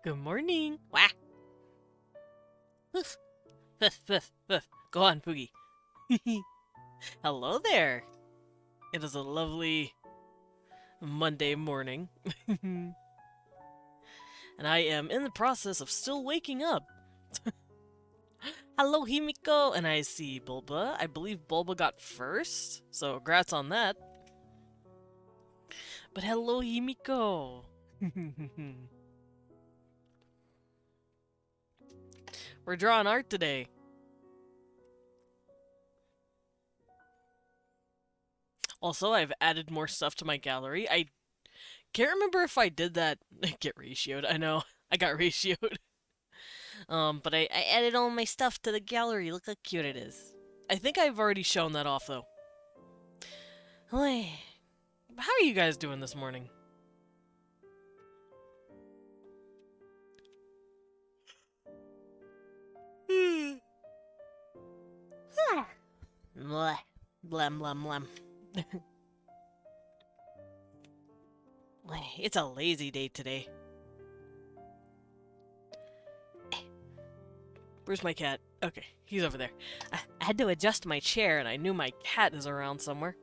Good morning. Wah. Woof. Woof, woof, woof. Go on, Poogie. Hello there. It is a lovely Monday morning. And I am in the process of still waking up. Hello, Himiko. And I see Bulba. I believe Bulba got first. So, congrats on that. But hello, Himiko. We're drawing art today. Also, I've added more stuff to my gallery. I can't remember if I did that. Get ratioed. I know. I got ratioed. But I added all my stuff to the gallery. Look how cute it is. I think I've already shown that off, though. Hey, how are you guys doing this morning? Blah, blam, blam, blam. It's a lazy day today. Where's my cat? Okay, he's over there. I had to adjust my chair, and I knew my cat is around somewhere.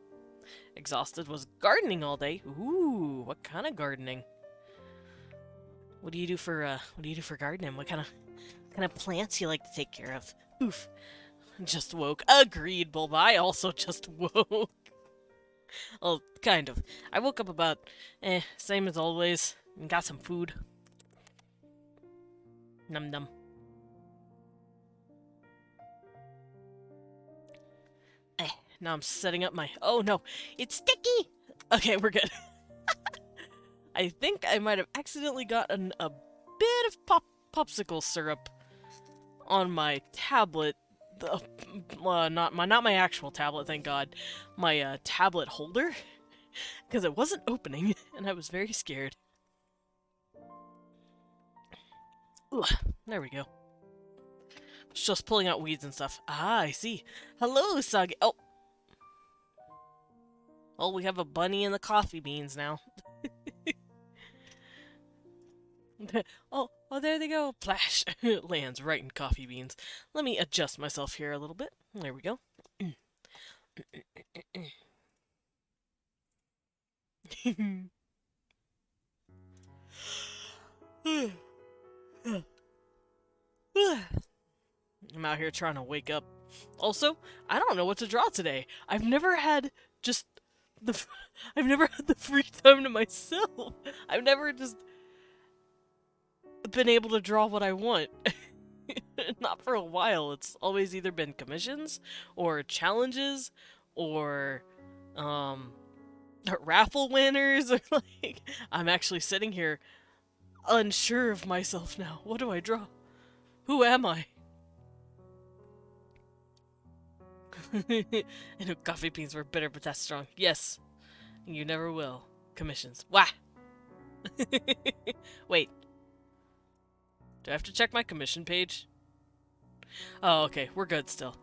Exhausted, was gardening all day. Ooh, what kind of gardening? What do you do for gardening? What kind of plants you like to take care of? Oof. Just woke. Agreed, Bulba. I also just woke. Well, kind of. I woke up about, same as always, and got some food. Num num. Now I'm setting up my... Oh no, it's sticky! Okay, we're good. I think I might have accidentally gotten a bit of popsicle syrup on my tablet. Not my actual tablet, thank God. My tablet holder, because it wasn't opening, and I was very scared. Ugh, there we go. It's just pulling out weeds and stuff. Ah, I see. Hello, Sagi. Oh. Oh, we have a bunny in the coffee beans now. Oh, there they go. Plash. Lands right in coffee beans. Let me adjust myself here a little bit. There we go. I'm out here trying to wake up. Also, I don't know what to draw today. I've never had the free time to myself. I've never just been able to draw what I want. Not for a while. It's always either been commissions or challenges or raffle winners or like I'm actually sitting here unsure of myself now. What do I draw? Who am I? I know coffee beans were bitter, but that's strong. Yes. You never will. Commissions. Wah! Wait. Do I have to check my commission page? Oh, okay. We're good still.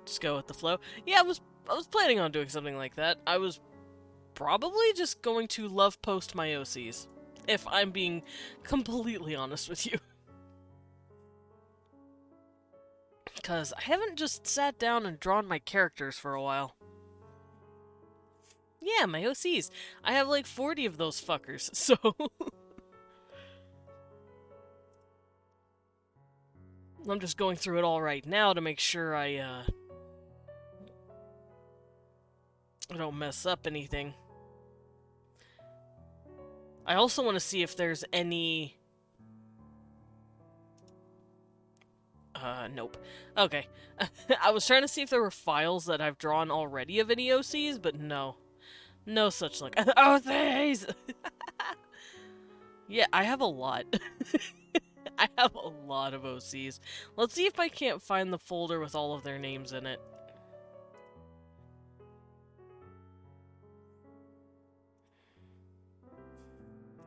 Just go with the flow. Yeah, I was planning on doing something like that. I was probably just going to love post my OCs. If I'm being completely honest with you. Because I haven't just sat down and drawn my characters for a while. Yeah, my OCs. I have like 40 of those fuckers, so... I'm just going through it all right now to make sure I don't mess up anything. I also want to see if there's any... Nope. Okay. I was trying to see if there were files that I've drawn already of any OCs, but no. No such luck. OCs! Yeah, I have a lot. I have a lot of OCs. Let's see if I can't find the folder with all of their names in it.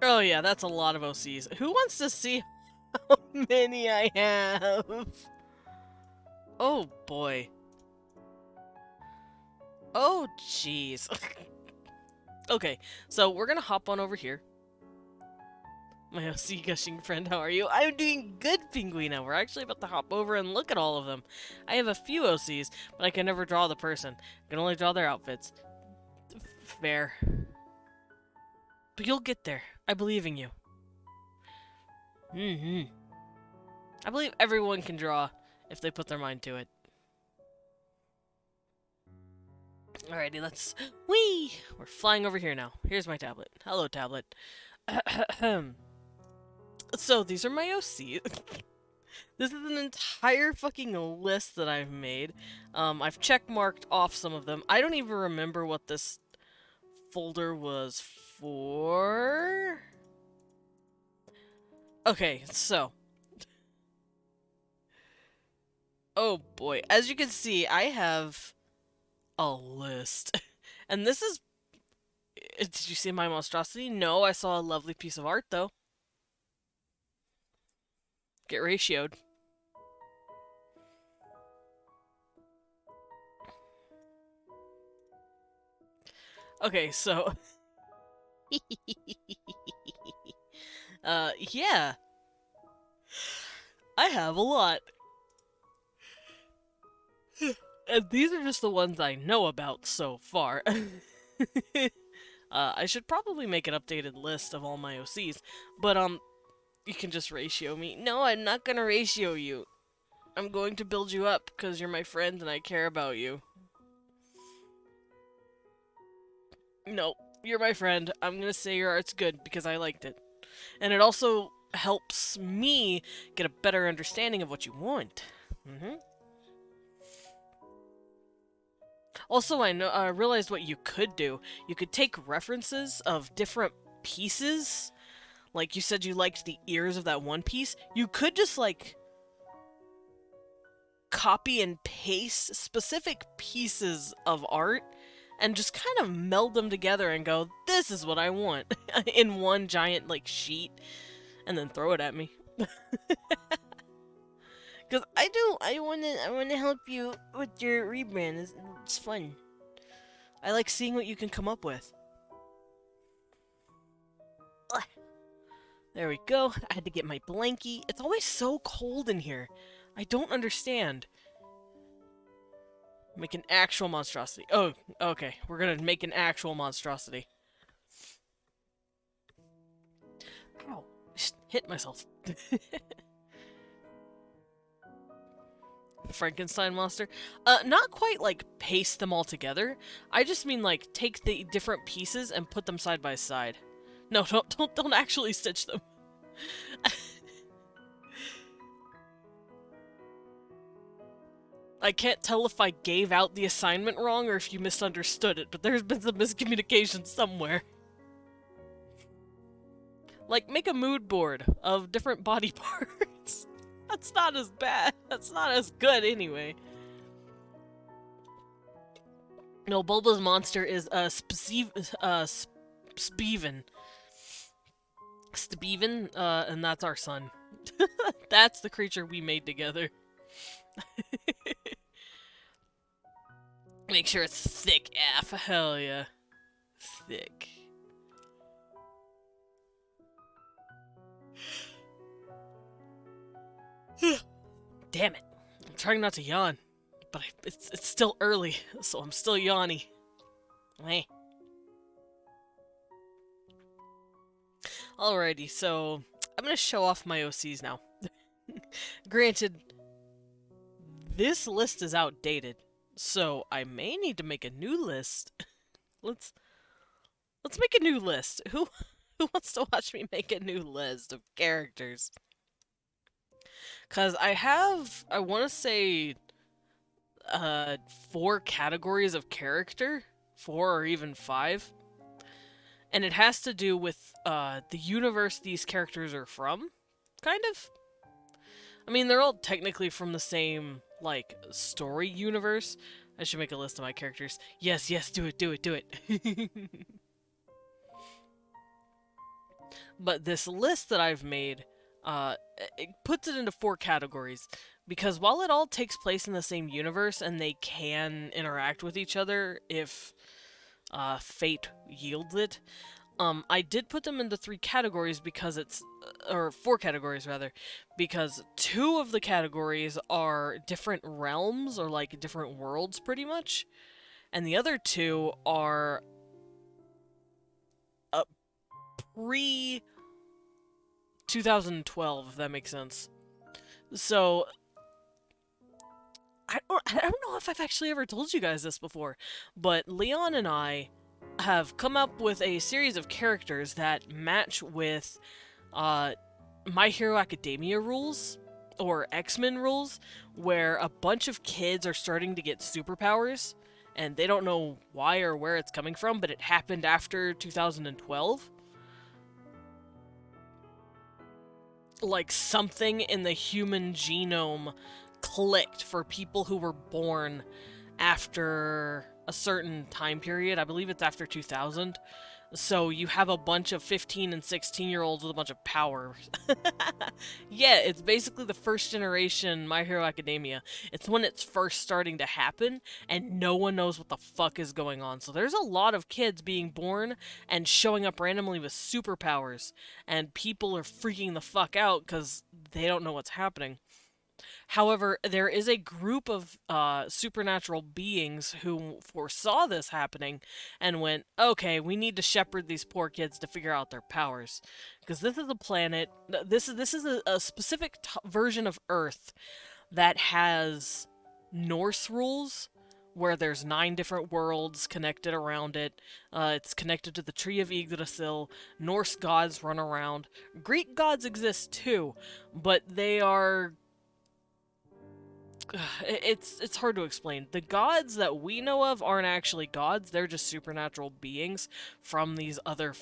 Oh yeah, that's a lot of OCs. Who wants to see how many I have? Oh boy. Oh jeez. Okay, so we're gonna hop on over here. I'm My OC gushing friend, how are you? I'm doing good, Pinguina. We're actually about to hop over and look at all of them. I have a few OCs, but I can never draw the person. I can only draw their outfits. Fair. But you'll get there. I believe in you. I believe everyone can draw if they put their mind to it. Alrighty, let's... Whee! We're flying over here now. Here's my tablet. Hello, tablet. So, these are my OCs. This is an entire fucking list that I've made. I've checkmarked off some of them. I don't even remember what this folder was for. Okay, so. Oh boy. As you can see, I have a list. And this is... Did you see my monstrosity? No, I saw a lovely piece of art, though. Get ratioed. Okay, so... yeah. I have a lot. And these are just the ones I know about so far. I should probably make an updated list of all my OCs, but, you can just ratio me. No, I'm not gonna ratio you. I'm going to build you up, because you're my friend and I care about you. No, you're my friend. I'm gonna say your art's good, because I liked it. And it also helps me get a better understanding of what you want. Also, I realized what you could do. You could take references of different pieces. Like, you said you liked the ears of that one piece. You could just, like, copy and paste specific pieces of art and just kind of meld them together and go, this is what I want, in one giant, like, sheet, and then throw it at me. Because I wanna help you with your rebrand. It's fun. I like seeing what you can come up with. Ugh. There we go. I had to get my blankie. It's always so cold in here. I don't understand. Make an actual monstrosity. Oh, okay. We're gonna make an actual monstrosity. Ow. Just hit myself. Frankenstein monster. Not quite like paste them all together. I just mean like take the different pieces and put them side by side. No, don't actually stitch them. I can't tell if I gave out the assignment wrong or if you misunderstood it, but there's been some miscommunication somewhere. Like, make a mood board of different body parts. That's not as bad. That's not as good anyway. No, Bulba's monster is Speven. Steven, and that's our son. That's the creature we made together. Make sure it's thick AF. Hell yeah. Thick. Damn it. I'm trying not to yawn. But it's still early, so I'm still yawny. Meh. Alrighty, so I'm gonna show off my OCs now. Granted, this list is outdated, so I may need to make a new list. Let's make a new list. Who wants to watch me make a new list of characters? Cause I want to say 4 categories of character, 4 or even 5. And it has to do with the universe these characters are from, kind of. I mean, they're all technically from the same, like, story universe. I should make a list of my characters. Yes, do it. But this list that I've made, it puts it into 4 categories. Because while it all takes place in the same universe, and they can interact with each other if fate yields it, I did put them into 3 categories because it's, or 4 categories rather, because 2 of the categories are different realms or like different worlds pretty much, and the other 2 are pre 2012, if that makes sense. So I don't know if I've actually ever told you guys this before, but Leon and I have come up with a series of characters that match with My Hero Academia rules or X-Men rules, where a bunch of kids are starting to get superpowers and they don't know why or where it's coming from, but it happened after 2012. Like something in the human genome clicked for people who were born after a certain time period. I believe it's after 2000. So you have a bunch of 15 and 16-year-olds with a bunch of power. Yeah, it's basically the first generation My Hero Academia. It's when it's first starting to happen, and no one knows what the fuck is going on. So there's a lot of kids being born and showing up randomly with superpowers, and people are freaking the fuck out because they don't know what's happening. However, there is a group of supernatural beings who foresaw this happening and went, okay, we need to shepherd these poor kids to figure out their powers. Because this is a planet, this is a specific version of Earth that has Norse rules, where there's 9 different worlds connected around it. It's connected to the Tree of Yggdrasil. Norse gods run around. Greek gods exist too, but they are it's hard to explain. The gods that we know of aren't actually gods; they're just supernatural beings from these other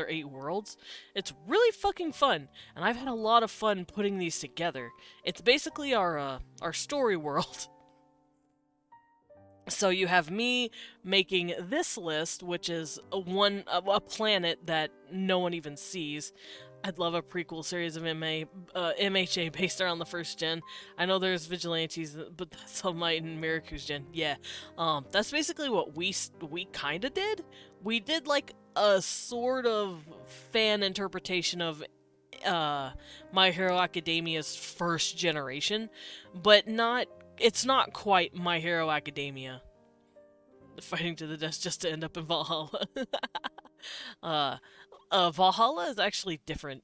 8 worlds. It's really fucking fun, and I've had a lot of fun putting these together. It's basically our story world. So you have me making this list, which is a planet that no one even sees. I'd love a prequel series of MHA based around the first gen. I know there's Vigilantes, but that's All Might and Miracru's gen. Yeah, that's basically what we kind of did. We did like a sort of fan interpretation of My Hero Academia's first generation, but not. It's not quite My Hero Academia. Fighting to the death just to end up in Valhalla. uh, Valhalla is actually different.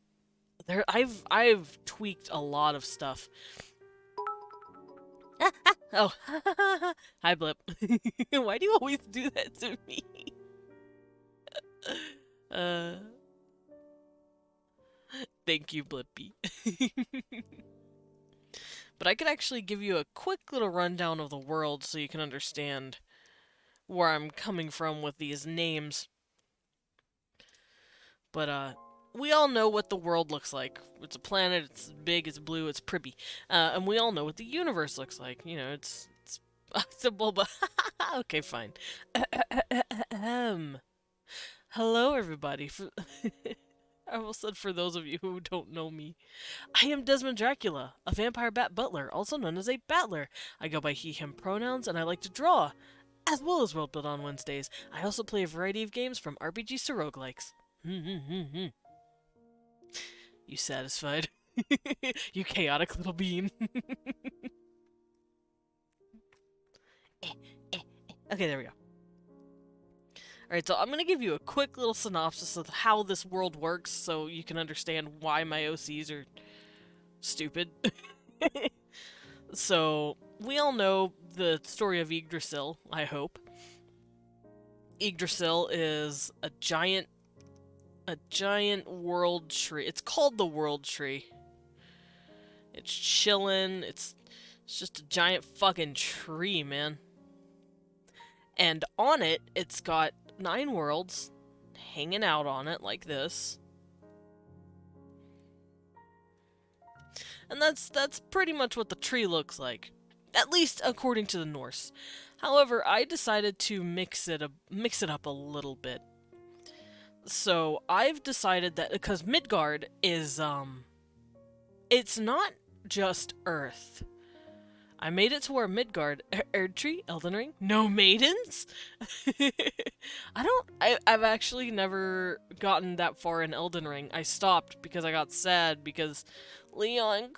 I've tweaked a lot of stuff. Oh, hi Blip. Why do you always do that to me? uh, thank you, Blippy. But I could actually give you a quick little rundown of the world so you can understand where I'm coming from with these names. But we all know what the world looks like. It's a planet, it's big, it's blue, it's pretty. And we all know what the universe looks like. You know, it's a bulba. Okay, fine. Hello, everybody. I almost said for those of you who don't know me. I am Desmond Dracula, a vampire bat butler, also known as a battler. I go by he, him pronouns, and I like to draw, as well as world build on Wednesdays. I also play a variety of games from RPGs to roguelikes. You satisfied? You chaotic little bean. Okay, there we go. Alright, so I'm gonna give you a quick little synopsis of how this world works so you can understand why my OCs are stupid. So, we all know the story of Yggdrasil, I hope. Yggdrasil is a giant world tree. It's called the World Tree. It's chillin'. It's just a giant fucking tree, man. And on it, it's got 9 worlds hanging out on it like this. And that's pretty much what the tree looks like, at least according to the Norse. However, I decided to mix it up a little bit. So I've decided that because Midgard is it's not just Earth. I made it to where Midgard. Erdtree? Elden Ring? No maidens? I've actually never gotten that far in Elden Ring. I stopped because I got sad because Leon...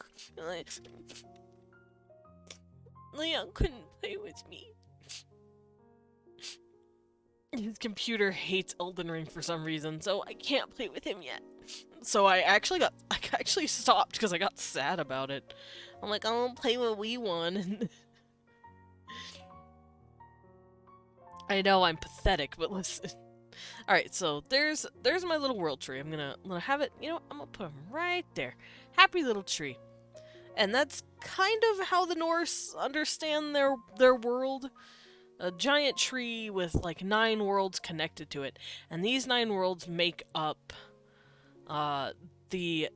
Leon couldn't play with me. His computer hates Elden Ring for some reason, so I can't play with him yet. So I actually stopped because I got sad about it. I'm like, I don't play with Wii One. I know I'm pathetic, but listen. Alright, so there's my little world tree. I'm gonna have it, you know, I'm gonna put him right there. Happy little tree. And that's kind of how the Norse understand their world. A giant tree with like 9 worlds connected to it. And these 9 worlds make up the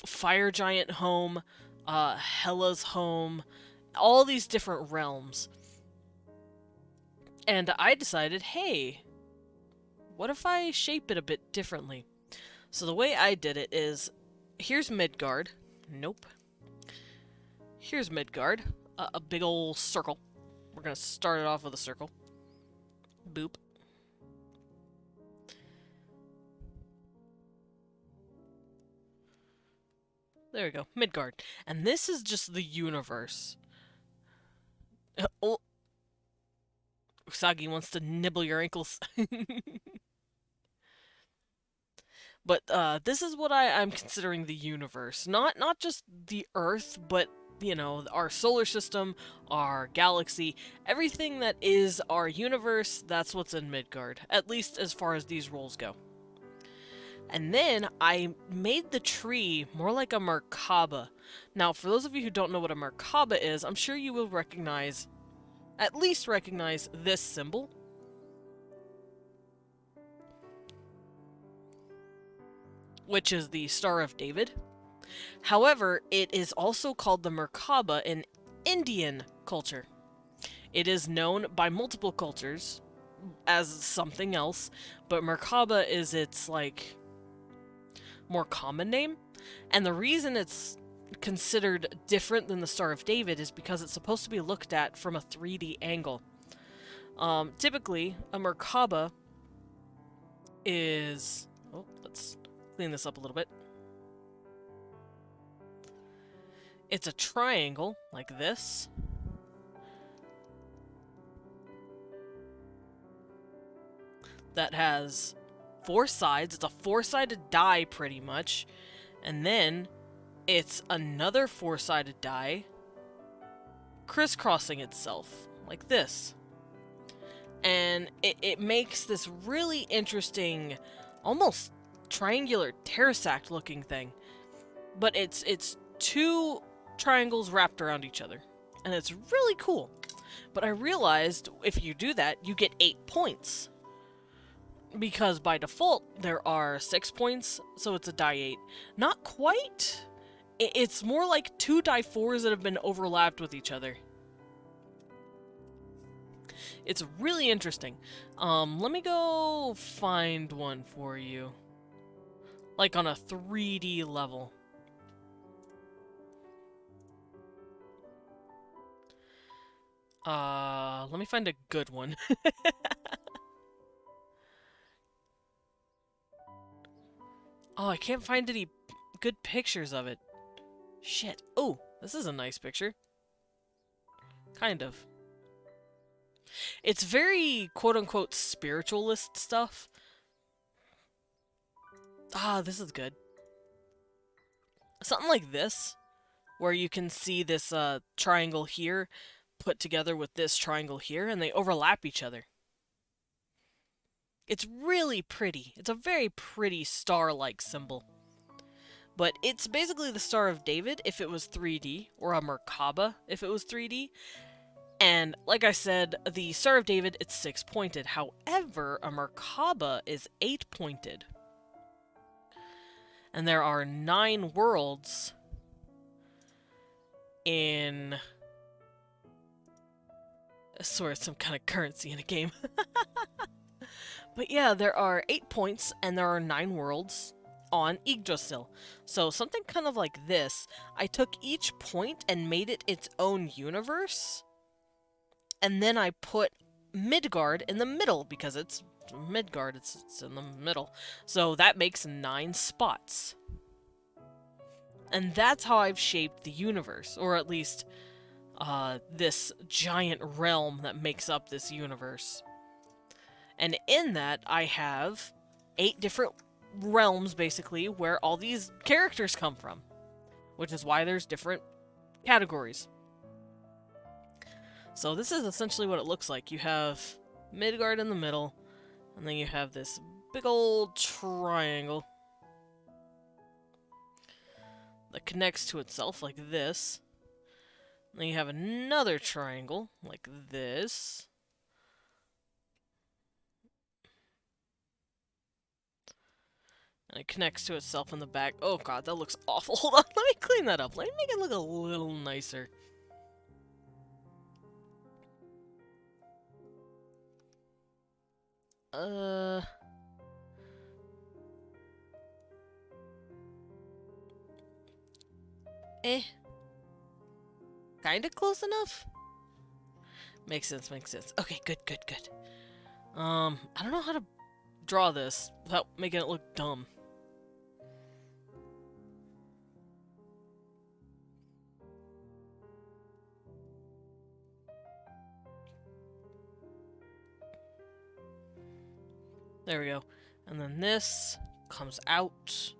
fire giant home, Hela's home, all these different realms. And I decided, hey, what if I shape it a bit differently? So the way I did it is, here's Midgard. Nope. Here's Midgard. A big old circle. We're gonna start it off with a circle. Boop. There we go. Midgard. And this is just the universe. Oh. Usagi wants to nibble your ankles. But this is what I'm considering the universe. Not just the Earth, but, you know, our solar system, our galaxy, everything that is our universe, that's what's in Midgard. At least as far as these rules go. And then I made the tree more like a Merkaba. Now, for those of you who don't know what a Merkaba is, I'm sure you will recognize, at least recognize this symbol. Which is the Star of David. However, it is also called the Merkaba in Indian culture. It is known by multiple cultures as something else, but Merkaba is its, like, more common name. And the reason it's considered different than the Star of David is because it's supposed to be looked at from a 3D angle. Typically, a Merkaba is... Oh, let's clean this up a little bit. It's a triangle, like this. That has 4 sides. It's a 4-sided die, pretty much. And then, it's another 4-sided die, crisscrossing itself, like this. And it makes this really interesting, almost triangular terrasact looking thing. But it's 2 triangles wrapped around each other. And it's really cool. But I realized if you do that, you get 8 points. Because by default, there are 6 points, so it's a die 8. Not quite. It's more like 2 die 4s that have been overlapped with each other. It's really interesting. Let me go find one for you. Like on a 3D level. Let me find a good one. Oh, I can't find any good pictures of it. Shit. Oh, this is a nice picture. Kind of. It's very quote-unquote spiritualist stuff. Ah, this is good. Something like this, where you can see this triangle here put together with this triangle here, and they overlap each other. It's really pretty. It's a very pretty star-like symbol. But it's basically the Star of David if it was 3D, or a Merkaba if it was 3D. And like I said, the Star of David, it's 6-pointed. However, a Merkaba is 8-pointed. And there are 9 worlds in... I swear it's some kind of currency in a game. But yeah, there are 8 points, and there are 9 worlds. on Yggdrasil. So something kind of like this. I took each point and made it its own universe. And then I put Midgard in the middle because it's Midgard, it's in the middle. So that makes 9 spots. And that's how I've shaped the universe, or at least this giant realm that makes up this universe. And in that, I have 8 different realms, basically, where all these characters come from. Which is why there's different categories. So this is essentially what it looks like. You have Midgard in the middle, and then you have this big old triangle that connects to itself like this. And then you have another triangle like this. And it connects to itself in the back. Oh god, that looks awful. Hold on, let me clean that up. Let me make it look a little nicer. Kinda close enough? Makes sense, makes sense. Okay, good, good, good. I don't know how to draw this without making it look dumb. There we go. And then this comes out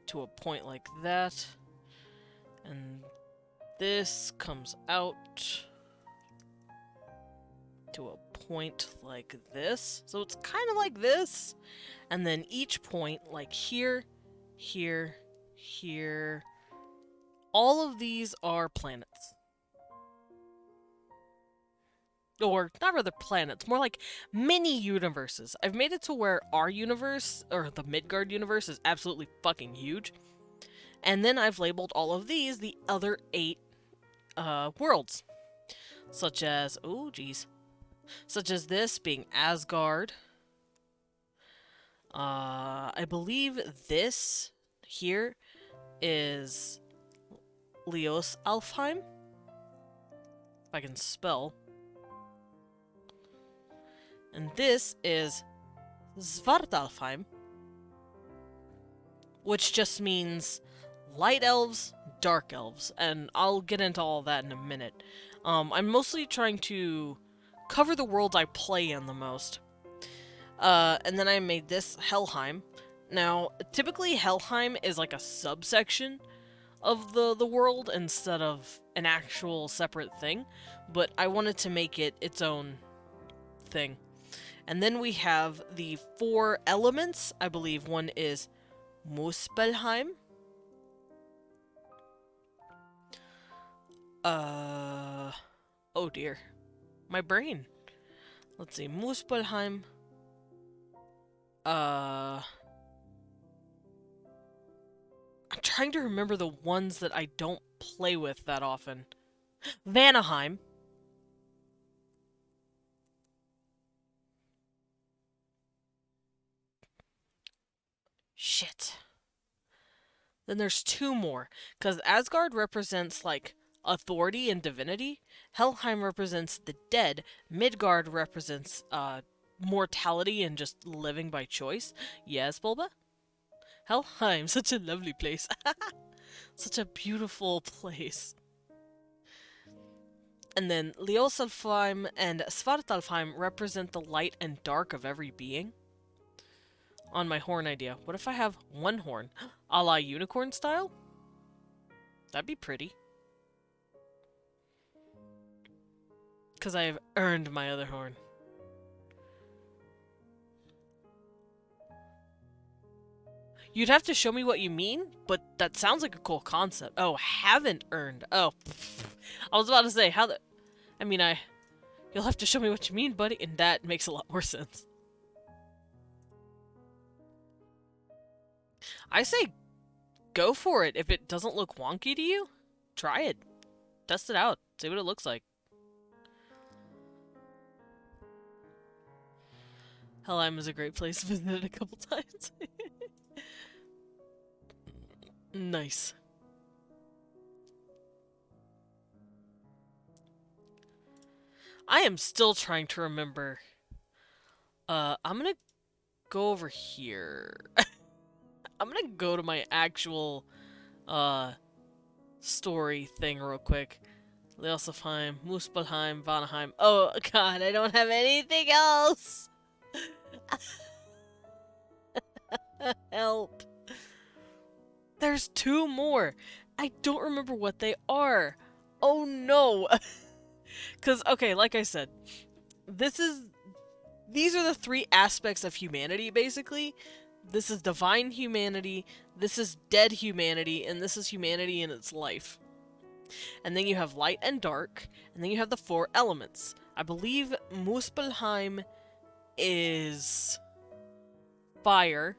to a point like that. And this comes out to a point like this. So it's kind of like this. And then each point, like here, here, here. All of these are planets. Or, not rather planets, more like mini universes. I've made it to where our universe, or the Midgard universe, is absolutely fucking huge. And then I've labeled all of these the other 8 worlds. Such as, oh geez. Such as this being Asgard. I believe this here is Leosalfheim. If I can spell. And this is Svartalfheim, which just means light elves, dark elves, and I'll get into all that in a minute. I'm mostly trying to cover the worlds I play in the most. And then I made this Helheim. Now, typically Helheim is like a subsection of the world instead of an actual separate thing, but I wanted to make it its own thing. And then we have the 4 elements. I believe one is Muspelheim. Oh dear. My brain. Let's see. Muspelheim. I'm trying to remember the ones that I don't play with that often. Vanaheim. Shit. Then there's 2 more. Because Asgard represents, like, authority and divinity. Helheim represents the dead. Midgard represents, mortality and just living by choice. Yes, Bulba? Helheim, such a lovely place. Such a beautiful place. And then Leosalfheim and Svartalfheim represent the light and dark of every being. On my horn idea, what if I have 1 horn? A la unicorn style? That'd be pretty. Because I have earned my other horn. You'd have to show me what you mean, but that sounds like a cool concept. Oh, haven't earned. Oh, I was about to say, how the... I mean, you'll have to show me what you mean, buddy, and that makes a lot more sense. I say go for it. If it doesn't look wonky to you, try it. Test it out. See what it looks like. Helheim is a great place. Visited a couple times. Nice. I am still trying to remember. I'm gonna go over here. I'm gonna go to my actual, uh, story thing real quick. Leosofheim, Muspelheim, Vanaheim. Oh god, I don't have anything else! Help. There's two more. I don't remember what they are. Oh no. Cause okay, like I said, these are the three aspects of humanity basically. This is divine humanity, this is dead humanity, and this is humanity in its life. And then you have light and dark, and then you have the four elements. I believe Muspelheim is fire,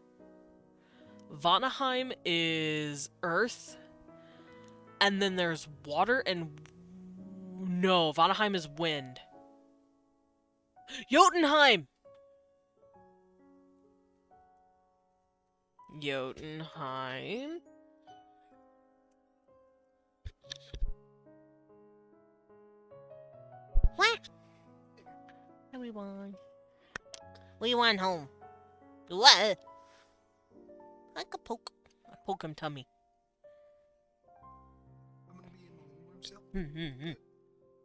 Vanaheim is earth, and then there's water and... No, Vanaheim is wind. Jotunheim! Jotunheim. What? What do we want? What do you want home? What? Like a poke. A poke him tummy. I'm gonna be in the living room still. Mm-hmm. I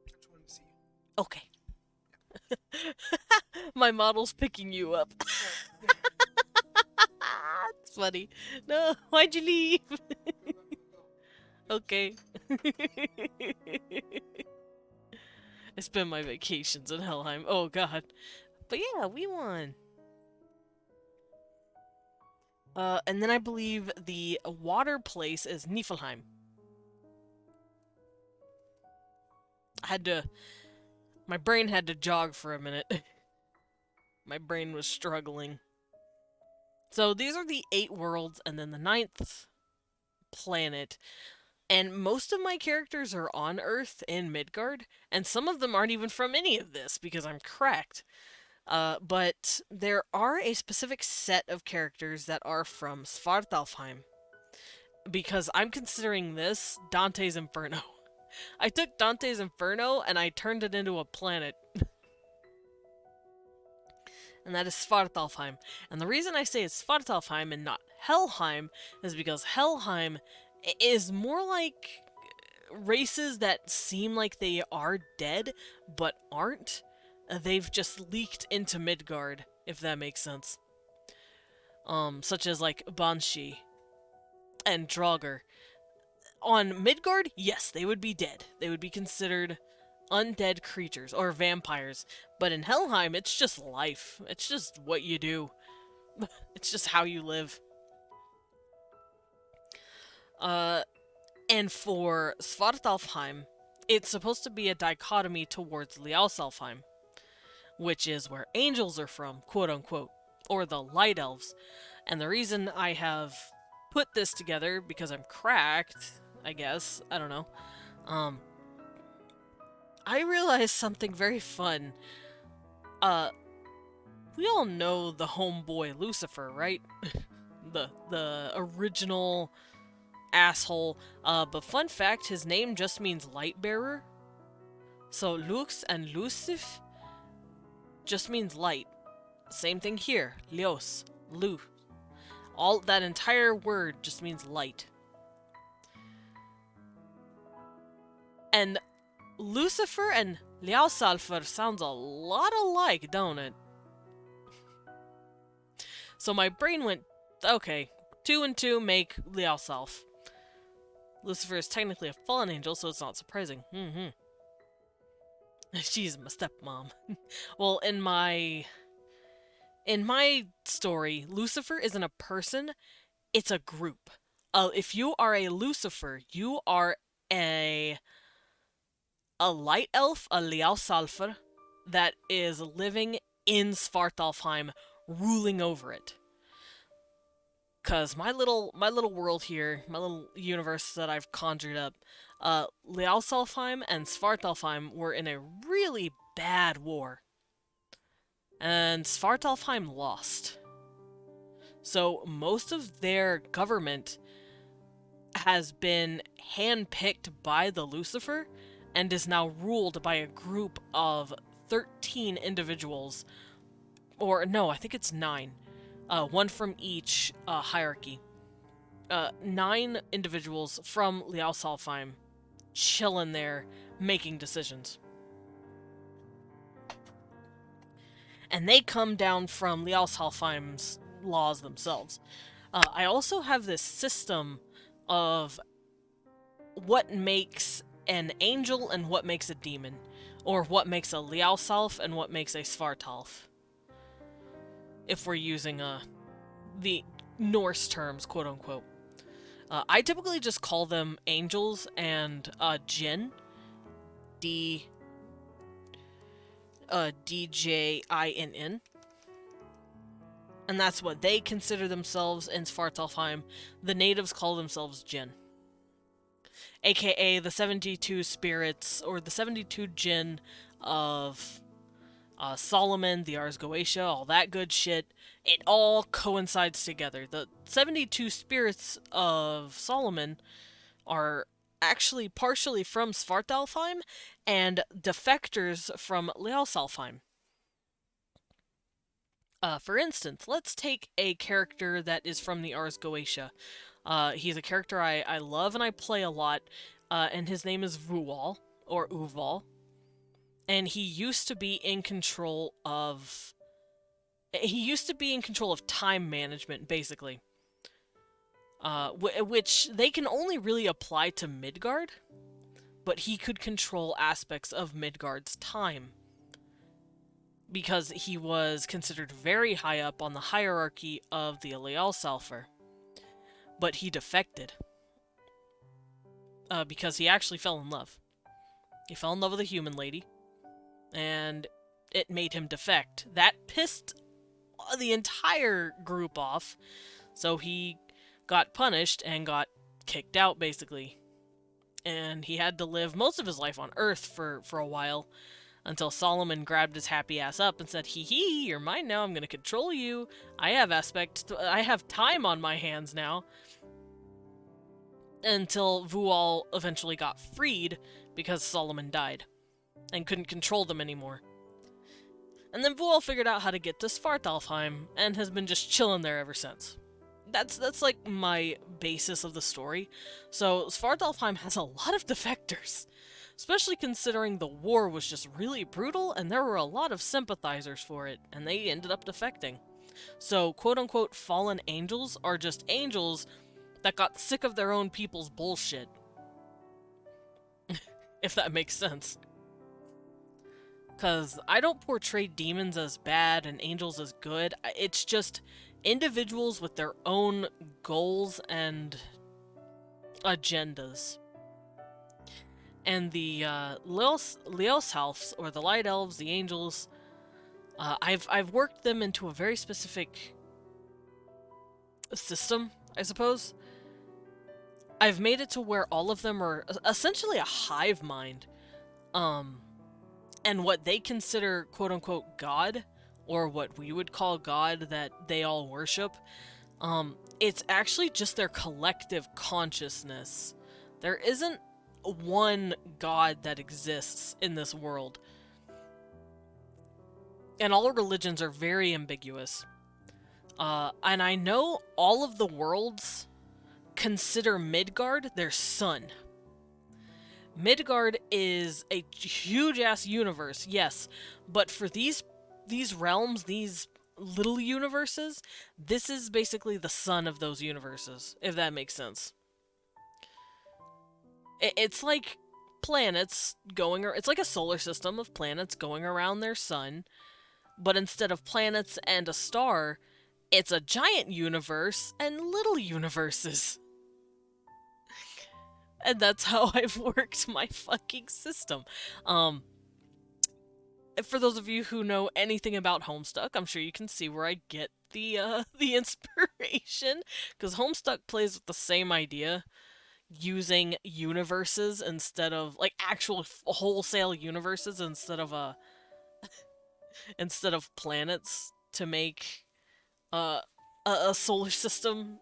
just wanted to see you. Okay. My model's picking you up. It's funny. No, why'd you leave? Okay. I spent my vacations in Helheim. Oh god. But yeah, we won. And then I believe the water place is Niflheim. My brain had to jog for a minute. My brain was struggling. So these are the 8 worlds, and then the 9th planet. And most of my characters are on Earth in Midgard, and some of them aren't even from any of this because I'm cracked. But there are a specific set of characters that are from Svartalfheim. Because I'm considering this Dante's Inferno. I took Dante's Inferno and I turned it into a planet. And that is Svartalfheim. And the reason I say it's Svartalfheim and not Helheim is because Helheim is more like races that seem like they are dead, but aren't. They've just leaked into Midgard, if that makes sense. Such as like Banshee and Draugr. On Midgard, yes, they would be dead. They would be considered undead creatures, or vampires. But in Helheim, it's just life. It's just what you do. It's just how you live. And for Svartalfheim, it's supposed to be a dichotomy towards Liausalfheim, which is where angels are from, quote-unquote, or the light elves. And the reason I have put this together, because I'm cracked, I guess, I don't know, I realized something very fun. We all know the homeboy Lucifer, right? the original asshole. But fun fact, his name just means light bearer. So Lux and Lucif just means light. Same thing here. Lios, Lu. All that entire word just means light. And Lucifer and Liausalfar sounds a lot alike, don't it? So my brain went, okay, 2 and 2 make Liausalf. Lucifer is technically a fallen angel, so it's not surprising. She's my stepmom. Well, in my story, Lucifer isn't a person, it's a group. If you are a Lucifer, you are a light elf, a Liausalfar, that is living in Svartalfheim, ruling over it. Cause my little world here, my little universe that I've conjured up, Liausalfheim and Svartalfheim were in a really bad war. And Svartalfheim lost. So most of their government has been handpicked by the Lucifer and is now ruled by a group of 13 individuals, or no, I think it's 9, one from each hierarchy. 9 individuals from Liao Salfheim chilling there making decisions. And they come down from Liao Salfheim's laws themselves. I also have this system of what makes an angel and what makes a demon, or what makes a Liao Salf and what makes a Svartalf. If we're using the Norse terms, quote unquote. I typically just call them angels and Jinn, DJINN, and that's what they consider themselves in Svartalfheim. The natives call themselves Jinn, aka the 72 spirits, or the 72 Jinn of Solomon, the Ars Goetia, all that good shit. It all coincides together. The 72 spirits of Solomon are actually partially from Svartalfheim and defectors from Leosalfheim. For instance, let's take a character that is from the Ars Goetia. He's a character I love and I play a lot, and his name is Vual, or Uval. And he used to be in control of... He used to be in control of time management, basically. Which they can only really apply to Midgard, but he could control aspects of Midgard's time, because he was considered very high up on the hierarchy of the Lealsalfer. But he defected, because he actually fell in love. He fell in love with a human lady, and it made him defect. That pissed the entire group off, so he got punished and got kicked out, basically. And he had to live most of his life on Earth for a while, until Solomon grabbed his happy ass up and said, "Hee hee, you're mine now, I'm gonna control you. I have time on my hands now." Until Vual eventually got freed, because Solomon died and couldn't control them anymore. And then Vual figured out how to get to Svartalfheim and has been just chilling there ever since. That's like my basis of the story. So Svartalfheim has a lot of defectors, especially considering the war was just really brutal and there were a lot of sympathizers for it, and they ended up defecting. So quote-unquote fallen angels are just angels that got sick of their own people's bullshit. If that makes sense. Because I don't portray demons as bad and angels as good. It's just individuals with their own goals and agendas. And the Leoshalfs, or the Light Elves, the Angels, I've worked them into a very specific system, I suppose. I've made it to where all of them are essentially a hive mind. And what they consider quote-unquote God, or what we would call God that they all worship, it's actually just their collective consciousness. There isn't one God that exists in this world. And all religions are very ambiguous. And I know all of the worlds consider Midgard their sun. Midgard is a huge-ass universe, yes, but for these realms, these little universes, this is basically the sun of those universes, if that makes sense. It's like planets going, it's like a solar system of planets going around their sun, but instead of planets and a star, it's a giant universe and little universes. And that's how I've worked my fucking system. For those of you who know anything about Homestuck, I'm sure you can see where I get the inspiration, because Homestuck plays with the same idea, using universes instead of, like, actual wholesale universes instead of instead of planets to make a solar system,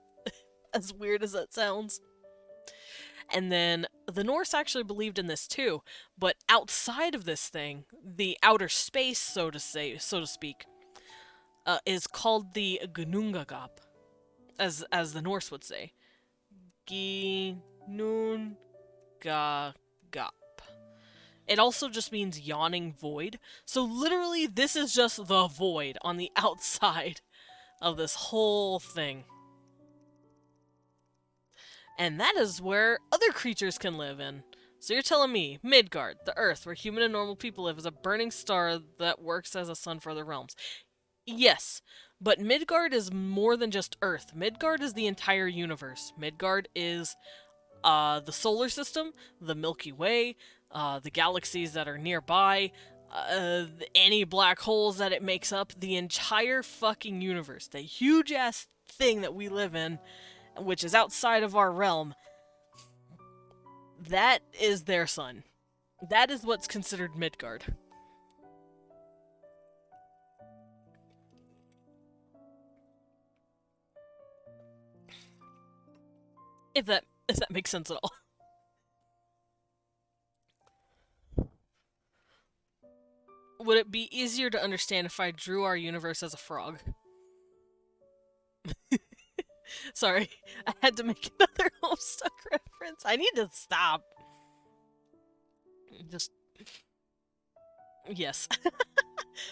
as weird as that sounds. And then the Norse actually believed in this too, but outside of this thing, the outer space, so to speak, is called the Gnungagap, as the Norse would say. Gnungagap. It also just means yawning void. So literally, this is just the void on the outside of this whole thing. And that is where other creatures can live in. So you're telling me Midgard, the Earth, where human and normal people live, is a burning star that works as a sun for other realms. Yes, but Midgard is more than just Earth. Midgard is the entire universe. Midgard is the solar system, the Milky Way, the galaxies that are nearby, any black holes that it makes up, the entire fucking universe. The huge ass thing that we live in, which is outside of our realm, that is their sun. That is what's considered Midgard. If that makes sense at all. Would it be easier to understand if I drew our universe as a frog? Sorry, I had to make another Homestuck reference. I need to stop. Just... Yes.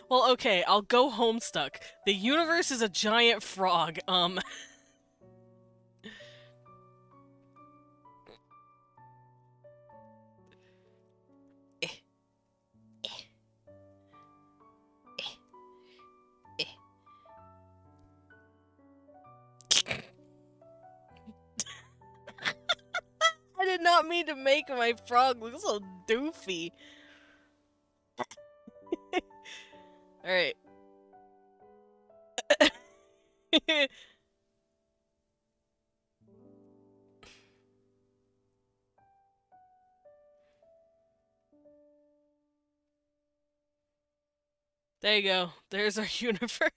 Well, okay, I'll go Homestuck. The universe is a giant frog, I did not mean to make my frog look so doofy. Alright. There you go. There's our universe.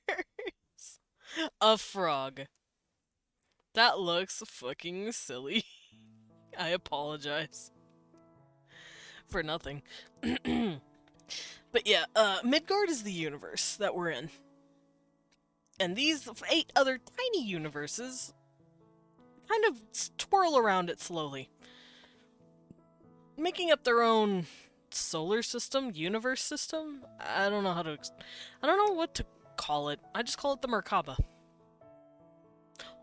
A frog. That looks fucking silly. I apologize. For nothing. But yeah, Midgard is the universe that we're in. And these 8 other tiny universes kind of twirl around it slowly. Making up their own solar system, universe system? I don't know how to... I don't know what to call it. I just call it the Merkaba.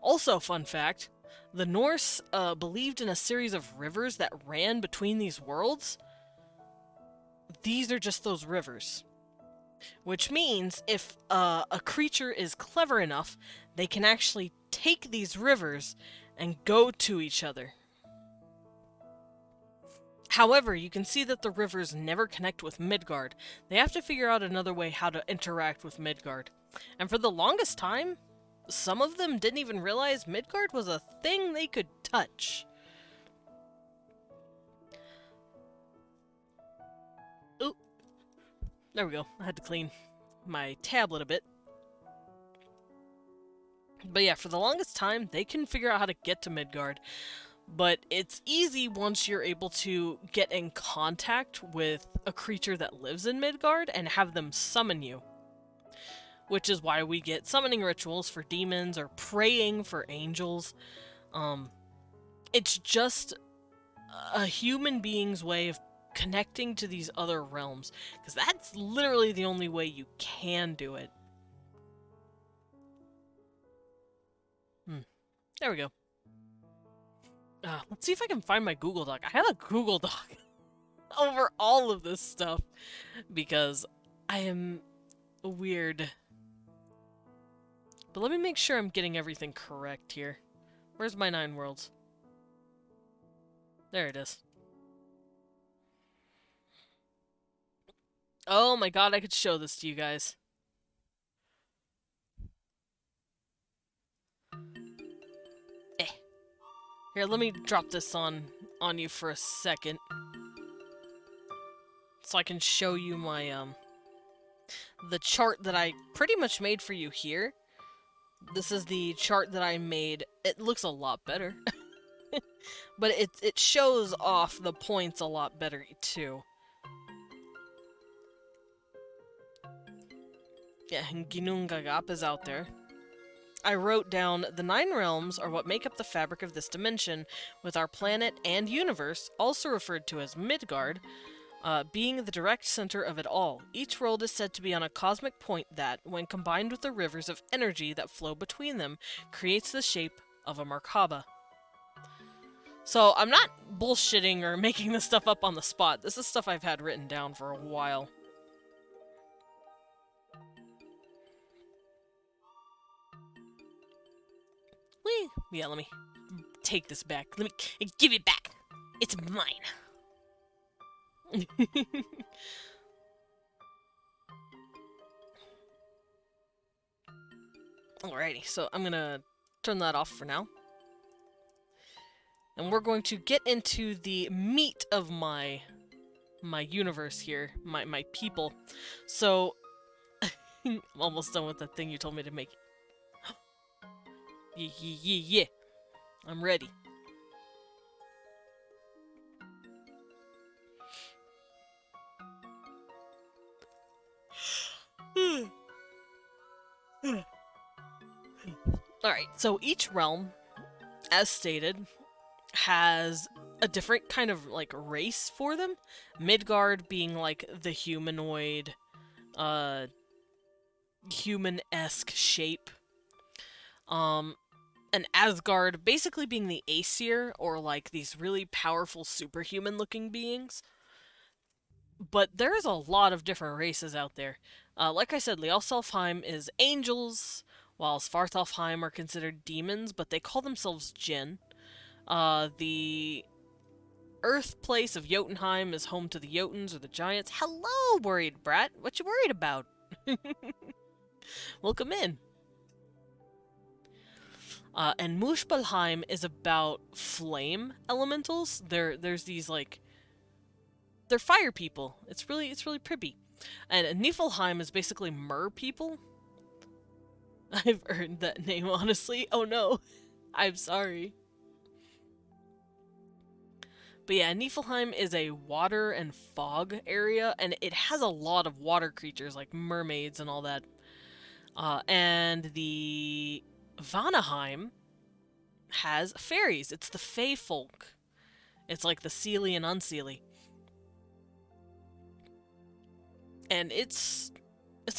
Also, fun fact, the Norse believed in a series of rivers that ran between these worlds. These are just those rivers. Which means if a creature is clever enough, they can actually take these rivers and go to each other. However, you can see that the rivers never connect with Midgard. They have to figure out another way how to interact with Midgard. And for the longest time, some of them didn't even realize Midgard was a thing they could touch. Ooh. There we go. I had to clean my tablet a bit. But yeah, for the longest time, they couldn't figure out how to get to Midgard. But it's easy once you're able to get in contact with a creature that lives in Midgard and have them summon you. Which is why we get summoning rituals for demons or praying for angels. It's just a human being's way of connecting to these other realms. Because that's literally the only way you can do it. There we go. Let's see if I can find my Google Doc. I have a Google Doc over all of this stuff because I am weird. But let me make sure I'm getting everything correct here. Where's my 9 worlds? There it is. Oh my god, I could show this to you guys. Here, let me drop this on you for a second. So I can show you my, the chart that I pretty much made for you here. This is the chart that I made. It looks a lot better. But it shows off the points a lot better, too. Yeah, Ginungagap is out there. I wrote down, the 9 realms are what make up the fabric of this dimension, with our planet and universe, also referred to as Midgard, being the direct center of it all. Each world is said to be on a cosmic point that, when combined with the rivers of energy that flow between them, creates the shape of a Merkaba. So, I'm not bullshitting or making this stuff up on the spot. This is stuff I've had written down for a while. Whee! Yeah, let me take this back. Let me give it back. It's mine. Alrighty, so I'm gonna turn that off for now. And we're going to get into the meat of my universe here, my people. So, I'm almost done with the thing you told me to make. Yeah. I'm ready. Alright, so each realm, as stated, has a different kind of, like, race for them. Midgard being, like, the humanoid, human-esque shape. And Asgard basically being the Aesir, or, like, these really powerful superhuman-looking beings. But there's a lot of different races out there. Like I said, Leoselfheim is angels, while Svartalfheim are considered demons, but they call themselves Jinn. The Earth place of Jotunheim is home to the Jotuns, or the Giants. Hello, worried brat! What you worried about? Welcome in. And Muspelheim is about flame elementals. There's these, like, they're fire people. It's really pretty. And Niflheim is basically mer people. I've earned that name, honestly. Oh no. I'm sorry. But yeah, Niflheim is a water and fog area, and it has a lot of water creatures, like mermaids and all that. And the Vanaheim has fairies. It's the Fae folk. It's like the Seelie and Unseelie. And it's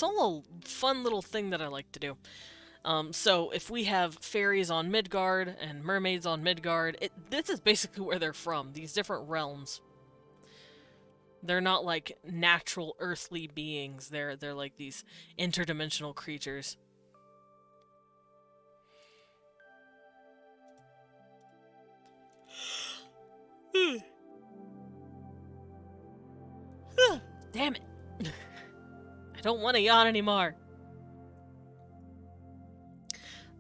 all a fun little thing that I like to do. So if we have fairies on Midgard and mermaids on Midgard, this is basically where they're from, these different realms. They're not like natural earthly beings, they're like these interdimensional creatures. Damn it. I don't want to yawn anymore.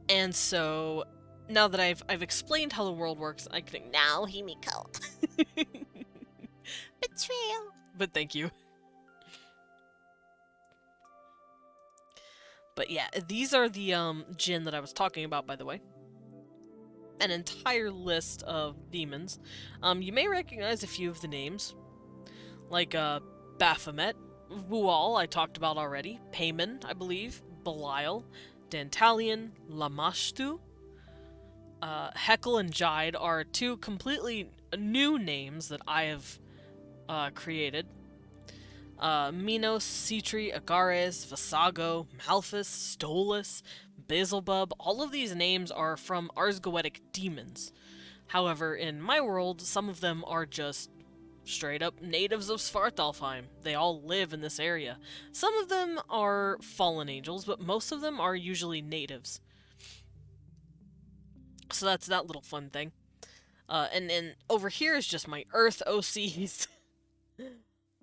And so, now that I've explained how the world works, I can now Himiko. Betrayal. But thank you. But yeah, these are the Jinn that I was talking about, by the way. An entire list of demons. You may recognize a few of the names, like Baphomet, Vual, I talked about already, Payman, I believe, Belial, Dantalion, Lamashtu. Heckle and Jide are 2 completely new names that I have created. Minos, Citri, Agares, Visago, Malphus, Stolas, Beelzebub, all of these names are from Arsgoetic demons. However, in my world, some of them are just straight up natives of Svartalfheim. They all live in this area. Some of them are fallen angels, but most of them are usually natives. So that's that little fun thing. And then over here is just my Earth OCs.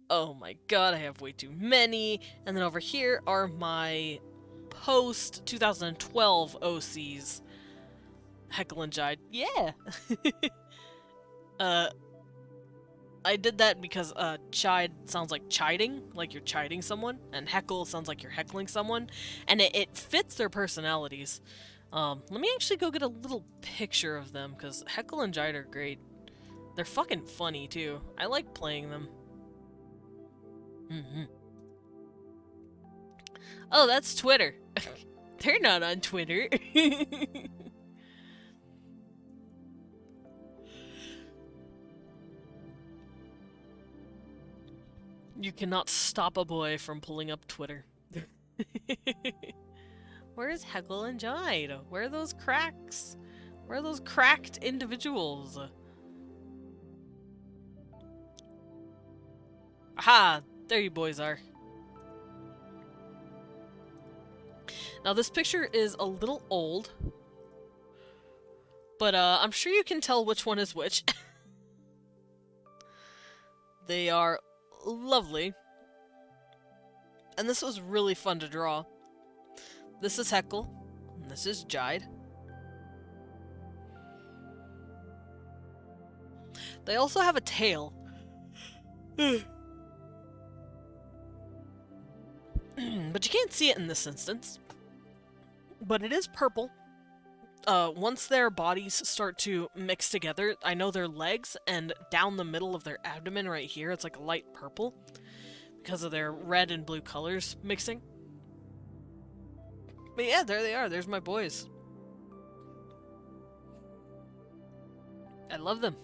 Oh my god, I have way too many. And then over here are my post-2012 OCs. Heckle and Jide. Yeah! I did that because chide sounds like chiding, like you're chiding someone, and heckle sounds like you're heckling someone, and it fits their personalities. Let me actually go get a little picture of them, because Heckle and Jide are great. They're fucking funny, too. I like playing them. Oh, that's Twitter. They're not on Twitter. You cannot stop a boy from pulling up Twitter. Where's Heckle and Jide? Where are those cracks? Where are those cracked individuals? Aha! There you boys are. Now this picture is a little old, but I'm sure you can tell which one is which. They are lovely. And this was really fun to draw. This is Heckle, and this is Jide. They also have a tail. But you can't see it in this instance. But it is purple. Once their bodies start to mix together, I know their legs and down the middle of their abdomen right here, it's like a light purple because of their red and blue colors mixing. But yeah, there they are. There's my boys. I love them.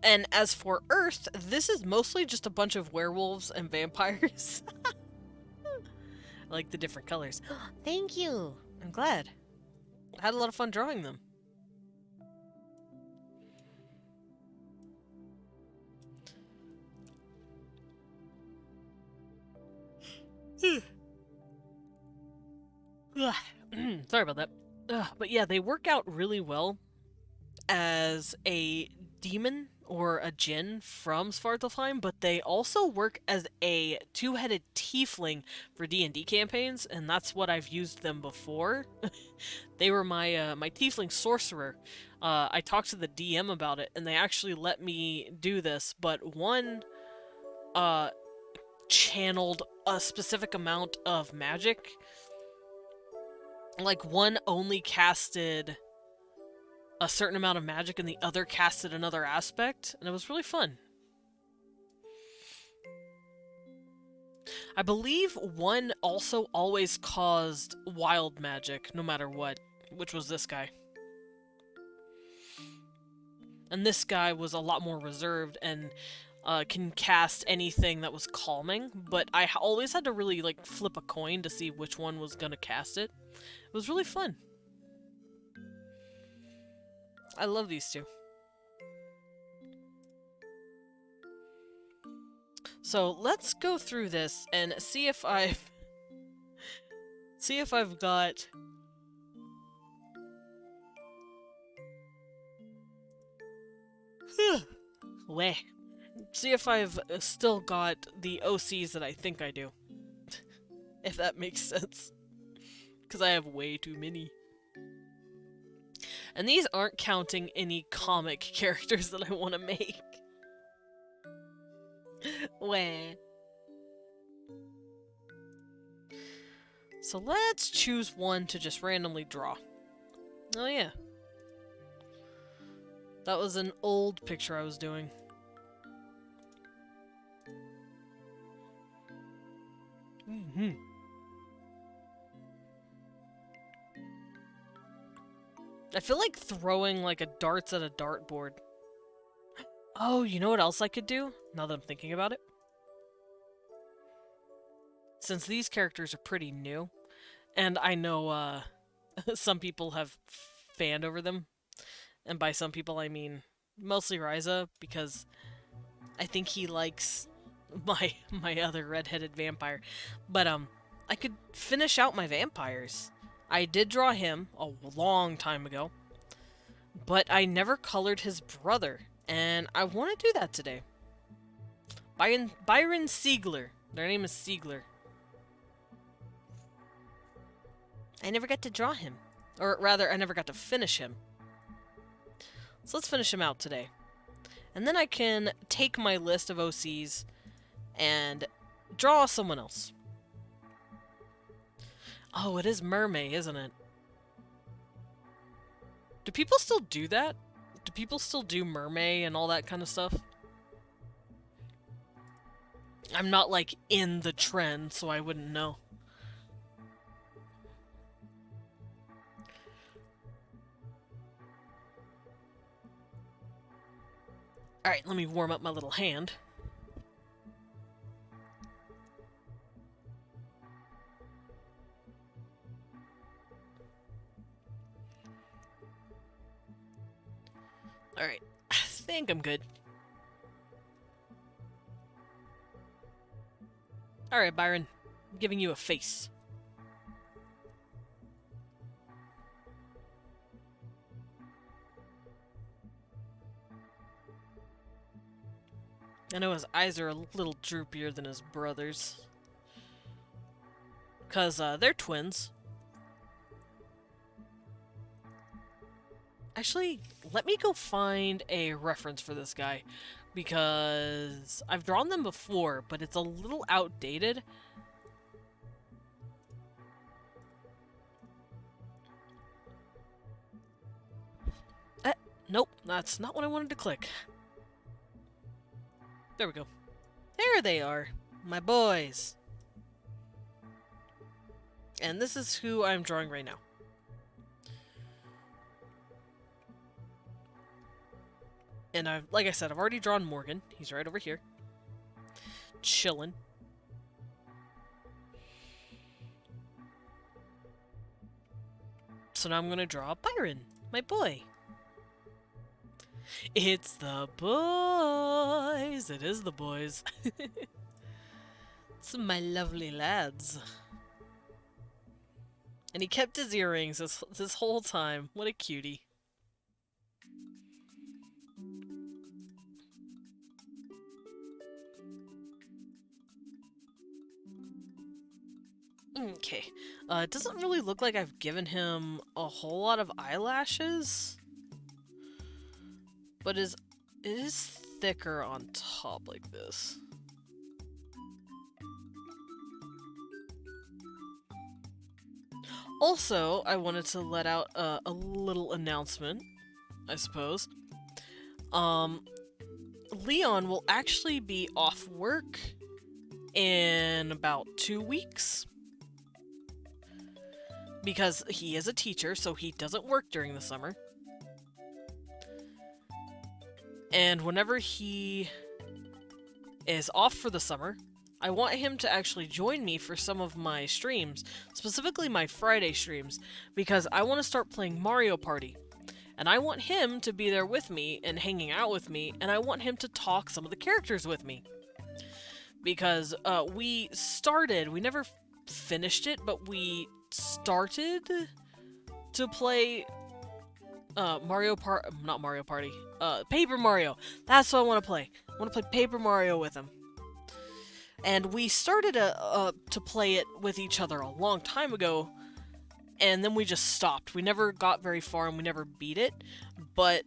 And as for Earth, this is mostly just a bunch of werewolves and vampires. I like the different colors. Thank you. I'm glad. I had a lot of fun drawing them. Sorry about that. But yeah, they work out really well as a demon or a djinn from Svartalfheim, but they also work as a two-headed tiefling for D&D campaigns, and that's what I've used them before. They were my my tiefling sorcerer. I talked to the DM about it, and they actually let me do this, but one channeled a specific amount of magic. Like, one only casted a certain amount of magic and the other casted another aspect, and it was really fun. I believe one also always caused wild magic, no matter what, which was this guy. And this guy was a lot more reserved and can cast anything that was calming, but I always had to really, like, flip a coin to see which one was gonna cast it. It was really fun. I love these two. So let's go through this and see if I've got Weh. See if I've still got the OCs that I think I do. If that makes sense. Because I have way too many. And these aren't counting any comic characters that I want to make. Wah. So let's choose one to just randomly draw. Oh yeah. That was an old picture I was doing. I feel like throwing like a darts at a dartboard. Oh, you know what else I could do? Now that I'm thinking about it. Since these characters are pretty new, and I know some people have fanned over them, and by some people I mean mostly Ryza, because I think he likes my other red-headed vampire. But I could finish out my vampires. I did draw him a long time ago, but I never colored his brother, and I want to do that today. Byron Siegler. Their name is Siegler. I never got to draw him. Or rather, I never got to finish him. So let's finish him out today. And then I can take my list of OCs and draw someone else. Oh, it is Mermaid, isn't it? Do people still do that? Do people still do Mermaid and all that kind of stuff? I'm not, like, in the trend, so I wouldn't know. Alright, let me warm up my little hand. Alright, I think I'm good. Alright, Byron. I'm giving you a face. I know his eyes are a little droopier than his brother's. Because, they're twins. Actually, let me go find a reference for this guy. Because I've drawn them before, but it's a little outdated. Nope, that's not what I wanted to click. There we go. There they are, my boys. And this is who I'm drawing right now. And like I said, I've already drawn Morgan. He's right over here. Chillin'. So now I'm gonna draw Byron, my boy. It's the boys. It is the boys. It's my lovely lads. And he kept his earrings this whole time. What a cutie. Okay. It doesn't really look like I've given him a whole lot of eyelashes. But it is thicker on top like this. Also, I wanted to let out a little announcement, I suppose. Leon will actually be off work in about 2 weeks. Because he is a teacher, so he doesn't work during the summer. And whenever he is off for the summer, I want him to actually join me for some of my streams, specifically my Friday streams, because I want to start playing Mario Party. And I want him to be there with me and hanging out with me, and I want him to talk some of the characters with me. Because we never finished it, but we started to play not Mario Party, Paper Mario. That's what I want to play. I want to play Paper Mario with him. And we started to play it with each other a long time ago, and then we just stopped. We never got very far and we never beat it, but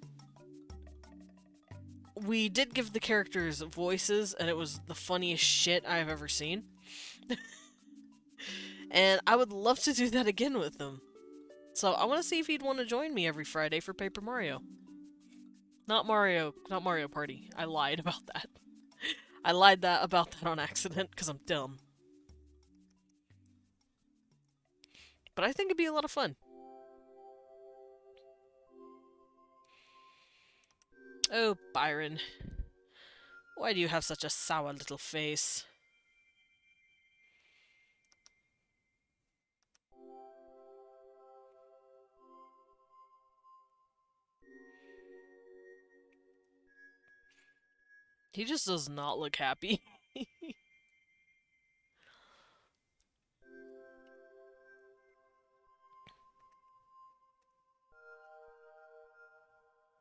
we did give the characters voices, and it was the funniest shit I've ever seen. And I would love to do that again with them. So I want to see if he'd want to join me every Friday for Paper Mario. Not Mario Party. I lied about that. I lied about that on accident because I'm dumb. But I think it'd be a lot of fun. Oh, Byron. Why do you have such a sour little face? He just does not look happy.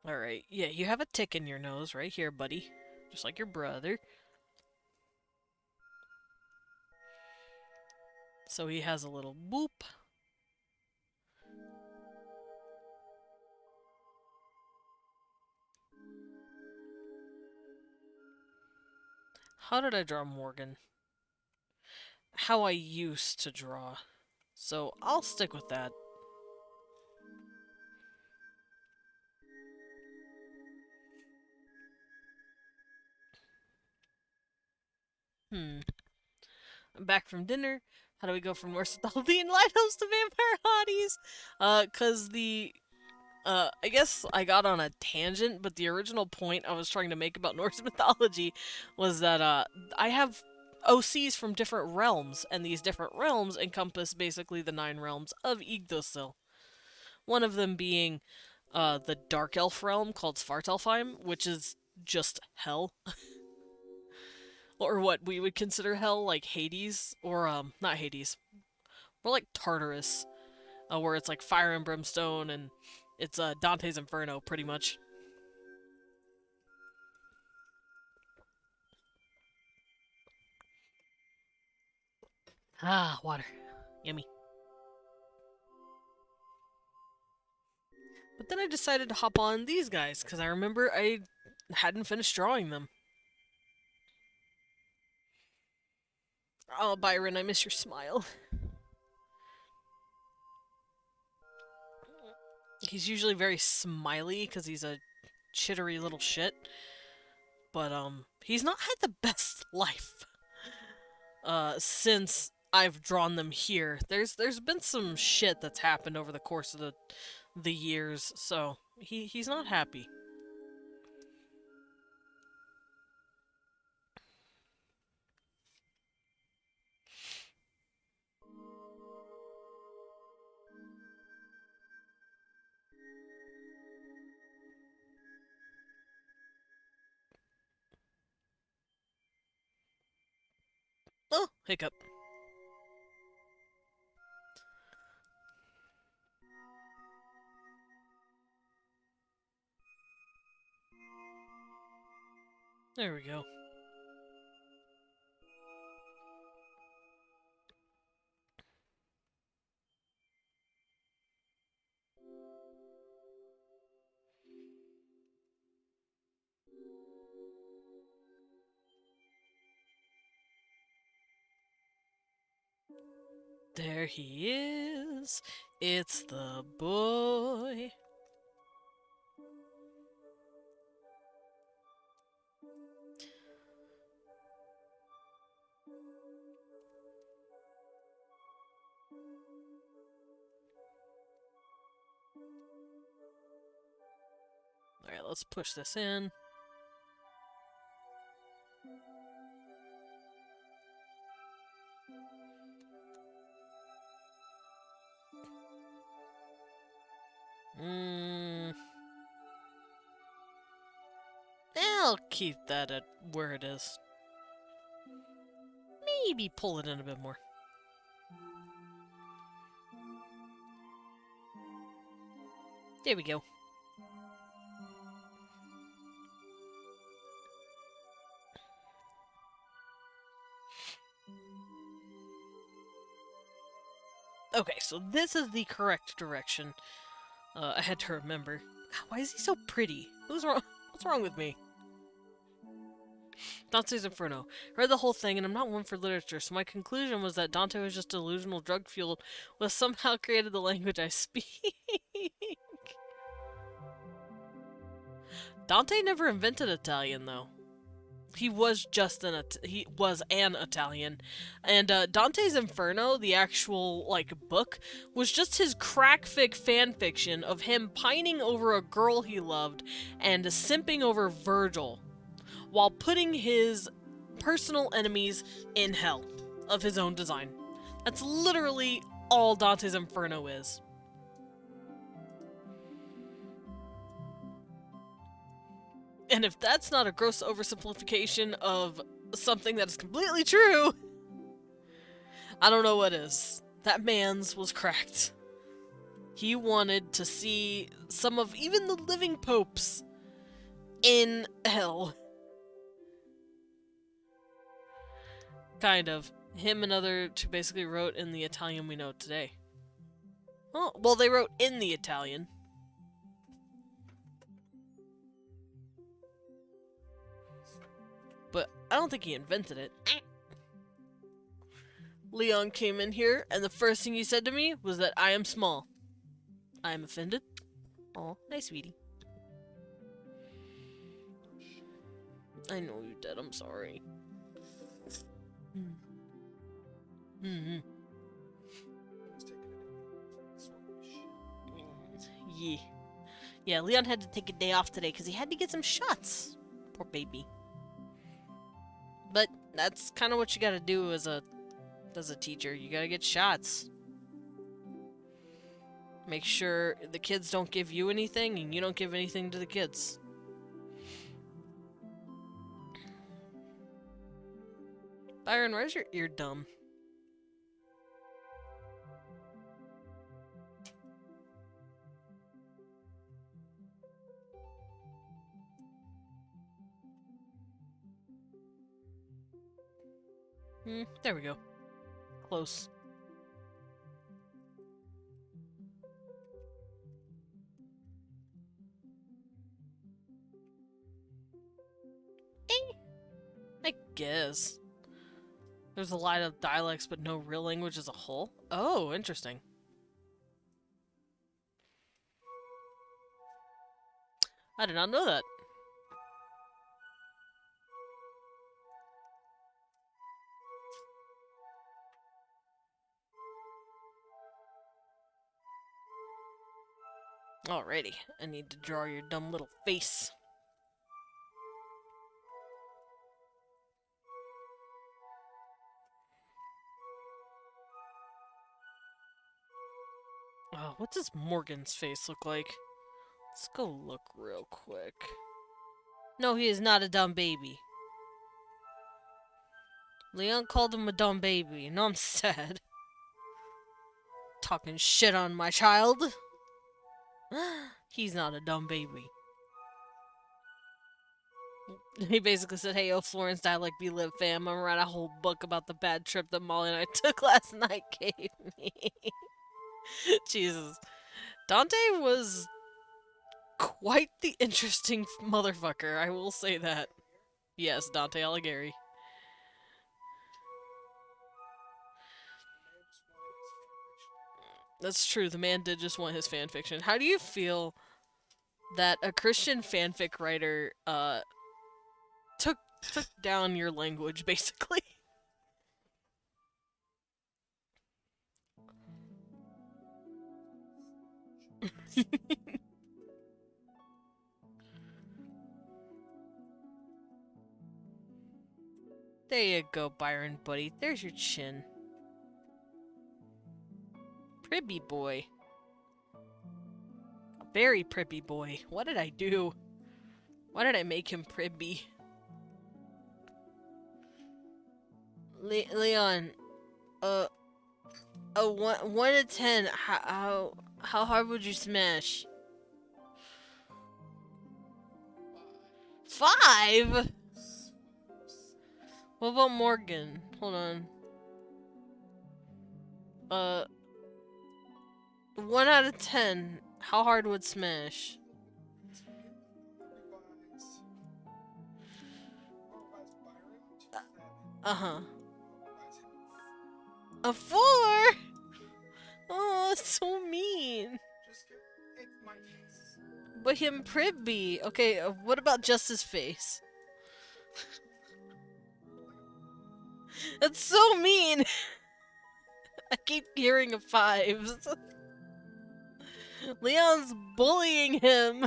Alright, yeah, you have a tick in your nose right here, buddy. Just like your brother. So he has a little boop. How did I draw Morgan? How I used to draw. So I'll stick with that. Hmm. I'm back from dinner. How do we go from Norse mythology and lighthouse to vampire hotties? Cause I guess I got on a tangent, but the original point I was trying to make about Norse mythology was that, I have OCs from different realms, and these different realms encompass basically the 9 realms of Yggdrasil. One of them being, the Dark Elf realm called Svartalfheim, which is just hell. Or what we would consider hell, like Hades, or, not Hades, more like Tartarus, where it's like fire and brimstone, and it's Dante's Inferno, pretty much. Ah, water. Yummy. But then I decided to hop on these guys, because I remember I hadn't finished drawing them. Oh, Byron, I miss your smile. He's usually very smiley, because he's a chittery little shit. But, he's not had the best life. Since I've drawn them here. There's been some shit that's happened over the course of the years, so he's not happy. Oh, hiccup. There we go. There he is. It's the boy. Alright, let's push this in. I'll keep that at where it is. Maybe pull it in a bit more. There we go. Okay, so this is the correct direction. I had to remember. God, why is he so pretty? Who's wrong? What's wrong with me? Dante's Inferno. I read the whole thing, and I'm not one for literature, so my conclusion was that Dante was just delusional, drug-fueled, was somehow created the language I speak. Dante never invented Italian, though. He was just an Italian, and Dante's Inferno, the actual book, was just his crackfic fan fiction of him pining over a girl he loved and simping over Virgil, while putting his personal enemies in hell of his own design. That's literally all Dante's Inferno is. And if that's not a gross oversimplification of something that is completely true, I don't know what is. That man's was cracked. He wanted to see some of even the living popes in hell. Kind of. Him and other two basically wrote in the Italian we know today. Oh, well, they wrote in the Italian. But I don't think he invented it. Leon came in here, and the first thing he said to me was that I am small. I am offended. Oh, nice, sweetie. I know you did. I'm sorry. Mm-hmm. Yeah. Yeah, Leon had to take a day off today because he had to get some shots. Poor baby. But that's kind of what you gotta do as a teacher. You gotta get shots. Make sure the kids don't give you anything and you don't give anything to the kids. Byron, where's your eardrum? There we go. Close. I guess. There's a lot of dialects but no real language as a whole. Oh, interesting. I did not know that. Alrighty, I need to draw your dumb little face. Oh, what does Morgan's face look like? Let's go look real quick. No, he is not a dumb baby. Leon called him a dumb baby. No, I'm sad. Talking shit on my child. He's not a dumb baby. He basically said, hey, yo, Florence dialect be live fam. I'm gonna write a whole book about the bad trip that Molly and I took last night gave me. Jesus. Dante was quite the interesting motherfucker, I will say that. Yes, Dante Alighieri. That's true, the man did just want his fanfiction. How do you feel that a Christian fanfic writer, took down your language, basically? There you go, Byron, buddy. There's your chin. Pribby boy. A very pribby boy. What did I do? Why did I make him pribby? Leon, a 1 to 10. How hard would you smash? 5? What about Morgan? Hold on. 1 out of 10. How hard would smash? Uh-huh. A 4? Oh, that's so mean. But him pribby. Okay, what about just his face? That's so mean. I keep hearing a 5s. Leon's bullying him.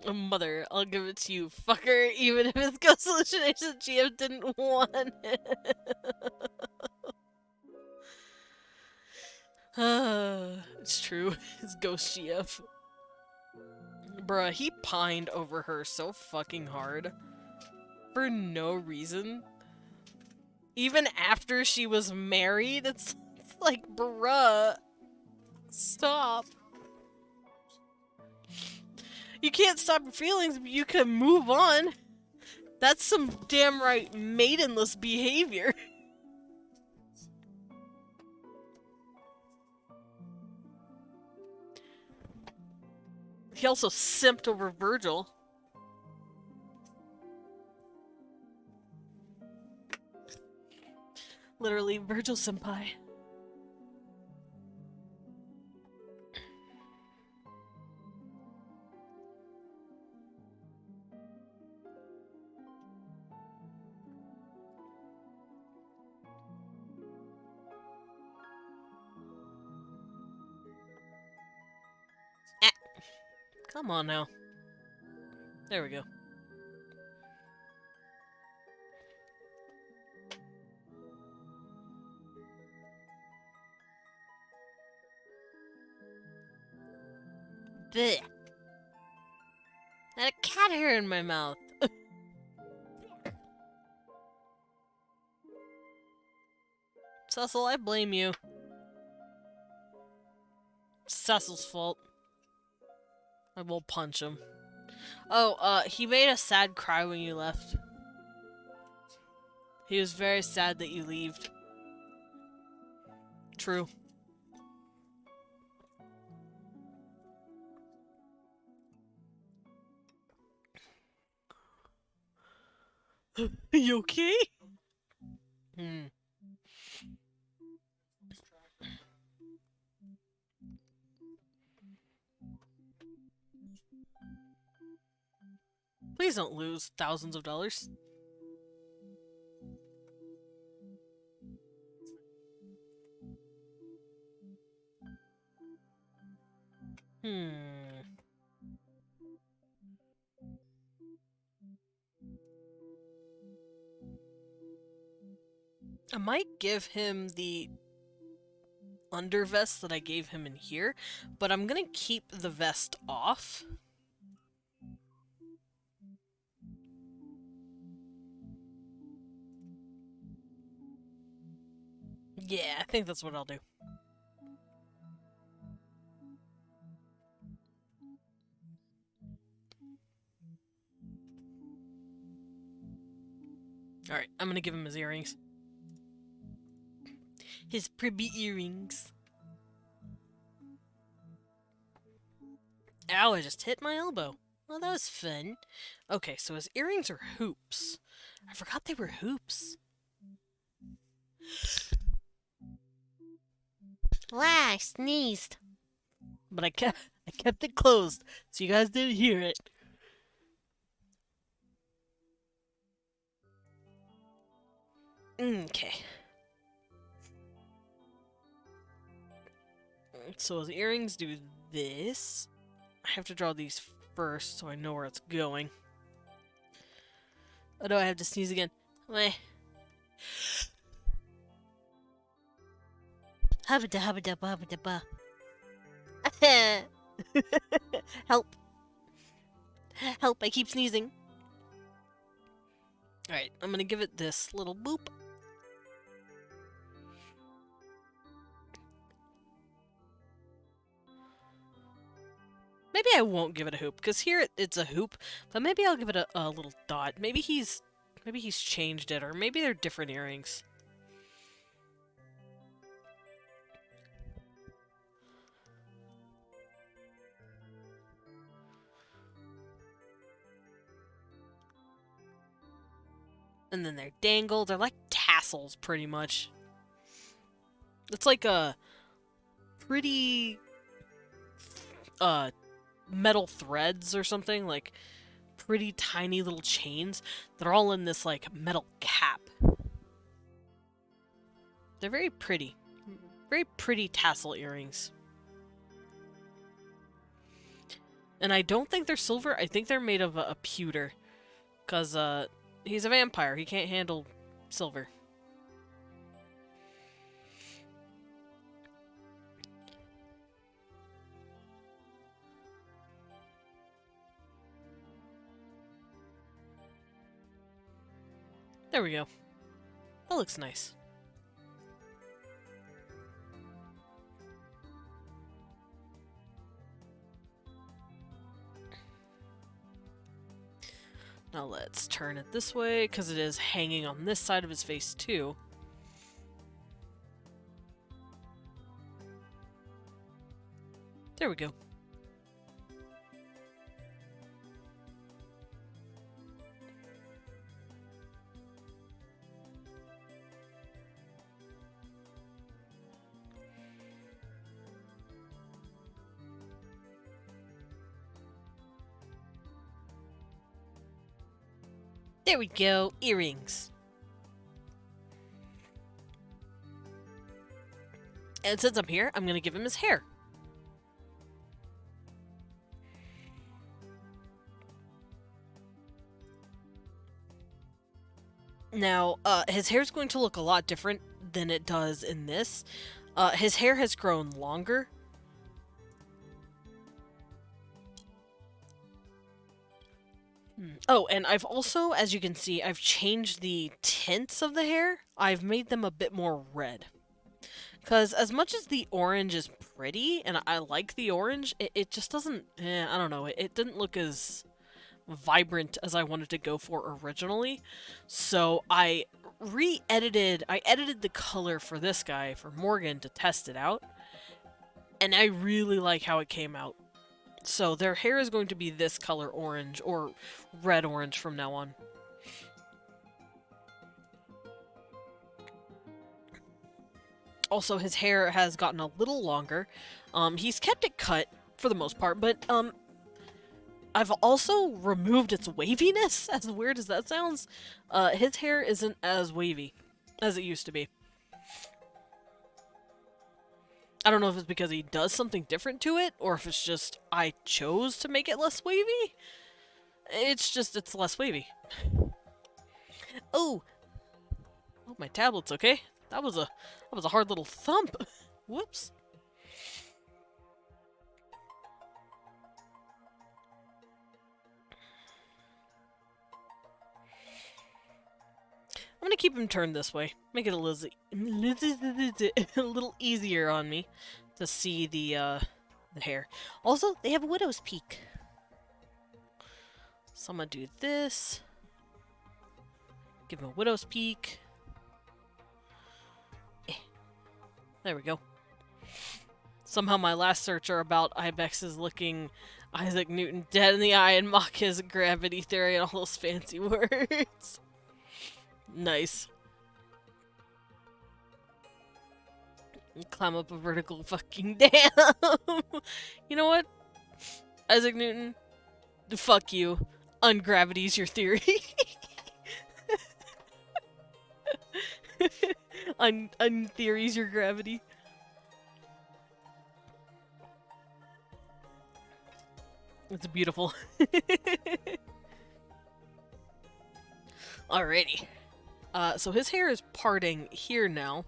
Mother, I'll give it to you, fucker, even if his Ghost Hallucination GF didn't want it. It's true, his Ghost GF. Bruh, he pined over her so fucking hard. For no reason. Even after she was married, it's like, bruh. Stop. You can't stop your feelings, but you can move on. That's some damn right maidenless behavior. He also simped over Virgil. Literally, Virgil Senpai. Ah. Come on now. There we go. Blech. I had a cat hair in my mouth. Cecil, I blame you. Cecil's fault. I will punch him. Oh, he made a sad cry when you left. He was very sad that you left. True. You okay? Hmm. Please don't lose thousands of dollars. Hmm. I might give him the undervest that I gave him in here, but I'm gonna keep the vest off. Yeah, I think that's what I'll do. Alright, I'm gonna give him his earrings. His pretty earrings. Ow, I just hit my elbow. Well, that was fun. Okay, so his earrings are hoops. I forgot they were hoops. Wow, I sneezed. But I kept it closed, so you guys didn't hear it. Okay. So his earrings do this. I have to draw these first so I know where it's going. Oh no, I have to sneeze again. Meh. Hubba hubba hubba hubba. Help. Help, I keep sneezing. Alright, I'm gonna give it this little boop. Maybe I won't give it a hoop, because here it's a hoop, but maybe I'll give it a little dot. Maybe he's changed it, or maybe they're different earrings. And then they're dangled. They're like tassels, pretty much. It's like a pretty metal threads or something, like pretty tiny little chains that are all in this like metal cap. They're very pretty. Very pretty tassel earrings. And I don't think they're silver. I think they're made of a pewter. Because he's a vampire. He can't handle silver. There we go. That looks nice. Now let's turn it this way, because it is hanging on this side of his face too. There we go. There we go. Earrings. And since I'm here, I'm going to give him his hair. Now, his hair's going to look a lot different than it does in this. His hair has grown longer. Oh, and I've also, as you can see, I've changed the tints of the hair. I've made them a bit more red. Because as much as the orange is pretty, and I like the orange, it just doesn't, I don't know, it didn't look as vibrant as I wanted to go for originally. So I edited the color for this guy, for Morgan, to test it out. And I really like how it came out. So their hair is going to be this color orange, or red-orange from now on. Also, his hair has gotten a little longer. He's kept it cut, for the most part, but, I've also removed its waviness, as weird as that sounds. His hair isn't as wavy as it used to be. I don't know if it's because he does something different to it, or if it's just I chose to make it less wavy. It's just, it's less wavy. Oh! Oh, my tablet's okay. That was a hard little thump. Whoops. I'm gonna keep him turned this way. Make it a little easier on me to see the hair. Also, they have a widow's peak. So I'm gonna do this. Give him a widow's peak. There we go. Somehow my last search are about Ibexes looking Isaac Newton dead in the eye and mock his gravity theory and all those fancy words. Nice. Climb up a vertical fucking dam. You know what? Isaac Newton, fuck you. Ungravity's your theory. Untheories your gravity. It's beautiful. Alrighty. So his hair is parting here now.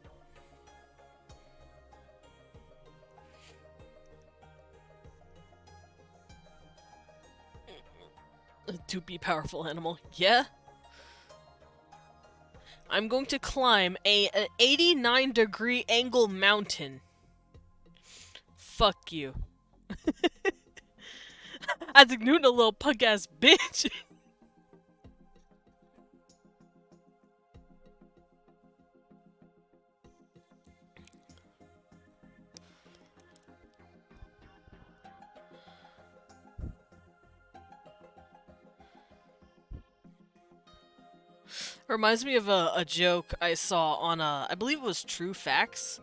To be powerful animal. Yeah. I'm going to climb an 89-degree angle mountain. Fuck you. Isaac Newton, a little punk-ass bitch. Reminds me of a joke I saw on I believe it was True Facts.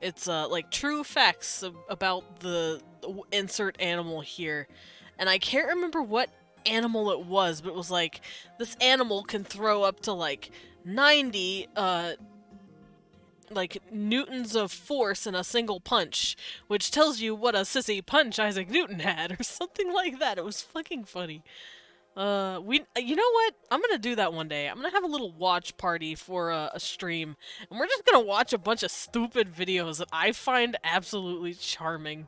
It's like true facts about the insert animal here, and I can't remember what animal it was, but it was like this animal can throw up to like 90 like newtons of force in a single punch, which tells you what a sissy punch Isaac Newton had, or something like that. It was fucking funny. You know what? I'm gonna do that one day. I'm gonna have a little watch party for a stream, and we're just gonna watch a bunch of stupid videos that I find absolutely charming.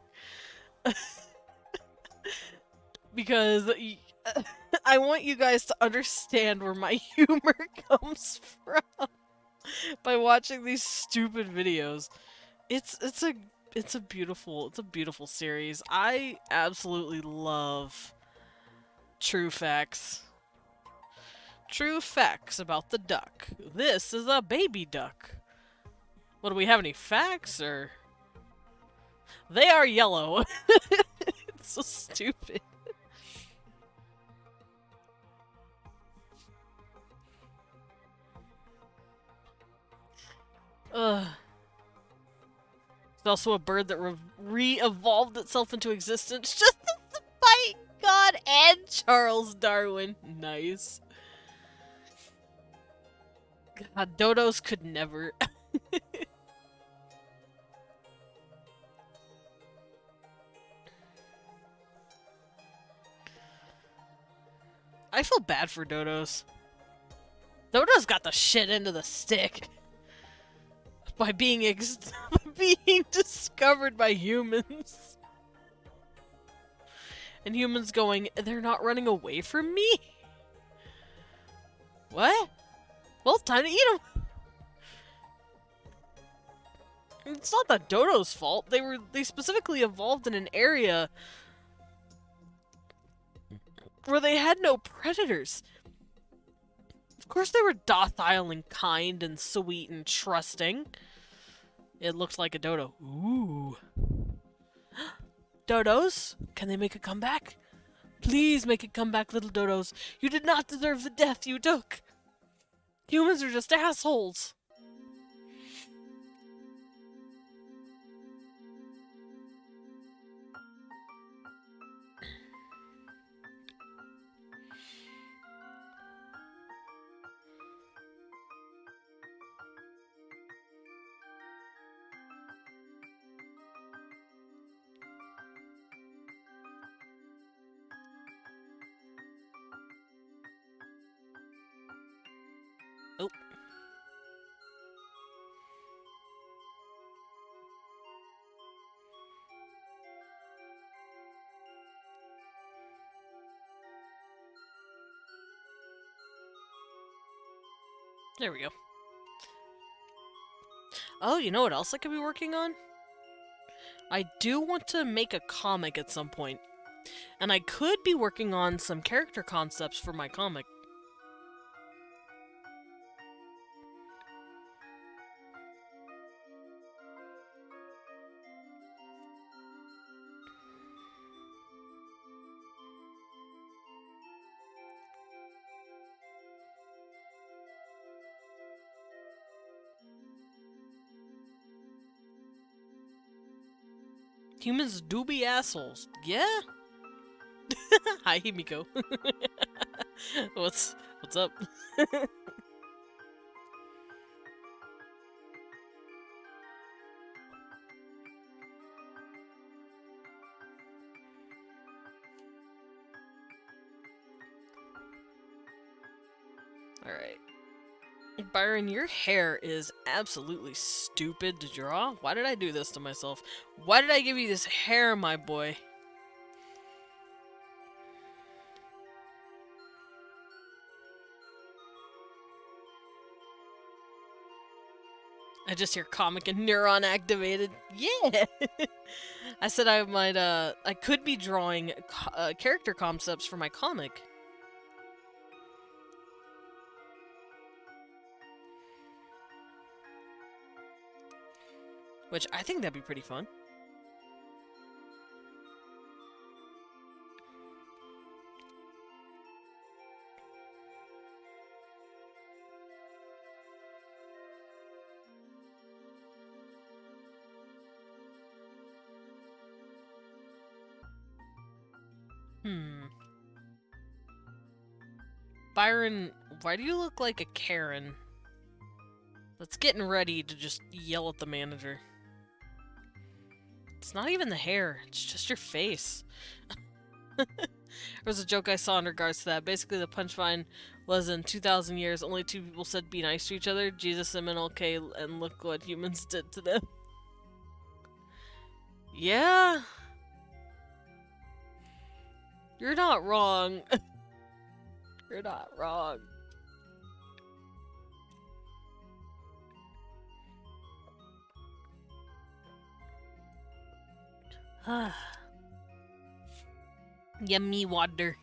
Because I want you guys to understand where my humor comes from by watching these stupid videos. It's a beautiful series. I absolutely love True Facts. True facts about the duck. This is a baby duck. What, do we have any facts, or? They are yellow. It's so stupid. Ugh. It's also a bird that re-evolved itself into existence just to fight God and Charles Darwin. Nice. God, dodos could never. I feel bad for dodos. Dodos got the shit into the stick by being being discovered by humans. And humans going, they're not running away from me? What? Well, it's time to eat them. It's not the dodo's fault. They specifically evolved in an area where they had no predators. Of course they were docile and kind and sweet and trusting. It looked like a dodo. Ooh. Dodos? Can they make a comeback? Please make a comeback, little dodos. You did not deserve the death you took. Humans are just assholes. Oh. There we go. Oh, you know what else I could be working on? I do want to make a comic at some point. And I could be working on some character concepts for my comic. Humans do be assholes. Yeah? Hi, Himiko. What's up? Alright. Byron, your hair is absolutely stupid to draw. Why did I do this to myself? Why did I give you this hair, my boy? I just hear comic and neuron activated. Yeah! I said I might, I could be drawing character concepts for my comic. Which I think that'd be pretty fun. Byron, why do you look like a Karen that's getting ready to just yell at the manager? It's not even the hair, it's just your face. There was a joke I saw in regards to that. Basically, the punchline was in 2,000 years, only two people said be nice to each other, Jesus and MLK, and look what humans did to them. Yeah. You're not wrong. You're not wrong. Yummy water.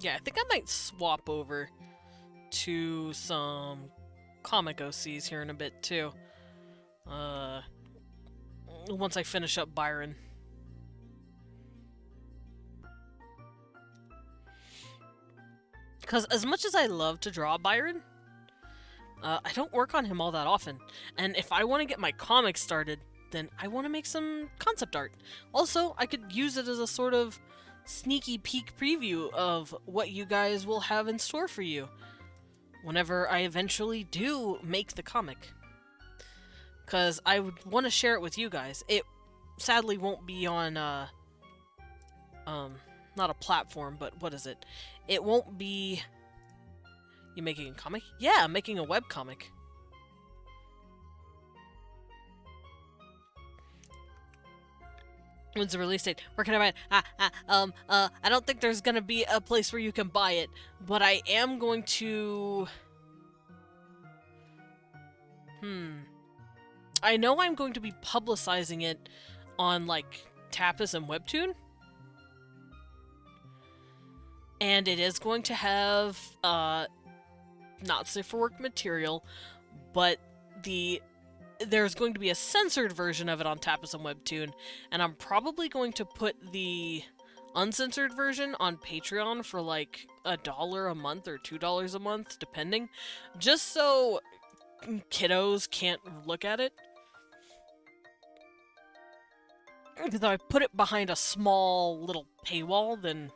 Yeah, I think I might swap over to some comic OCs here in a bit, too. Once I finish up Byron. Because as much as I love to draw Byron, I don't work on him all that often, and if I want to get my comic started, then I want to make some concept art. Also, I could use it as a sort of sneaky peek preview of what you guys will have in store for you whenever I eventually do make the comic. Because I would want to share it with you guys. It sadly won't be on, not a platform, but what is it? It won't be... You making a comic? Yeah, I'm making a webcomic. When's the release date? Where can I buy it? I don't think there's gonna be a place where you can buy it, but I am going to... I know I'm going to be publicizing it on, like, Tapas and Webtoon. And it is going to have, not safe for work material, but there's going to be a censored version of it on Tapas and Webtoon, and I'm probably going to put the uncensored version on Patreon for like $1 a month or $2 a month, depending, just so kiddos can't look at it. Because if I put it behind a small little paywall, then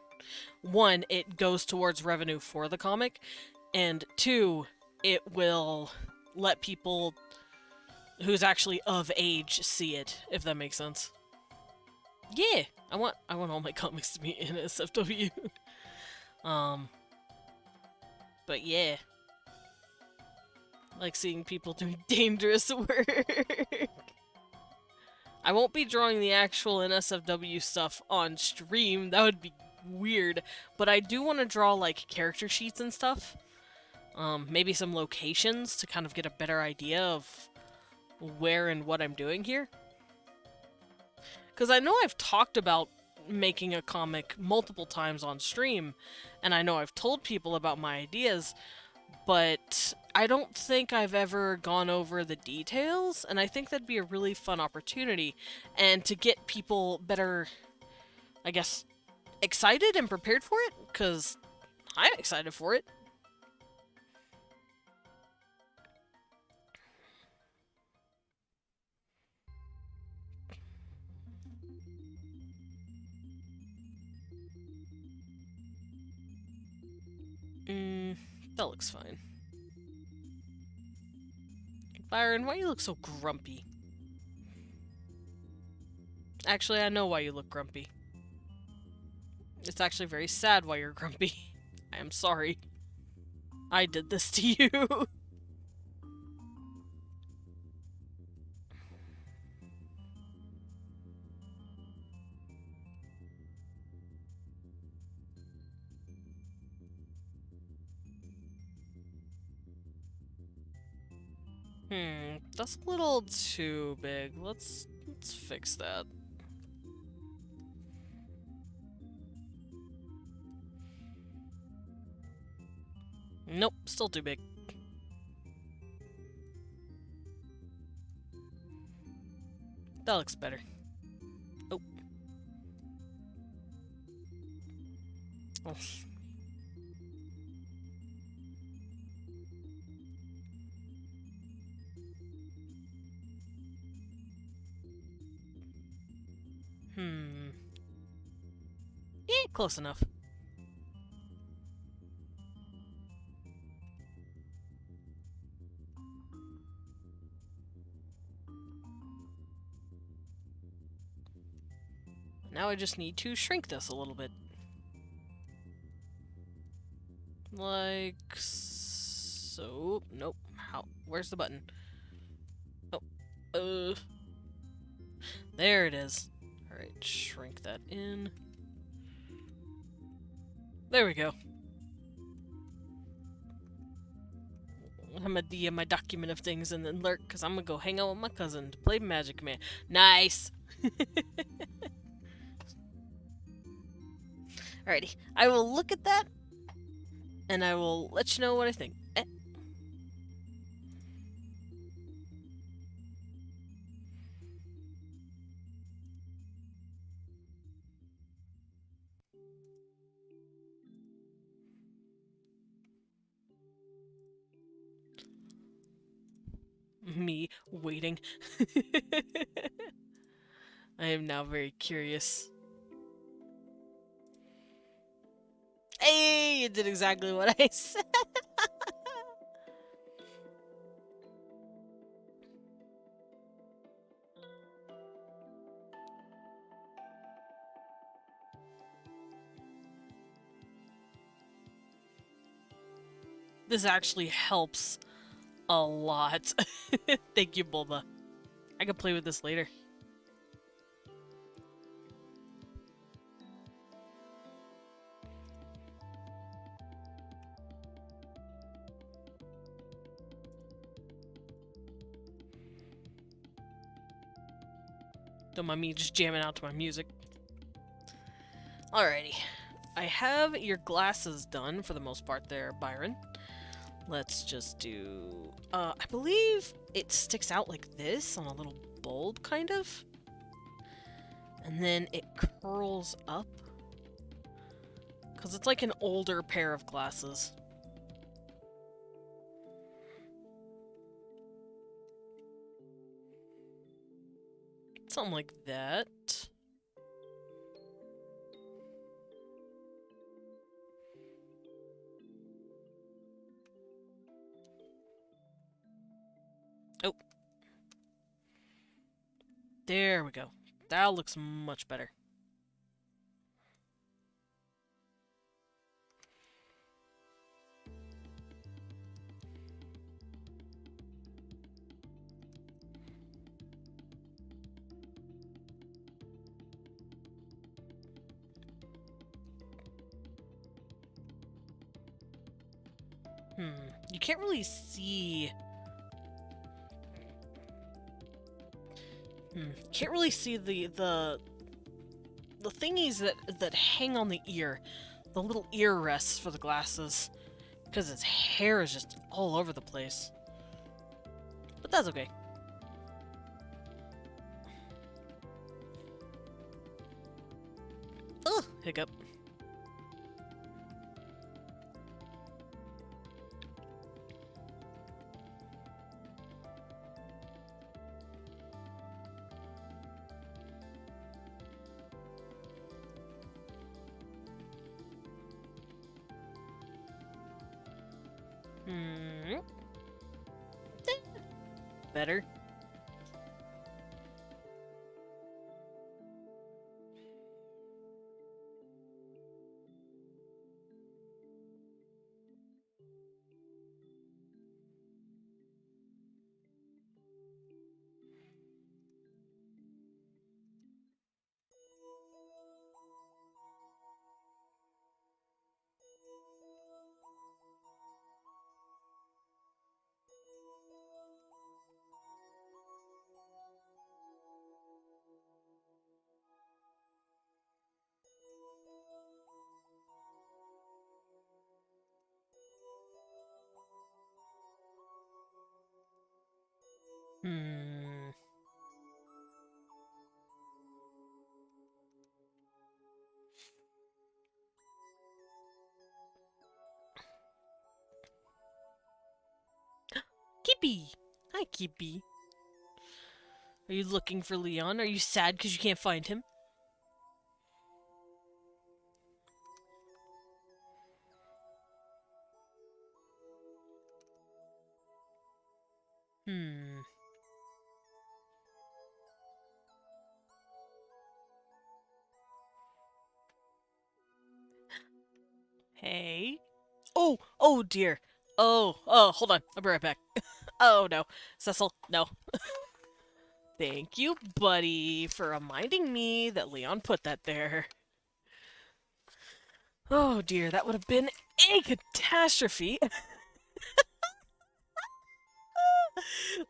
one, it goes towards revenue for the comic, and two, it will let people who's actually of age see it, if that makes sense. Yeah, I want all my comics to be in SFW. But yeah, like seeing people doing dangerous work. I won't be drawing the actual NSFW stuff on stream. That would be weird. But I do want to draw like character sheets and stuff. Maybe some locations to kind of get a better idea of where and what I'm doing here. Because I know I've talked about making a comic multiple times on stream, and I know I've told people about my ideas, but I don't think I've ever gone over the details, and I think that'd be a really fun opportunity, and to get people better, I guess, excited and prepared for it, because I'm excited for it. That looks fine. Byron, why do you look so grumpy? Actually, I know why you look grumpy. It's actually very sad why you're grumpy. I am sorry. I did this to you. That's a little too big. Let's fix that. Nope, still too big. That looks better. Oh. Oh. Close enough. Now I just need to shrink this a little bit. Like so. Nope. How? Where's the button? Oh. There it is. Alright, shrink that in. There we go. I'm gonna DM my document of things and then lurk, because I'm gonna go hang out with my cousin to play Magic Man. Nice! Alrighty, I will look at that, and I will let you know what I think. Me waiting. I am now very curious. Hey, you did exactly what I said. This actually helps a lot. Thank you, Bulba. I can play with this later. Don't mind me just jamming out to my music. Alrighty. I have your glasses done for the most part there, Byron. Let's just do... I believe it sticks out like this on a little bulb, kind of. And then it curls up. Because it's like an older pair of glasses. Something like that. Oh. There we go. That looks much better. You can't really see... Can't really see the thingies that hang on the ear. The little ear rests for the glasses. Because his hair is just all over the place. But that's okay. Ugh, hiccup. Better. Kippy! Hi, Kippy. Are you looking for Leon? Are you sad because you can't find him? Hey? Oh dear. Oh, hold on. I'll be right back. Oh no. Cecil, no. Thank you, buddy, for reminding me that Leon put that there. Oh dear, that would have been a catastrophe.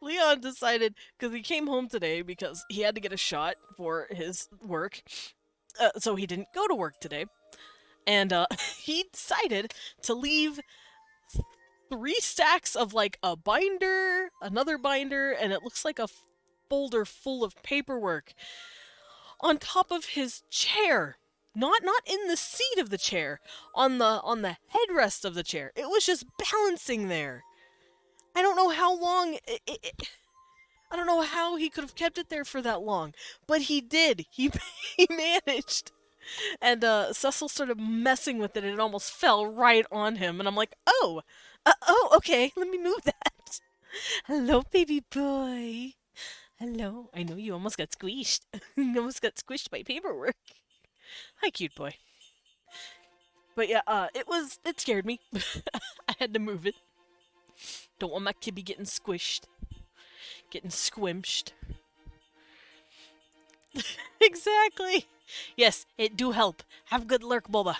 Leon decided, because he came home today because he had to get a shot for his work, so he didn't go to work today. And he decided to leave 3 stacks of like a binder, another binder, and it looks like a folder full of paperwork on top of his chair. Not in the seat of the chair, on the headrest of the chair. It was just balancing there. I don't know how long I don't know how he could have kept it there for that long, but he did. He he managed. And Cecil started messing with it, and it almost fell right on him. And I'm like, oh, okay, let me move that. Hello, baby boy. Hello. I know you almost got squished. You almost got squished by paperwork. Hi, cute boy. But yeah, it scared me. I had to move it. Don't want my kibby getting squished, getting squimshed. Exactly. Yes, it do help. Have good lurk, Boba.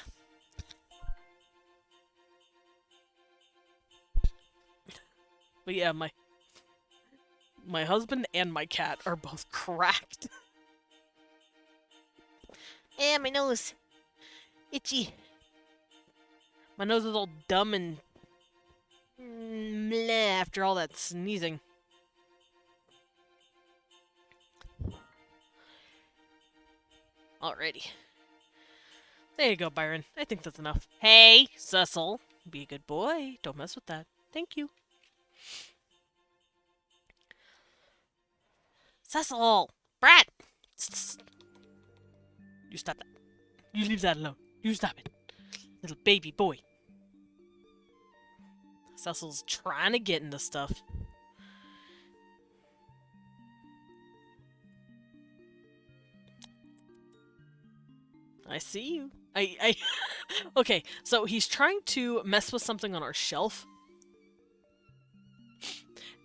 But yeah, my husband and my cat are both cracked. Eh, my nose. Itchy. My nose is all dumb and meh after all that sneezing. Alrighty. There you go, Byron. I think that's enough. Hey, Cecil. Be a good boy. Don't mess with that. Thank you. Cecil! Brat! You stop that. You leave that alone. You stop it. Little baby boy. Cecil's trying to get into stuff. I see you. Okay, so he's trying to mess with something on our shelf.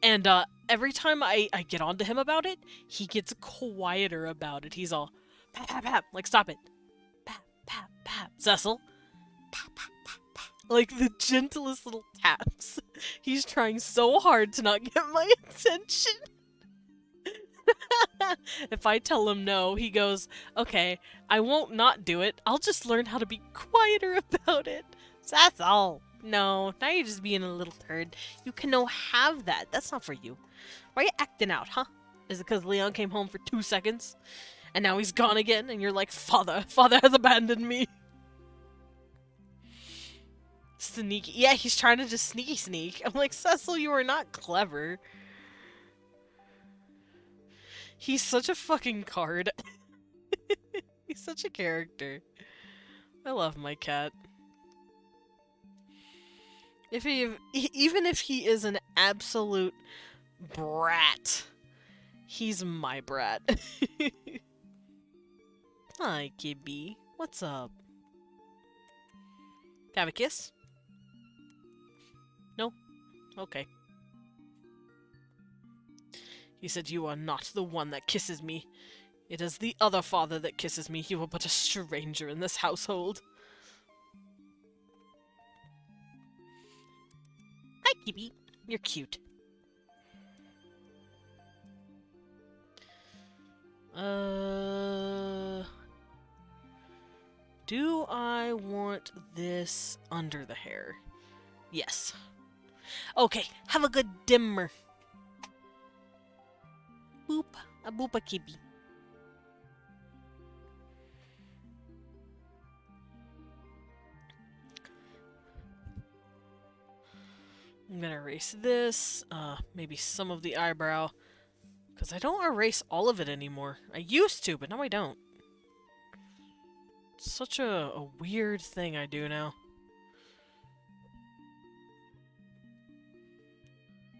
And every time I get onto him about it, he gets quieter about it. He's all, pap, pap, pap. Like, stop it. Pap, pap, pap. Cecil. Pap, pap, pap, pap. Like, the gentlest little taps. He's trying so hard to not get my attention. If I tell him no, he goes, okay, I won't not do it. I'll just learn how to be quieter about it. So that's all. No, now you're just being a little turd. You can no have that. That's not for you. Why are you acting out, huh? Is it because Leon came home for 2 seconds? And now he's gone again? And you're like, Father has abandoned me. Sneaky. Yeah, he's trying to just sneaky sneak. I'm like, Cecil, you are not clever. He's such a fucking card. He's such a character. I love my cat. Even if he is an absolute brat, he's my brat. Hi, Gibby. What's up? Have a kiss? No? Okay. He said, you are not the one that kisses me. It is the other father that kisses me. You are but a stranger in this household. Hi, Gibby. You're cute. Do I want this under the hair? Yes. Okay, have a good dimmer. Boop. A boopa kibby. I'm gonna erase this, maybe some of the eyebrow, because I don't erase all of it anymore. I used to, but now I don't. It's such a weird thing I do now.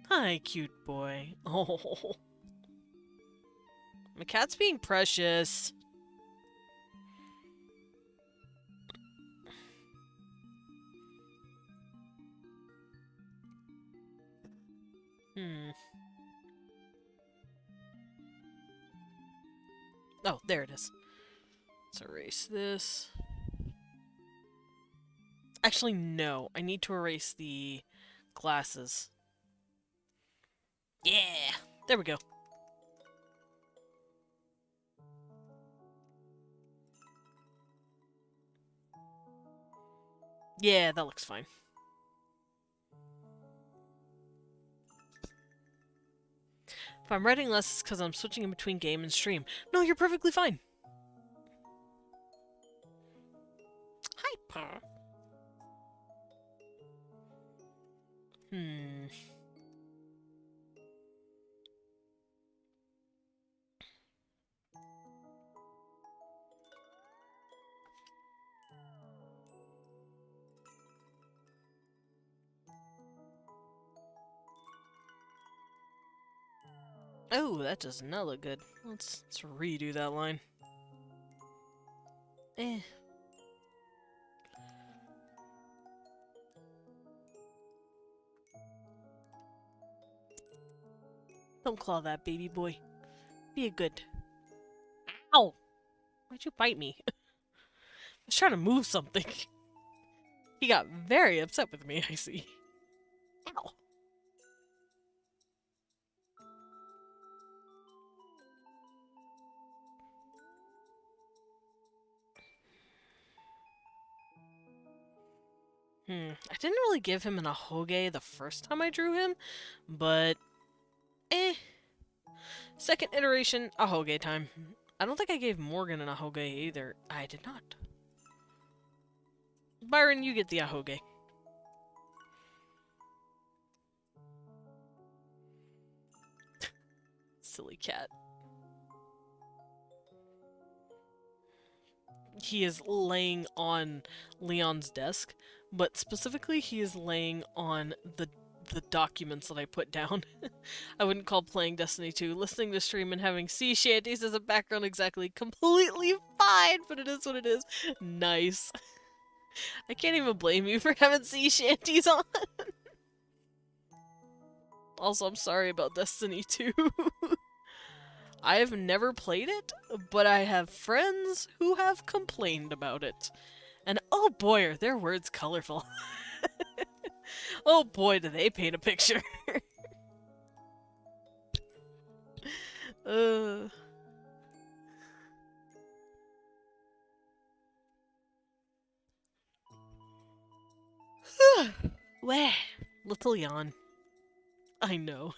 Hi, cute boy. Oh. My cat's being precious. Oh, there it is. Let's erase this. Actually, no. I need to erase the glasses. Yeah! There we go. Yeah, that looks fine. If I'm writing less, it's because I'm switching in between game and stream. No, you're perfectly fine. Hi, Pa. Oh, that does not look good. Let's redo that line. Eh. Don't claw that baby boy. Be a good. Ow! Why'd you bite me? I was trying to move something. He got very upset with me, I see. Ow! I didn't really give him an ahoge the first time I drew him, but second iteration, ahoge time. I don't think I gave Morgan an ahoge either. I did not. Byron, you get the ahoge. Silly cat. He is laying on Leon's desk, but specifically he is laying on the documents that I put down. I wouldn't call playing Destiny 2 listening to stream and having sea shanties as a background exactly completely fine, but it is what it is. Nice. I can't even blame you for having sea shanties on. Also, I'm sorry about Destiny 2. I have never played it, but I have friends who have complained about it. And oh boy, are their words colorful. Oh boy, do they paint a picture. uh... Wah, little yawn. I know.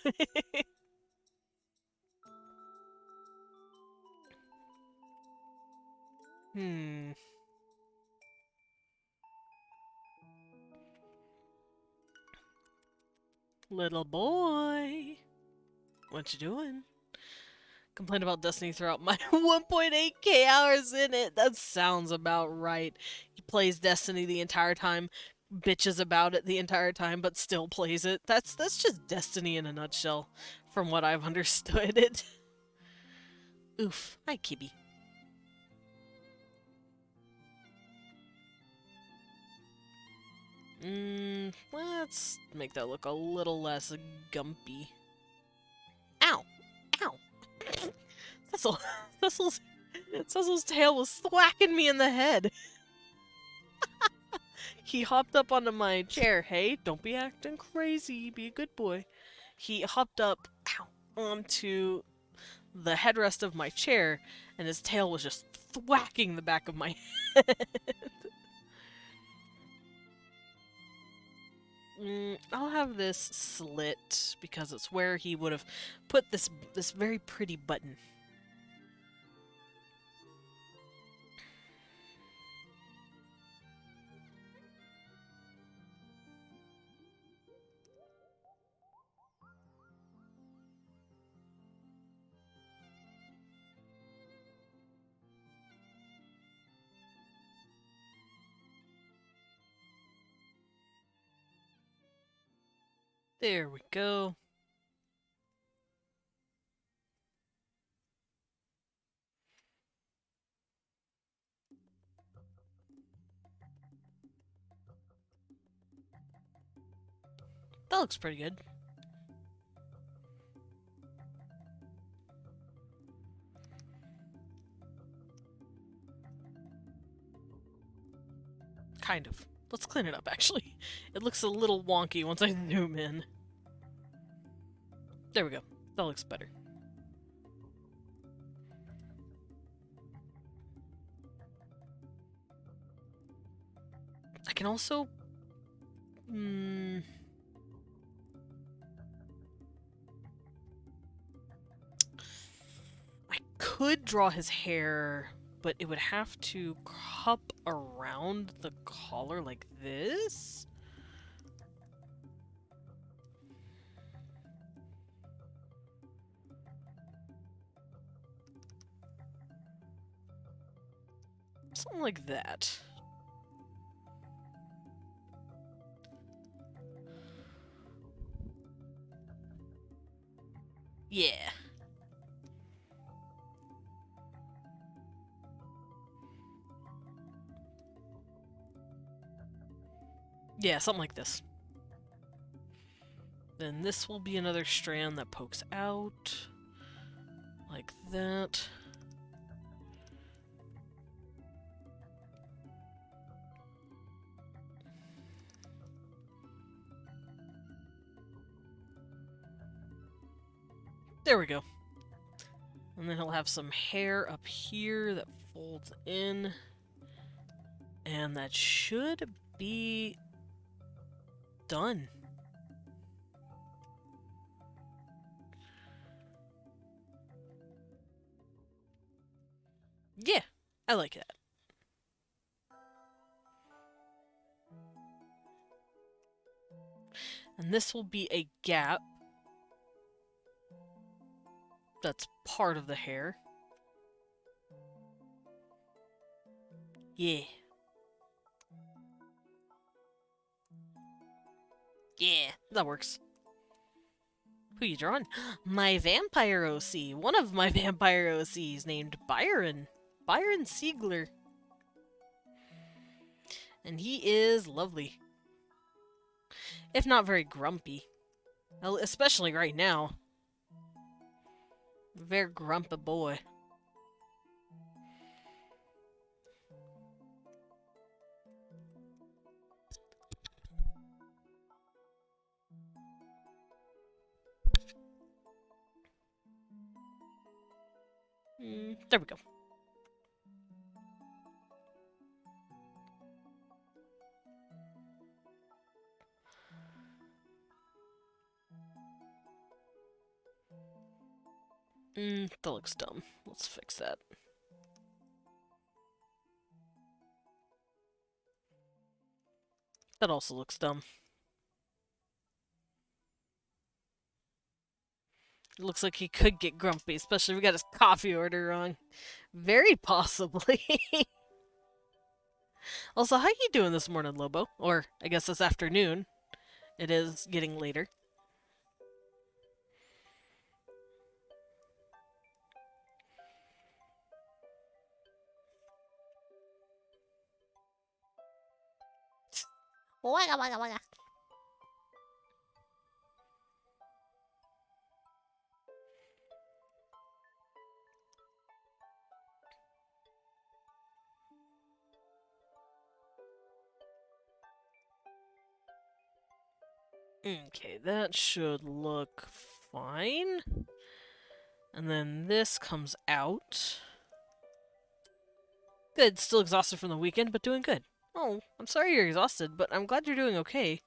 Little boy. What you doing? Complain about Destiny throughout my 1.8k hours in it. That sounds about right. He plays Destiny the entire time, bitches about it the entire time, but still plays it. That's just Destiny in a nutshell, from what I've understood it. Oof. Hi, Kibby. Let's make that look a little less gumpy. Ow! Ow! Cecil's tail was thwacking me in the head. He hopped up onto my chair. Hey, don't be acting crazy. Be a good boy. He hopped up onto the headrest of my chair, and his tail was just thwacking the back of my head. I'll have this slit because it's where he would have put this very pretty button. There we go. That looks pretty good. Kind of. Let's clean it up, actually. It looks a little wonky once I zoom in. There we go. That looks better. I can also... I could draw his hair, but it would have to cup around the collar like this? Something like that. Yeah. Yeah, something like this. Then this will be another strand that pokes out. Like that. There we go. And then he'll have some hair up here that folds in. And that should be done. Yeah, I like that. And this will be a gap that's part of the hair. Yeah. Yeah, that works. Who you drawing? My vampire OC. One of my vampire OCs named Byron. Byron Siegler. And he is lovely. If not very grumpy. Especially right now. Very grumpy boy. There we go. That looks dumb. Let's fix that. That also looks dumb. It looks like he could get grumpy, especially if we got his coffee order wrong. Very possibly. Also, how you doing this morning, Lobo? Or, I guess this afternoon. It is getting later. Wagga wagga wagga. Okay, that should look fine. And then this comes out. Good, still exhausted from the weekend, but doing good. Oh, I'm sorry you're exhausted, but I'm glad you're doing okay.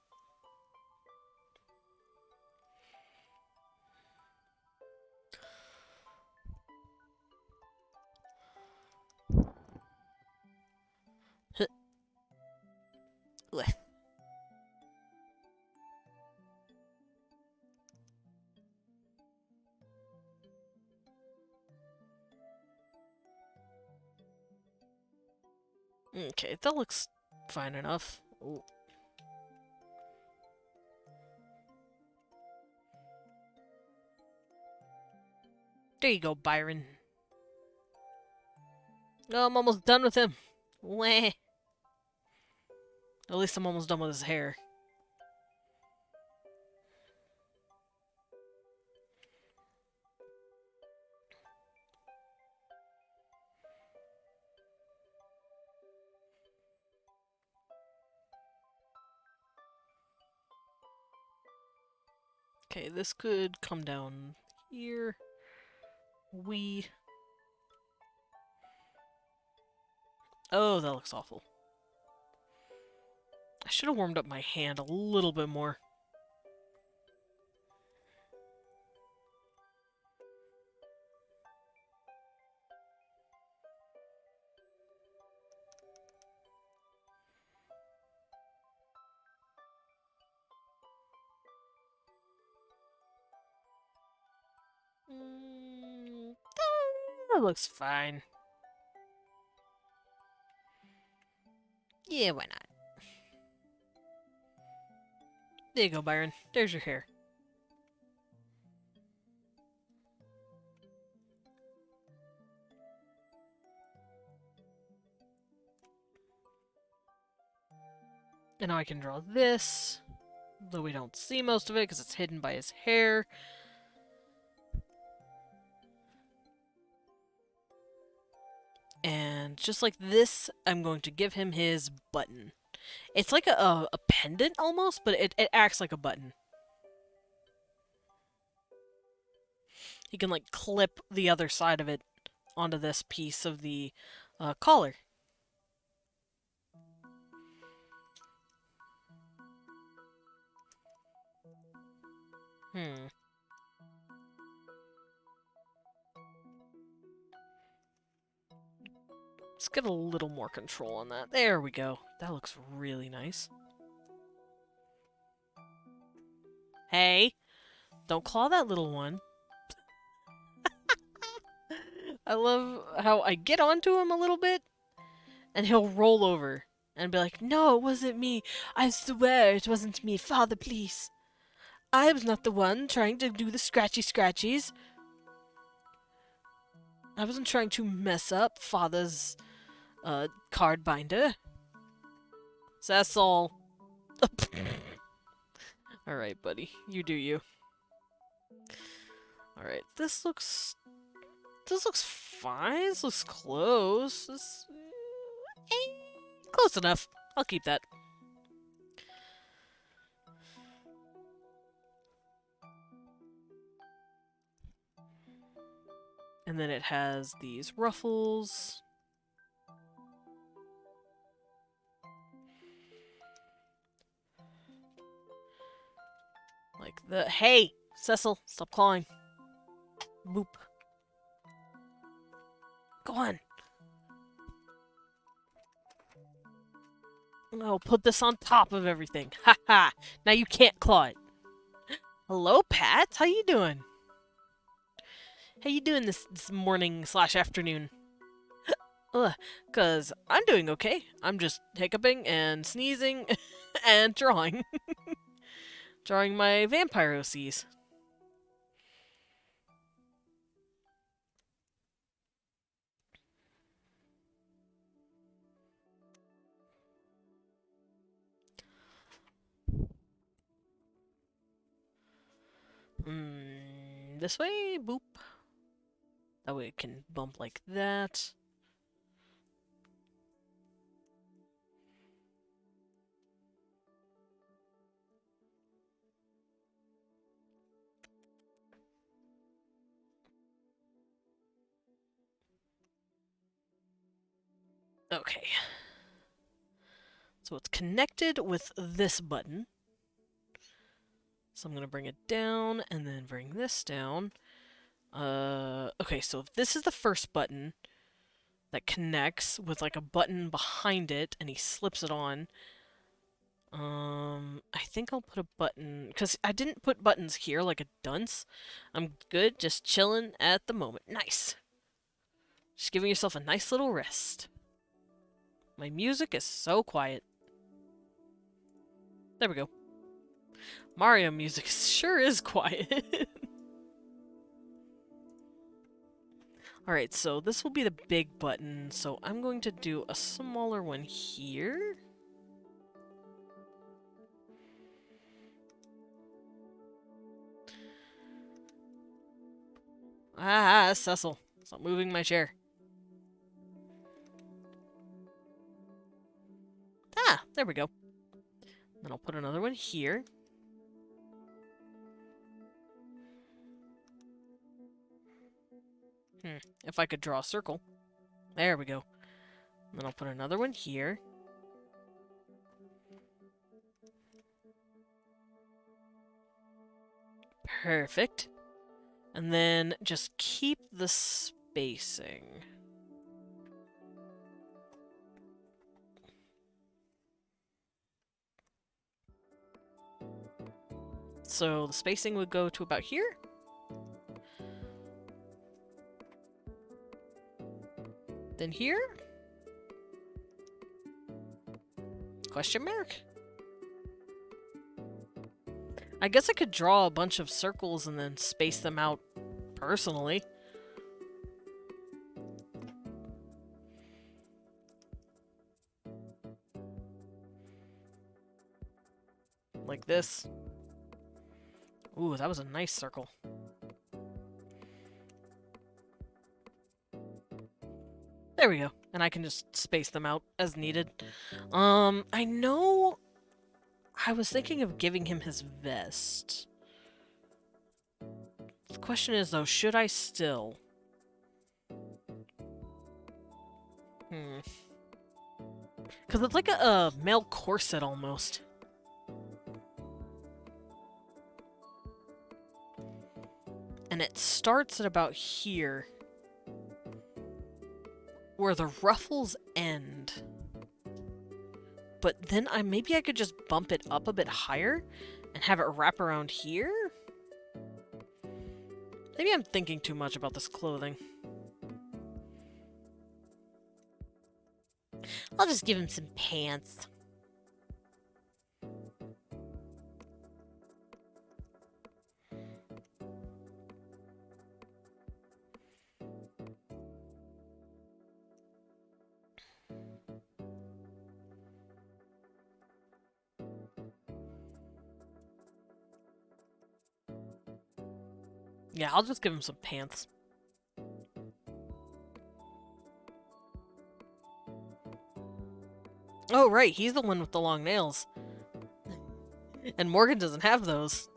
Okay, that looks fine enough. Ooh. There you go, Byron. Oh, I'm almost done with him. Wah. At least I'm almost done with his hair. Okay, this could come down here. Oh, that looks awful. I should have warmed up my hand a little bit more. That looks fine. Yeah, why not? There you go, Byron. There's your hair. And now I can draw this, though we don't see most of it because it's hidden by his hair. And just like this, I'm going to give him his button. It's like a pendant almost, but it acts like a button. He can like clip the other side of it onto this piece of the collar. Let's get a little more control on that. There we go. That looks really nice. Hey, don't claw that little one. I love how I get onto him a little bit, and he'll roll over and be like, "No, it wasn't me. I swear it wasn't me. Father, please. I was not the one trying to do the scratchies. I wasn't trying to mess up Father's card binder." So that's all. Alright, buddy. You do you. Alright, this looks fine. This looks close. Close enough. I'll keep that. And then it has these ruffles. Like the... Hey! Cecil, stop clawing. Boop. Go on. I'll put this on top of everything. Ha ha! Now you can't claw it. Hello, Pat. How you doing? How you doing this morning / afternoon? Ugh, 'cause I'm doing okay. I'm just hiccuping and sneezing and drawing. Drawing my vampire OCs. This way? Boop. That way it can bump like that. Okay. So it's connected with this button. So I'm going to bring it down and then bring this down. Okay, so if this is the first button that connects with like a button behind it and he slips it on, I think I'll put a button, because I didn't put buttons here like a dunce. I'm good, just chilling at the moment. Nice. Just giving yourself a nice little rest. My music is so quiet. There we go. Mario music sure is quiet. Alright, so this will be the big button, so I'm going to do a smaller one here. Ah, Cecil. Stop moving my chair. Ah, there we go. Then I'll put another one here. If I could draw a circle. There we go. Then I'll put another one here. Perfect. And then just keep the spacing. So the spacing would go to about here. Then here? Question mark? I guess I could draw a bunch of circles and then space them out personally. Like this. Ooh, that was a nice circle. There we go. And I can just space them out as needed. I know I was thinking of giving him his vest. The question is, though, should I still? Because it's like a male corset, almost. And it starts at about here. Where the ruffles end. But then maybe I could just bump it up a bit higher and have it wrap around here? Maybe I'm thinking too much about this clothing. I'll just give him some pants. Yeah, I'll just give him some pants. Oh, right, he's the one with the long nails. And Morgan doesn't have those.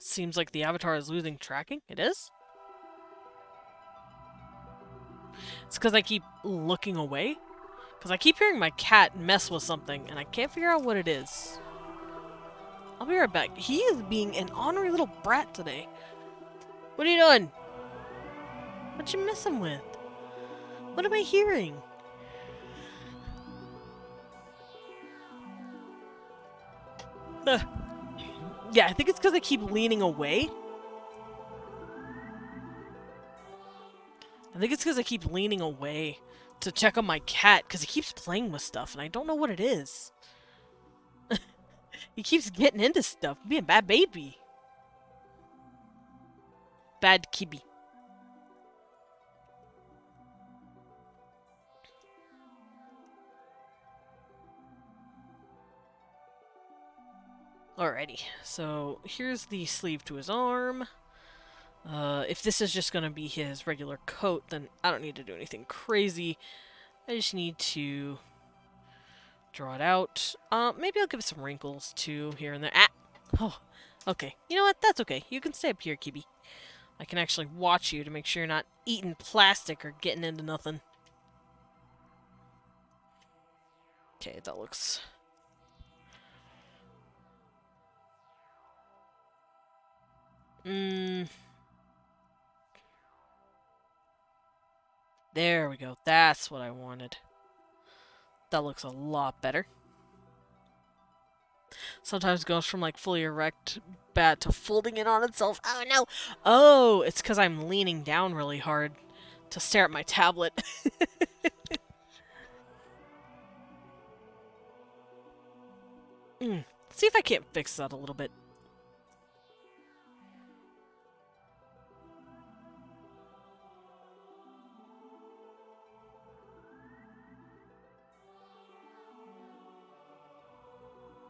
Seems like the avatar is losing tracking. It is? It's because I keep looking away? Because I keep hearing my cat mess with something, and I can't figure out what it is. I'll be right back. He is being an ornery little brat today. What are you doing? What you messing with? What am I hearing? Yeah, I think it's because I keep leaning away. To check on my cat, because he keeps playing with stuff, and I don't know what it is. He keeps getting into stuff, being a bad baby. Bad kibby. Alrighty, so here's the sleeve to his arm. If this is just gonna be his regular coat, then I don't need to do anything crazy. I just need to draw it out. Maybe I'll give it some wrinkles too, here and there. Ah! Oh, okay. You know what? That's okay. You can stay up here, Kibby. I can actually watch you to make sure you're not eating plastic or getting into nothing. Okay, that looks... There we go. That's what I wanted. That looks a lot better. Sometimes it goes from like fully erect bat to folding in on itself. Oh no! Oh, it's because I'm leaning down really hard to stare at my tablet. See if I can't fix that a little bit.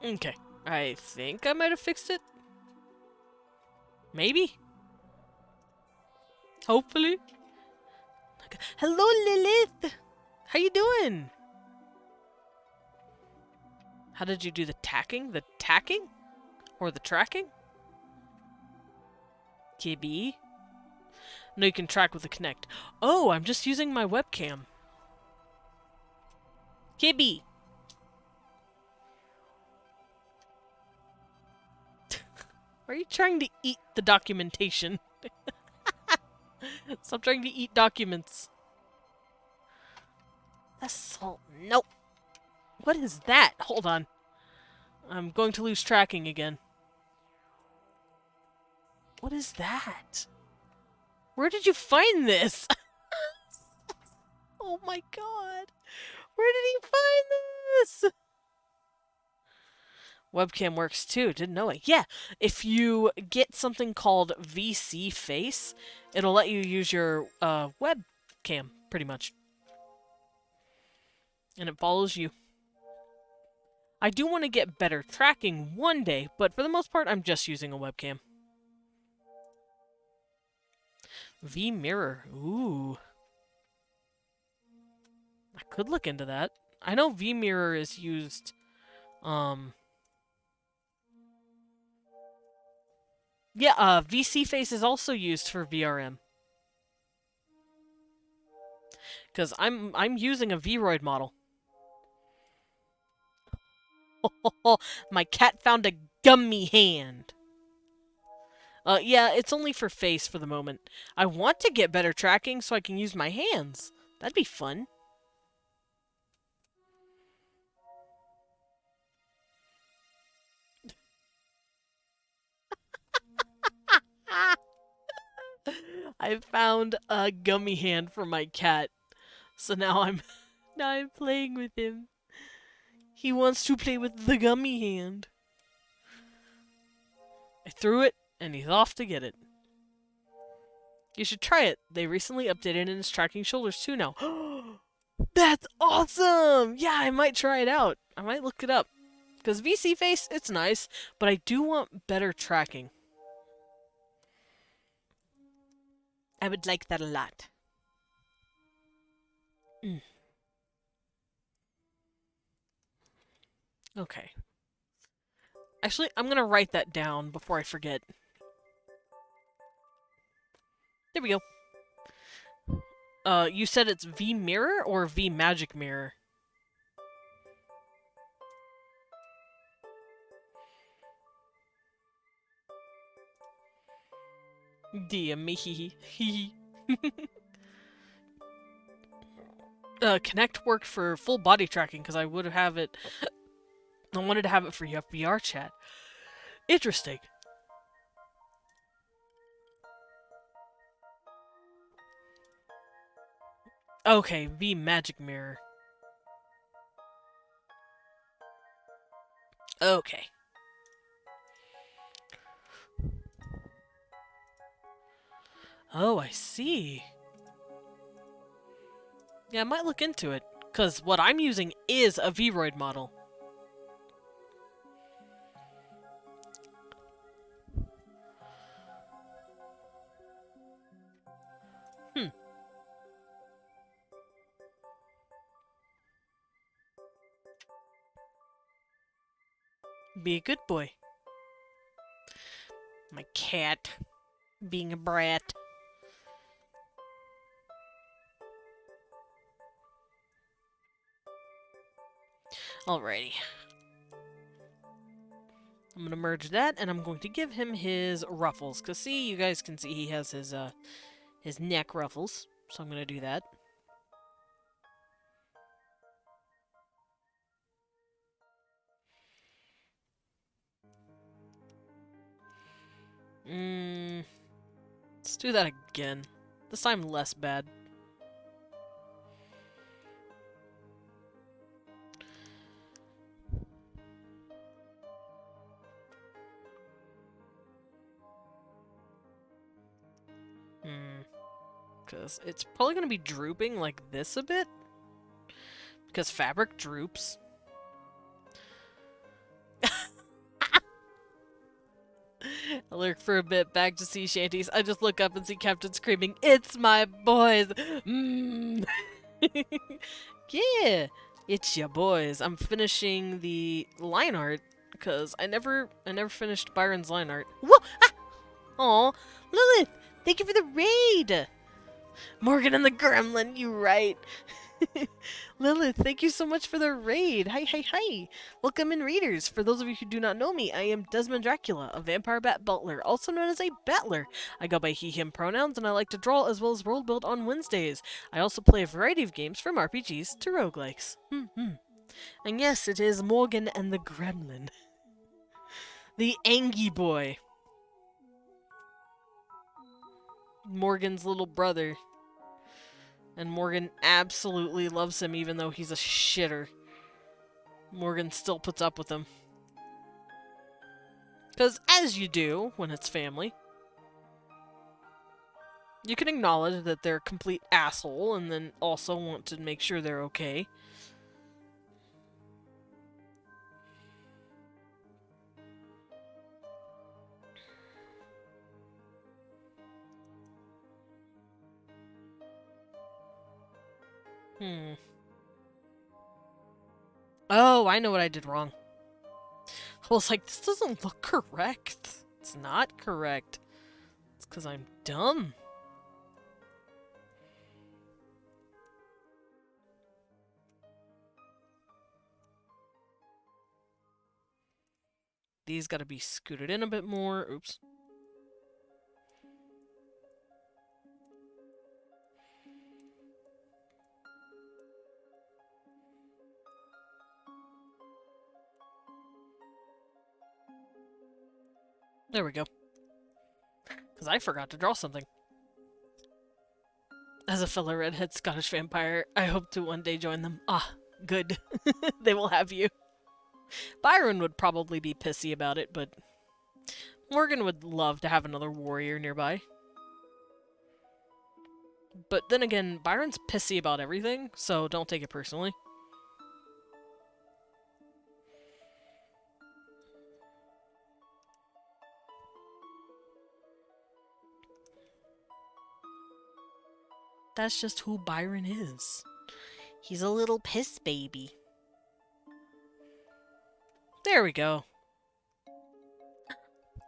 Okay, I think I might have fixed it. Maybe? Hopefully? Hello, Lilith! How you doing? How did you do the tacking? The tacking? Or the tracking? KB? No, you can track with the Kinect. Oh, I'm just using my webcam. KB! Are you trying to eat the documentation? Stop trying to eat documents. That's salt. Nope. What is that? Hold on. I'm going to lose tracking again. What is that? Where did you find this? Oh my god. Where did he find this? Webcam works too. Didn't know it. Yeah, if you get something called VC Face, it'll let you use your webcam, pretty much. And it follows you. I do want to get better tracking one day, but for the most part, I'm just using a webcam. V-Mirror. Ooh. I could look into that. I know V-Mirror is used, yeah, VC Face is also used for VRM. Because I'm using a Vroid model. My cat found a gummy hand. Yeah, it's only for face for the moment. I want to get better tracking so I can use my hands. That'd be fun. I found a gummy hand for my cat. So now I'm playing with him. He wants to play with the gummy hand. I threw it and he's off to get it. You should try it. They recently updated and it's tracking shoulders too now. That's awesome! Yeah, I might try it out. I might look it up. Because VC Face, it's nice, but I do want better tracking. I would like that a lot. Okay. Actually, I'm gonna write that down before I forget. There we go. You said it's V-Mirror or V-Magic Mirror? Dear me. Connect worked for full body tracking because I would have it. I wanted to have it for VR chat. Interesting. Okay, V-Magic Mirror. Okay. Oh, I see. Yeah, I might look into it, because what I'm using is a Vroid model. Be a good boy. My cat. Being a brat. Alrighty. I'm gonna merge that, and I'm going to give him his ruffles. Cause see, you guys can see he has his neck ruffles. So I'm gonna do that. Let's do that again. This time less bad. Because it's probably going to be drooping like this a bit. Because fabric droops. I lurk for a bit back to sea shanties. I just look up and see Captain screaming, "It's my boys!" Yeah, it's your boys. I'm finishing the line art because I never finished Byron's line art. Whoa! Ah! Aw, Lilith, thank you for the raid. Morgan and the Gremlin, you right. Lilith, thank you so much for the raid. Hi, hi, hi. Welcome in, readers. For those of you who do not know me, I am Desmond Dracula, a vampire bat butler, also known as a battler. I go by he, him pronouns, and I like to draw as well as world build on Wednesdays. I also play a variety of games from RPGs to roguelikes. And yes, it is Morgan and the Gremlin. The Angie boy. Morgan's little brother. And Morgan absolutely loves him even though he's a shitter. Morgan still puts up with him. Because as you do when it's family, you can acknowledge that they're a complete asshole and then also want to make sure they're okay. Oh, I know what I did wrong. I was like, this doesn't look correct. It's not correct. It's because I'm dumb. These gotta be scooted in a bit more. Oops. There we go. Because I forgot to draw something. As a fellow redhead Scottish vampire, I hope to one day join them. Ah, good. They will have you. Byron would probably be pissy about it, but Morgan would love to have another warrior nearby. But then again, Byron's pissy about everything, so don't take it personally. That's just who Byron is. He's a little piss baby. There we go.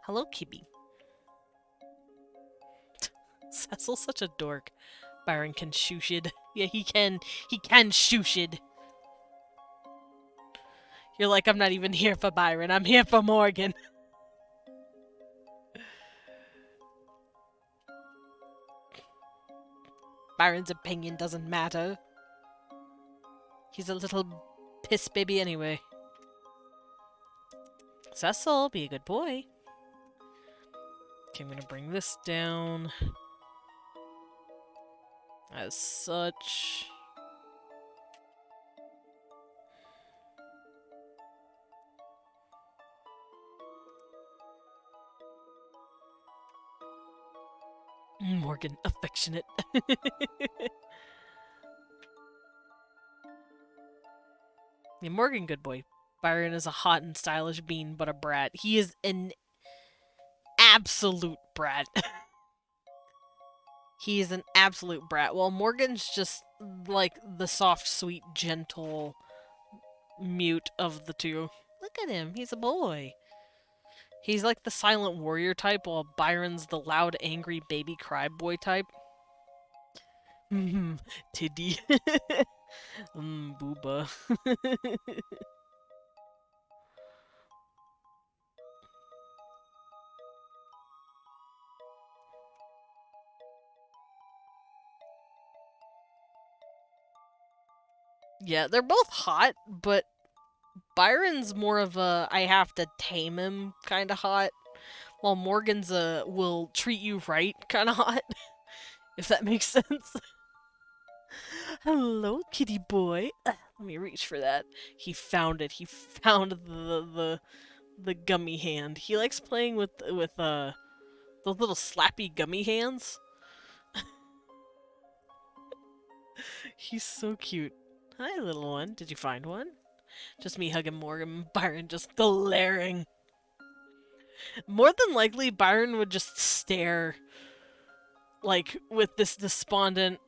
Hello, Kibby. Cecil's such a dork. Byron can shooshid. Yeah, he can. He can shooshid. You're like, I'm not even here for Byron. I'm here for Morgan. Byron's opinion doesn't matter. He's a little piss baby anyway. Cecil, be a good boy. Okay, I'm gonna bring this down. As such. Morgan, affectionate. Yeah, Morgan, good boy. Byron is a hot and stylish bean, but a brat. He is an absolute brat. He is an absolute brat. While Morgan's just like the soft, sweet, gentle mute of the two. Look at him. He's a boy. He's like the silent warrior type, while Byron's the loud, angry baby cry boy type. Tiddy. Booba. Yeah, they're both hot, but Byron's more of a I have to tame him kind of hot, while Morgan's a will treat you right kind of hot, if that makes sense. Hello, kitty boy. Let me reach for that. He found it. He found the gummy hand. He likes playing with those little slappy gummy hands. He's so cute. Hi, little one. Did you find one? Just me hugging Morgan, Byron just glaring. More than likely, Byron would just stare, like, with this despondent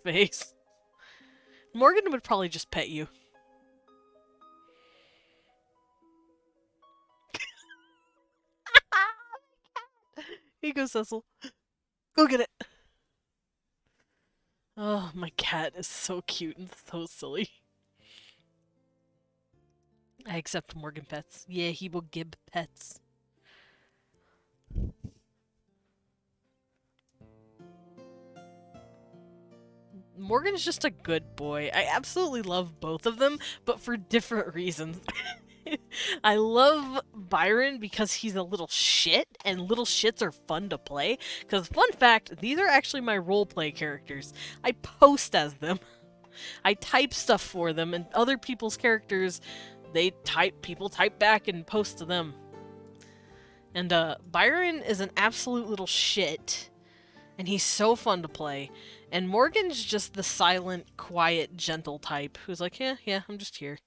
face. Morgan would probably just pet you. Here you go, Cecil. Go get it. Oh, my cat is so cute and so silly. I accept Morgan pets. Yeah, he will give pets. Morgan's just a good boy. I absolutely love both of them, but for different reasons. I love Byron because he's a little shit, and little shits are fun to play. Because, fun fact, these are actually my roleplay characters. I post as them. I type stuff for them, and other people's characters People type back and post to them. And Byron is an absolute little shit, and he's so fun to play. And Morgan's just the silent, quiet, gentle type who's like, yeah, I'm just here.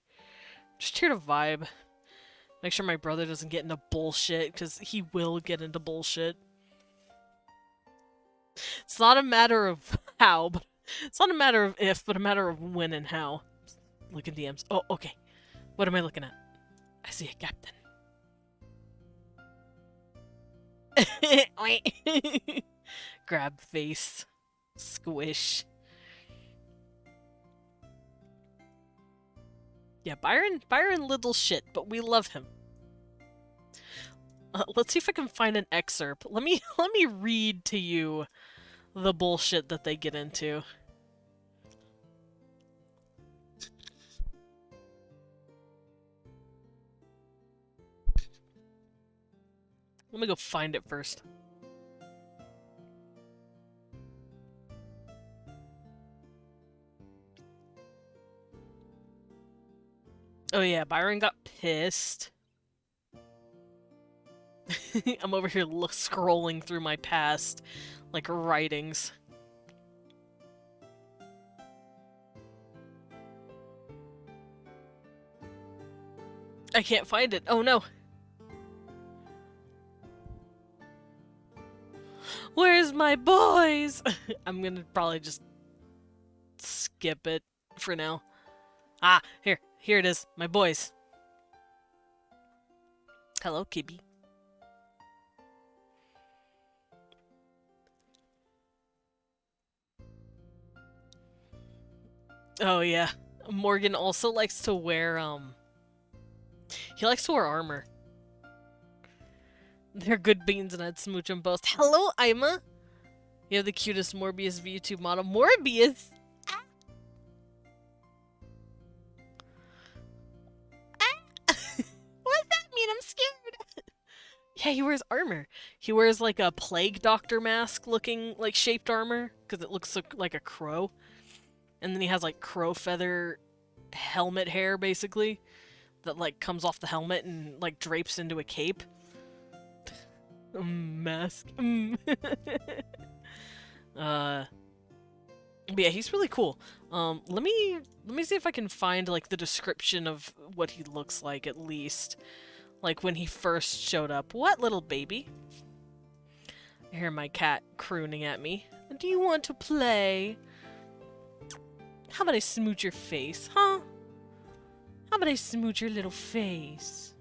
Just here to vibe. Make sure my brother doesn't get into bullshit, because he will get into bullshit. It's not a matter of how, but it's not a matter of if, but a matter of when and how. Look at DMs. Oh, okay. What am I looking at? I see a captain. Grab face. Squish. Yeah, Byron little shit, but we love him. Let's see if I can find an excerpt. Let me read to you the bullshit that they get into. Let me go find it first. Oh yeah, Byron got pissed. I'm over here scrolling through my past, like, writings. I can't find it. Oh no. Where's my boys? I'm gonna probably just skip it for now. Ah, here it is. My boys. Hello, Kibby. Oh yeah. Morgan also likes to wear, he likes to wear armor. They're good beans and I'd smooch them both. Hello, Ima! You have the cutest Morbius VTube model. Morbius? Ah. Ah. What does that mean? I'm scared! Yeah, he wears armor. He wears like a plague doctor mask looking like shaped armor because it looks like a crow. And then he has like crow feather helmet hair basically that like comes off the helmet and like drapes into a cape. Mask. But yeah, he's really cool. Let me see if I can find like the description of what he looks like at least. Like when he first showed up. What, little baby? I hear my cat crooning at me. Do you want to play? How about I smooch your face, huh? How about I smooch your little face?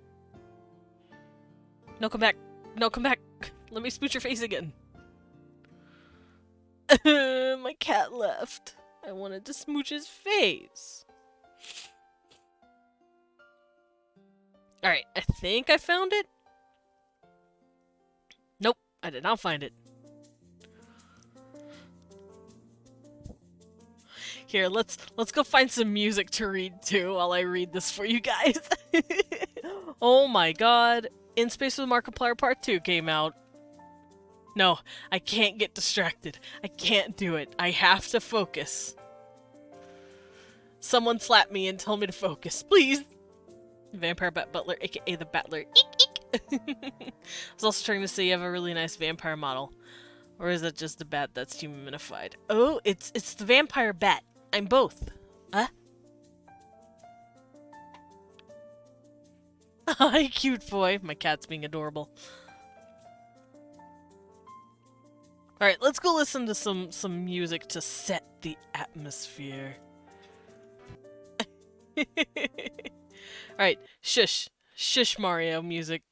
No, come back. No, come back. Let me smooch your face again. My cat left. I wanted to smooch his face. Alright, I think I found it. Nope, I did not find it. Here, let's go find some music to read too while I read this for you guys. Oh my god. In Space with Markiplier Part 2 came out. No, I can't get distracted. I can't do it. I have to focus. Someone slap me and tell me to focus, please. Vampire Bat Butler, aka the Battler. Eek, eek. I was also trying to say you have a really nice vampire model. Or is it just a bat that's humanified? Oh, it's the vampire bat. I'm both. Huh? Hi, cute boy. My cat's being adorable. Alright, let's go listen to some music to set the atmosphere. Alright, shush. Shush Mario music.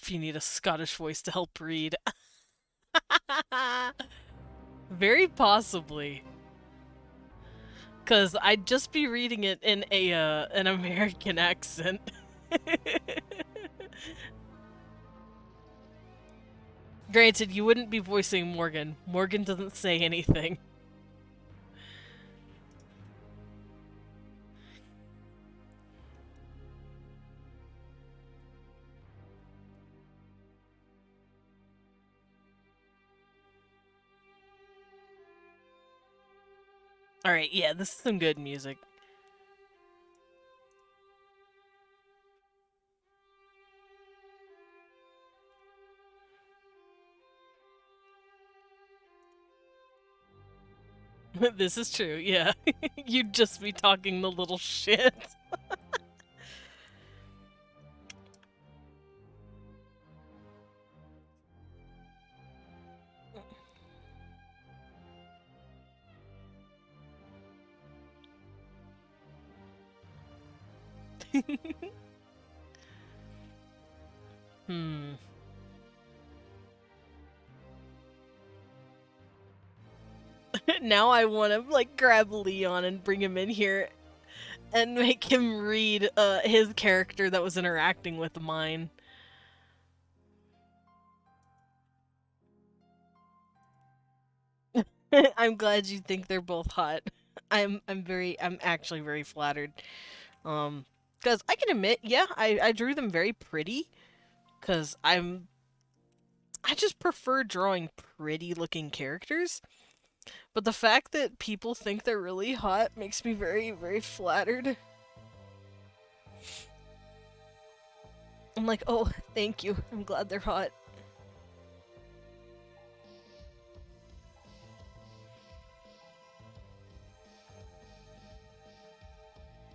If you need a Scottish voice to help read. Very possibly. Cause I'd just be reading it in a an American accent. Granted, you wouldn't be voicing Morgan. Morgan doesn't say anything. Alright, yeah, this is some good music. This is true, yeah. You'd just be talking the little shit. Hmm. Now I want to like grab Leon and bring him in here and make him read his character that was interacting with mine. I'm glad you think they're both hot. I'm actually very flattered. Because I can admit, yeah, I drew them very pretty. Because I just prefer drawing pretty looking characters. But the fact that people think they're really hot makes me very, very flattered. I'm like, oh, thank you. I'm glad they're hot.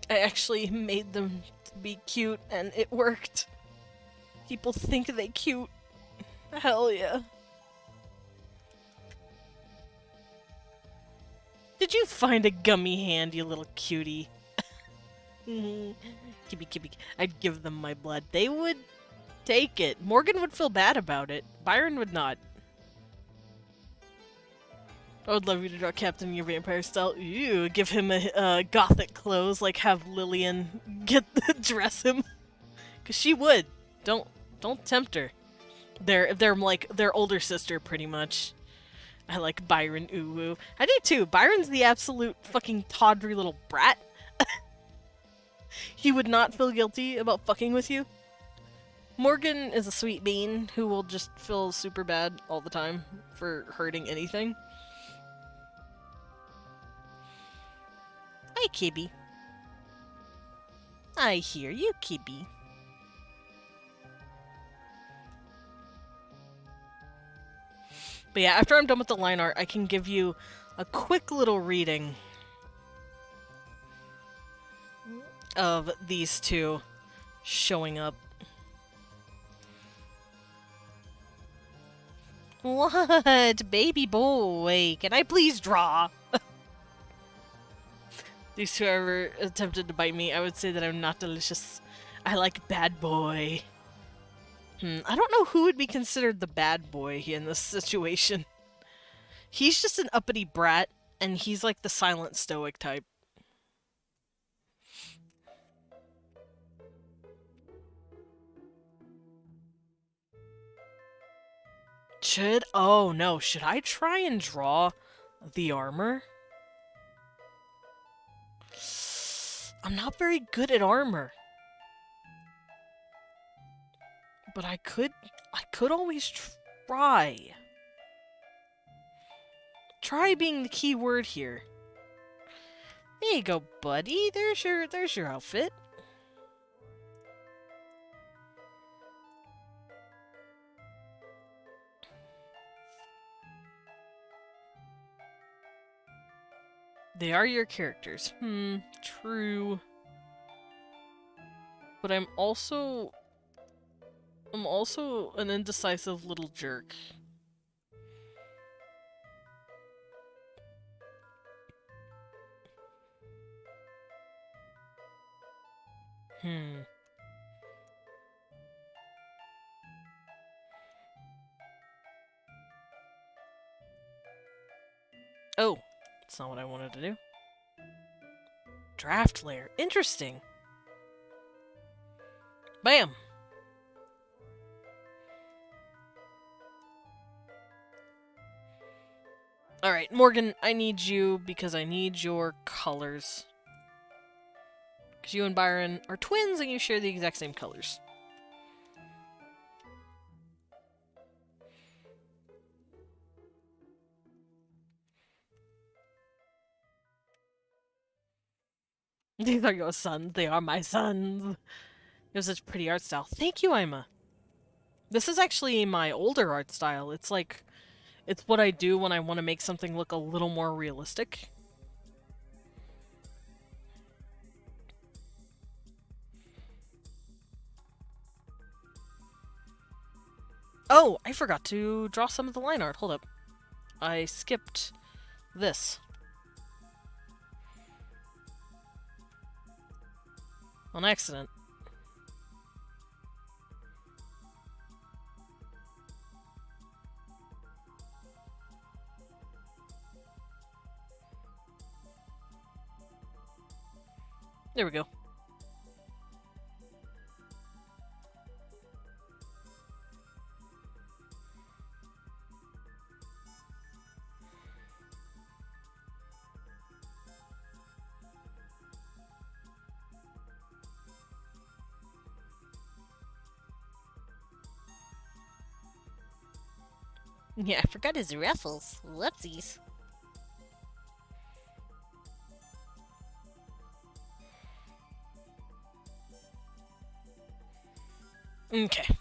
I actually made them to be cute and it worked. People think they cute. Hell yeah. Did you find a gummy hand, you little cutie? Kibby. I'd give them my blood. They would take it. Morgan would feel bad about it. Byron would not. I would love you to draw Captain in your vampire style. Ew, give him a gothic clothes, like have Lillian dress him. Cause she would. Don't tempt her. They're like their older sister pretty much. I like Byron ooh. I do too. Byron's the absolute fucking tawdry little brat. He would not feel guilty about fucking with you. Morgan is a sweet bean who will just feel super bad all the time for hurting anything. Hi, Kibby. I hear you, Kibby. But yeah, after I'm done with the line art, I can give you a quick little reading of these two showing up. What? Baby boy, can I please draw? These two ever attempted to bite me, I would say that I'm not delicious. I like bad boy. I don't know who would be considered the bad boy in this situation. He's just an uppity brat, and he's like the silent stoic type. Oh no, should I try and draw the armor? I'm not very good at armor. But I could always try. Try being the key word here. There you go, buddy. There's your outfit. They are your characters. True. But I'm also an indecisive little jerk. Oh, that's not what I wanted to do. Draft layer. Interesting. Bam! Alright, Morgan, I need you because I need your colors. Because you and Byron are twins and you share the exact same colors. These are your sons. They are my sons. You have such pretty art style. Thank you, Ima. This is actually my older art style. It's like, it's what I do when I want to make something look a little more realistic. Oh, I forgot to draw some of the line art. Hold up. I skipped this. On accident. There we go. Yeah, I forgot his ruffles. Whoopsies. Okay.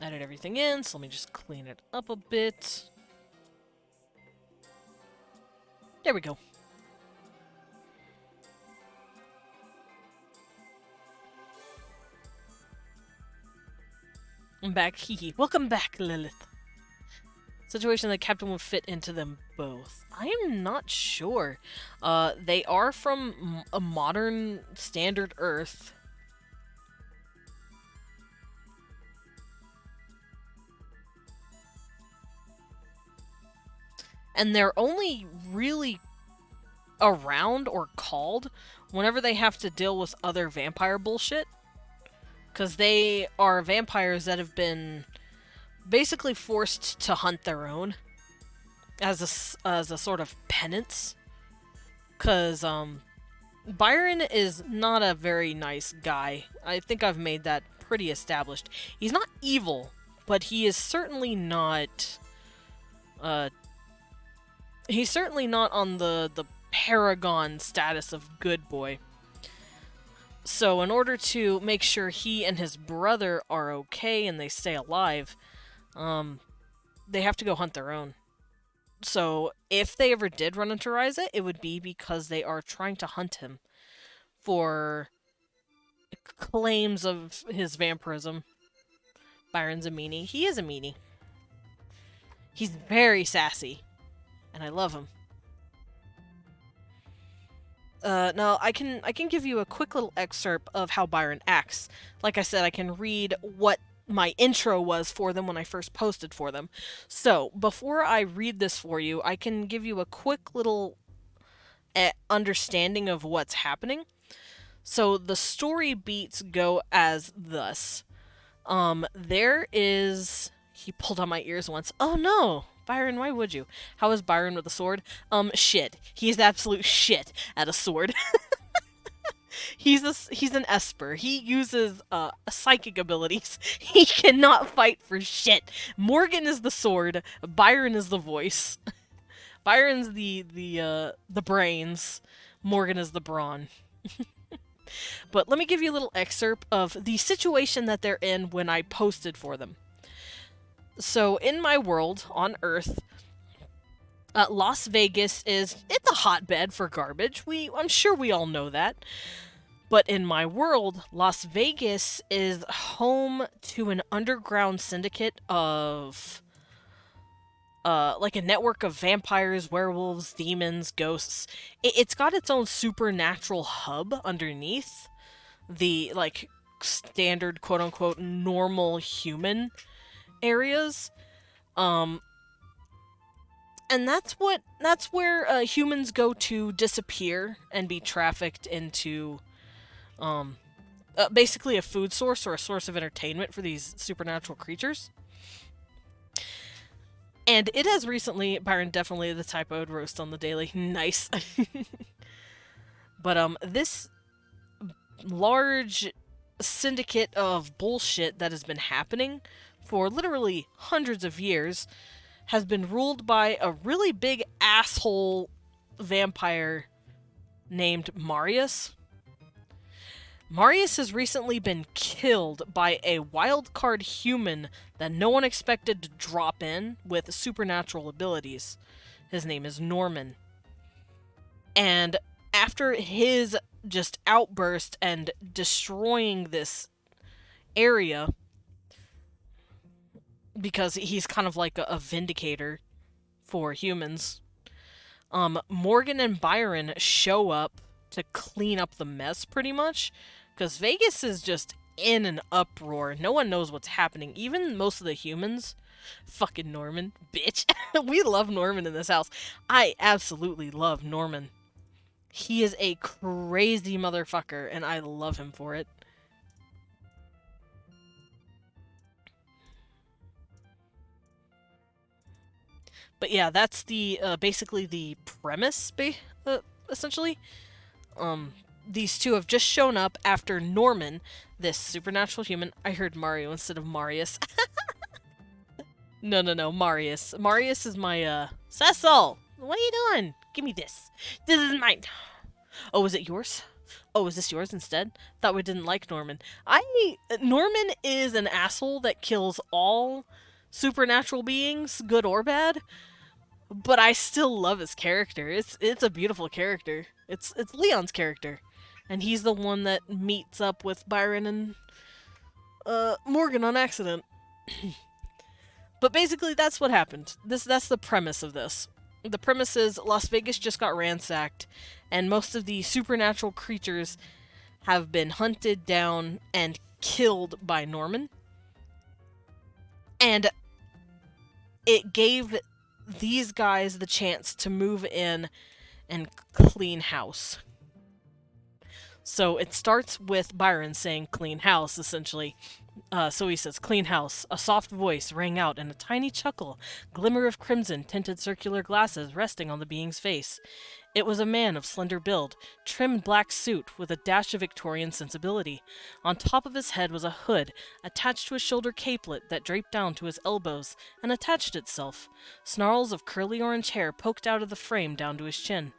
Added everything in, so let me just clean it up a bit. There we go. I'm back. Hee. Welcome back, Lilith. Situation that Captain would fit into them both. I am not sure. They are from a modern standard Earth. And they're only really around or called whenever they have to deal with other vampire bullshit. Because they are vampires that have been basically forced to hunt their own as a sort of penance. Because Byron is not a very nice guy. I think I've made that pretty established. He's not evil, but he is certainly not he's certainly not on the paragon status of good boy. So in order to make sure he and his brother are okay and they stay alive, they have to go hunt their own. So if they ever did run into Ryza, it would be because they are trying to hunt him for claims of his vampirism. Byron's a meanie. He is a meanie. He's very sassy, and I love him. Now, I can give you a quick little excerpt of how Byron acts. Like I said, I can read what my intro was for them when I first posted for them. So, before I read this for you, I can give you a quick little understanding of what's happening. So, the story beats go as thus. There is... He pulled on my ears once. Oh no! Byron, why would you? How is Byron with a sword? Shit. He's absolute shit at a sword. He's an esper. He uses psychic abilities. He cannot fight for shit. Morgan is the sword. Byron is the voice. Byron's the brains. Morgan is the brawn. But let me give you a little excerpt of the situation that they're in when I posted for them. So, in my world, on Earth, Las Vegas it's a hotbed for garbage. I'm sure we all know that. But in my world, Las Vegas is home to an underground syndicate of, like a network of vampires, werewolves, demons, ghosts. It's got its own supernatural hub underneath the, like, standard, quote-unquote, normal human areas, and that's where humans go to disappear and be trafficked into, basically a food source or a source of entertainment for these supernatural creatures. And it has recently, Byron, definitely the type I would roast on the daily. Nice. But this large syndicate of bullshit that has been happening for literally hundreds of years has been ruled by a really big asshole vampire named Marius. Marius has recently been killed by a wild card human that no one expected to drop in with supernatural abilities. His name is Norman. And after his just outburst and destroying this area, because he's kind of like a vindicator for humans, Morgan and Byron show up to clean up the mess pretty much, because Vegas is just in an uproar. No one knows what's happening. Even most of the humans. Fucking Norman, bitch. We love Norman in this house. I absolutely love Norman. He is a crazy motherfucker, and I love him for it. But yeah, that's the basically the premise, essentially. These two have just shown up after Norman, this supernatural human. I heard Mario instead of Marius. No, Marius. Marius is my, Cecil! What are you doing? Give me this. This is mine. Oh, is it yours? Oh, is this yours instead? Thought we didn't like Norman. Norman is an asshole that kills all supernatural beings, good or bad. But I still love his character. It's a beautiful character. It's Leon's character. And he's the one that meets up with Byron and Morgan on accident. But basically that's what happened. That's the premise of this. The premise is Las Vegas just got ransacked, and most of the supernatural creatures have been hunted down and killed by Norman. And it gave these guys the chance to move in and clean house. So it starts with Byron saying clean house, essentially. So he says, clean house. A soft voice rang out and a tiny chuckle, glimmer of crimson tinted circular glasses resting on the being's face. It was a man of slender build, trimmed black suit with a dash of Victorian sensibility. On top of his head was a hood, attached to a shoulder capelet that draped down to his elbows and attached itself. Snarls of curly orange hair poked out of the frame down to his chin.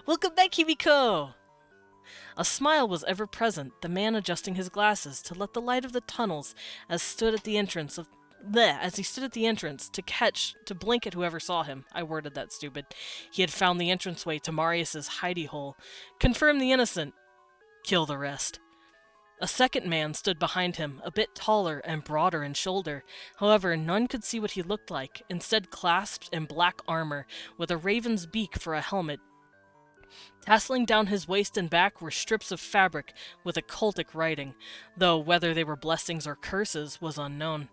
Welcome back, Hibiko! A smile was ever present, the man adjusting his glasses to let the light of the tunnels as he stood at the entrance to blink at whoever saw him. I worded that stupid. He had found the entranceway to Marius's hidey hole. Confirm the innocent. Kill the rest. A second man stood behind him, a bit taller and broader in shoulder. However, none could see what he looked like, instead clasped in black armor, with a raven's beak for a helmet. Tasseling down his waist and back were strips of fabric with occultic writing, though whether they were blessings or curses was unknown.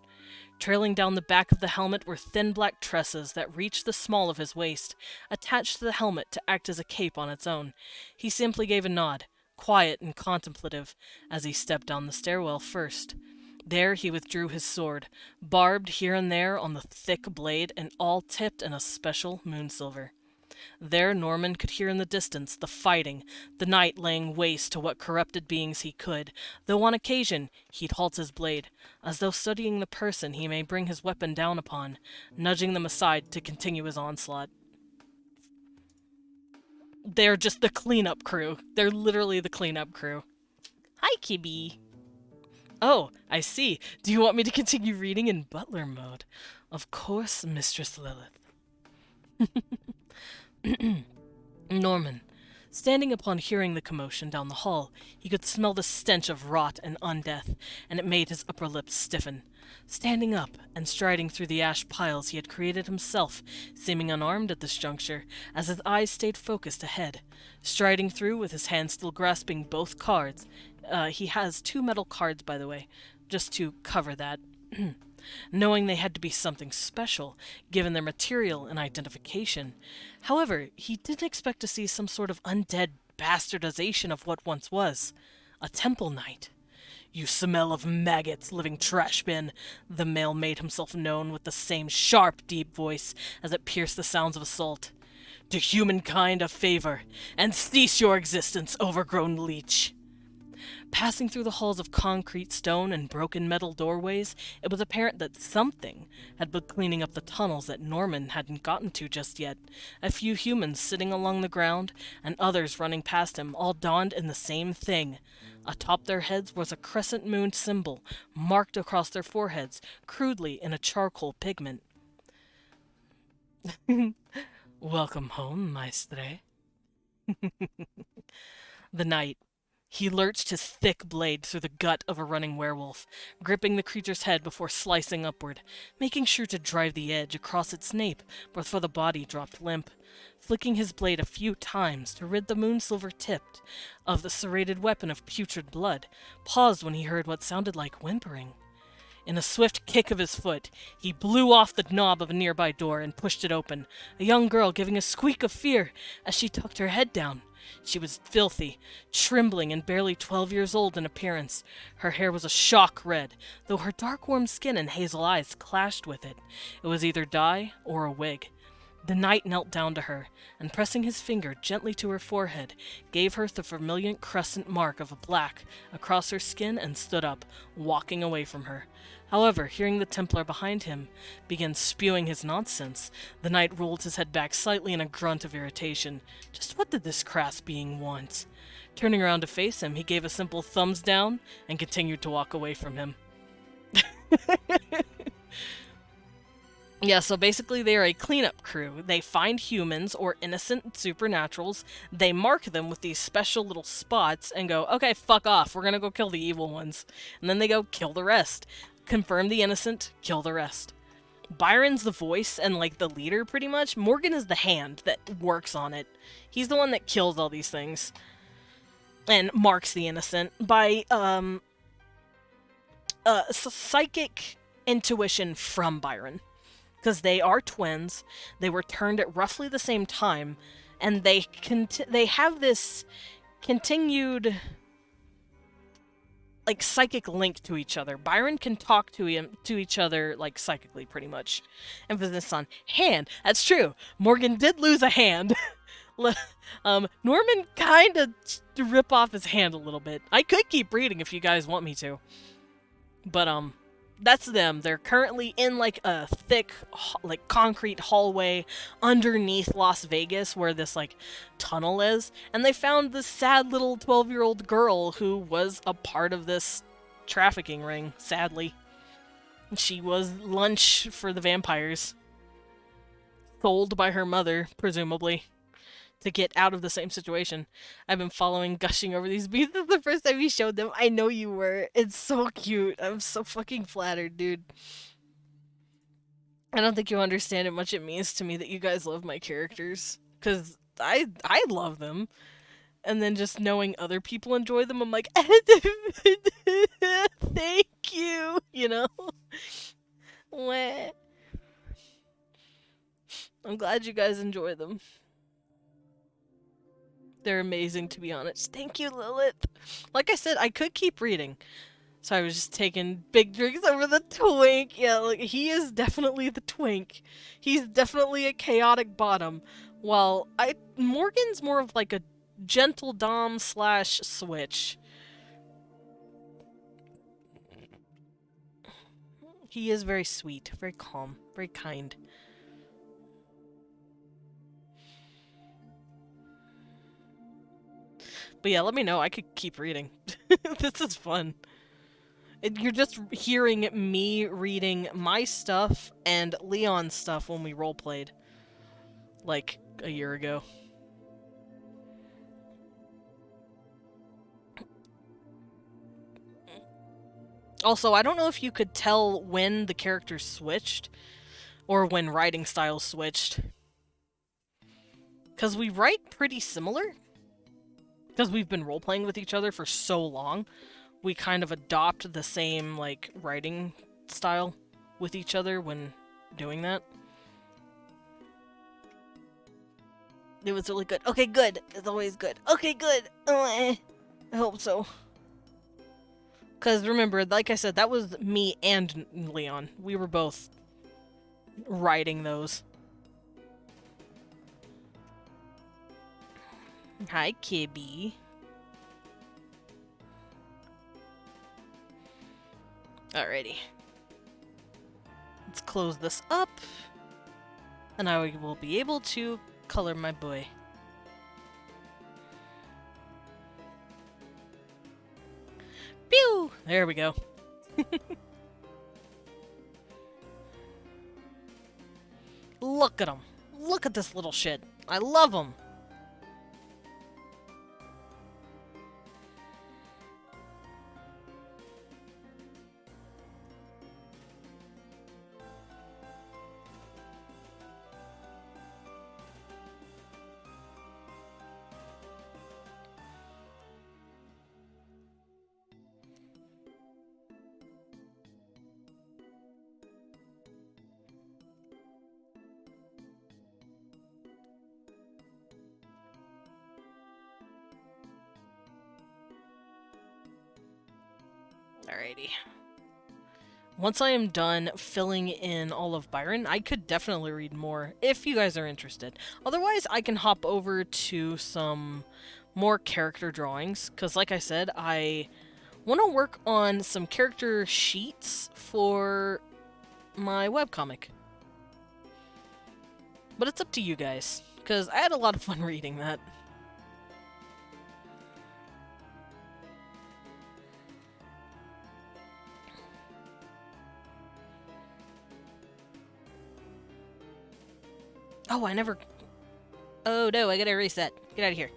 Trailing down the back of the helmet were thin black tresses that reached the small of his waist, attached to the helmet to act as a cape on its own. He simply gave a nod, quiet and contemplative, as he stepped down the stairwell first. There he withdrew his sword, barbed here and there on the thick blade and all tipped in a special moonsilver. There Norman could hear in the distance the fighting, the night laying waste to what corrupted beings he could, though on occasion he'd halt his blade, as though studying the person he may bring his weapon down upon, nudging them aside to continue his onslaught. They're just the cleanup crew. They're literally the cleanup crew. Hi, Kibby. Oh, I see. Do you want me to continue reading in butler mode? Of course, Mistress Lilith. Norman. Standing upon hearing the commotion down the hall, he could smell the stench of rot and undeath, and it made his upper lip stiffen. Standing up and striding through the ash piles he had created himself, seeming unarmed at this juncture, as his eyes stayed focused ahead. Striding through with his hand still grasping both cards. He has 2 metal cards, by the way, just to cover that. Knowing they had to be something special, given their material and identification. However, he didn't expect to see some sort of undead bastardization of what once was. A temple knight. You smell of maggots, living trash bin, the male made himself known with the same sharp, deep voice as it pierced the sounds of assault. Do humankind a favor, and cease your existence, overgrown leech. Passing through the halls of concrete, stone, and broken metal doorways, it was apparent that something had been cleaning up the tunnels that Norman hadn't gotten to just yet. A few humans sitting along the ground, and others running past him, all donned in the same thing. Atop their heads was a crescent moon symbol, marked across their foreheads, crudely in a charcoal pigment. Welcome home, maestre. The knight. He lurched his thick blade through the gut of a running werewolf, gripping the creature's head before slicing upward, making sure to drive the edge across its nape before the body dropped limp, flicking his blade a few times to rid the moon-silver tipped of the serrated weapon of putrid blood, paused when he heard what sounded like whimpering. In a swift kick of his foot, he blew off the knob of a nearby door and pushed it open, a young girl giving a squeak of fear as she tucked her head down. She was filthy, trembling, and barely 12 years old in appearance. Her hair was a shock red, though her dark warm skin and hazel eyes clashed with it. It was either dye or a wig. The knight knelt down to her, and pressing his finger gently to her forehead, gave her the vermilion crescent mark of a black across her skin and stood up, walking away from her. However, hearing the Templar behind him begin spewing his nonsense, the knight rolled his head back slightly in a grunt of irritation. Just what did this crass being want? Turning around to face him, he gave a simple thumbs down and continued to walk away from him. Yeah, so basically they are a cleanup crew. They find humans or innocent supernaturals, they mark them with these special little spots and go, okay, fuck off, we're gonna go kill the evil ones. And then they go kill the rest. Confirm the innocent, kill the rest. Byron's the voice and, like, the leader, pretty much. Morgan is the hand that works on it. He's the one that kills all these things. And marks the innocent by, psychic intuition from Byron. Because they are twins, they were turned at roughly the same time, and they have this continued, like, psychic link to each other. Byron can talk to each other, like, psychically, pretty much. Emphasis on hand. That's true. Morgan did lose a hand. Norman kind of rip off his hand a little bit. I could keep reading if you guys want me to. But, that's them. They're currently in, like, a thick, like, concrete hallway underneath Las Vegas where this, like, tunnel is. And they found this sad little 12-year-old girl who was a part of this trafficking ring, sadly. She was lunch for the vampires. Sold by her mother, presumably, to get out of the same situation. I've been following Gushing over these beats. This is the first time you showed them. I know you were. It's so cute. I'm so fucking flattered, dude. I don't think you understand how much it means to me that you guys love my characters. Because I love them. And then just knowing other people enjoy them, I'm like, thank you, you know? I'm glad you guys enjoy them. They're amazing, to be honest. Thank you, Lilith. Like I said, I could keep reading. So I was just taking big drinks over the twink. Yeah, like, he is definitely the twink. He's definitely a chaotic bottom. While Morgan's more of like a gentle dom / switch. He is very sweet, very calm, very kind. But yeah, let me know. I could keep reading. This is fun. You're just hearing me reading my stuff and Leon's stuff when we roleplayed. Like, a year ago. Also, I don't know if you could tell when the characters switched, or when writing styles switched. Because we write pretty similar. Because we've been role-playing with each other for so long, we kind of adopt the same, like, writing style with each other when doing that. It was really good. Okay, good. It's always good. Okay, good. I hope so. Because remember, like I said, that was me and Leon. We were both writing those. Hi, Kibby. Alrighty. Let's close this up. And I will be able to color my boy. Pew! There we go. Look at him. Look at this little shit. I love him. Alrighty. Once I am done filling in all of Byron, I could definitely read more if you guys are interested. Otherwise, I can hop over to some more character drawings, because like I said, I want to work on some character sheets for my webcomic. But it's up to you guys, because I had a lot of fun reading that. Oh, I never... Oh no, I gotta reset. Get out of here.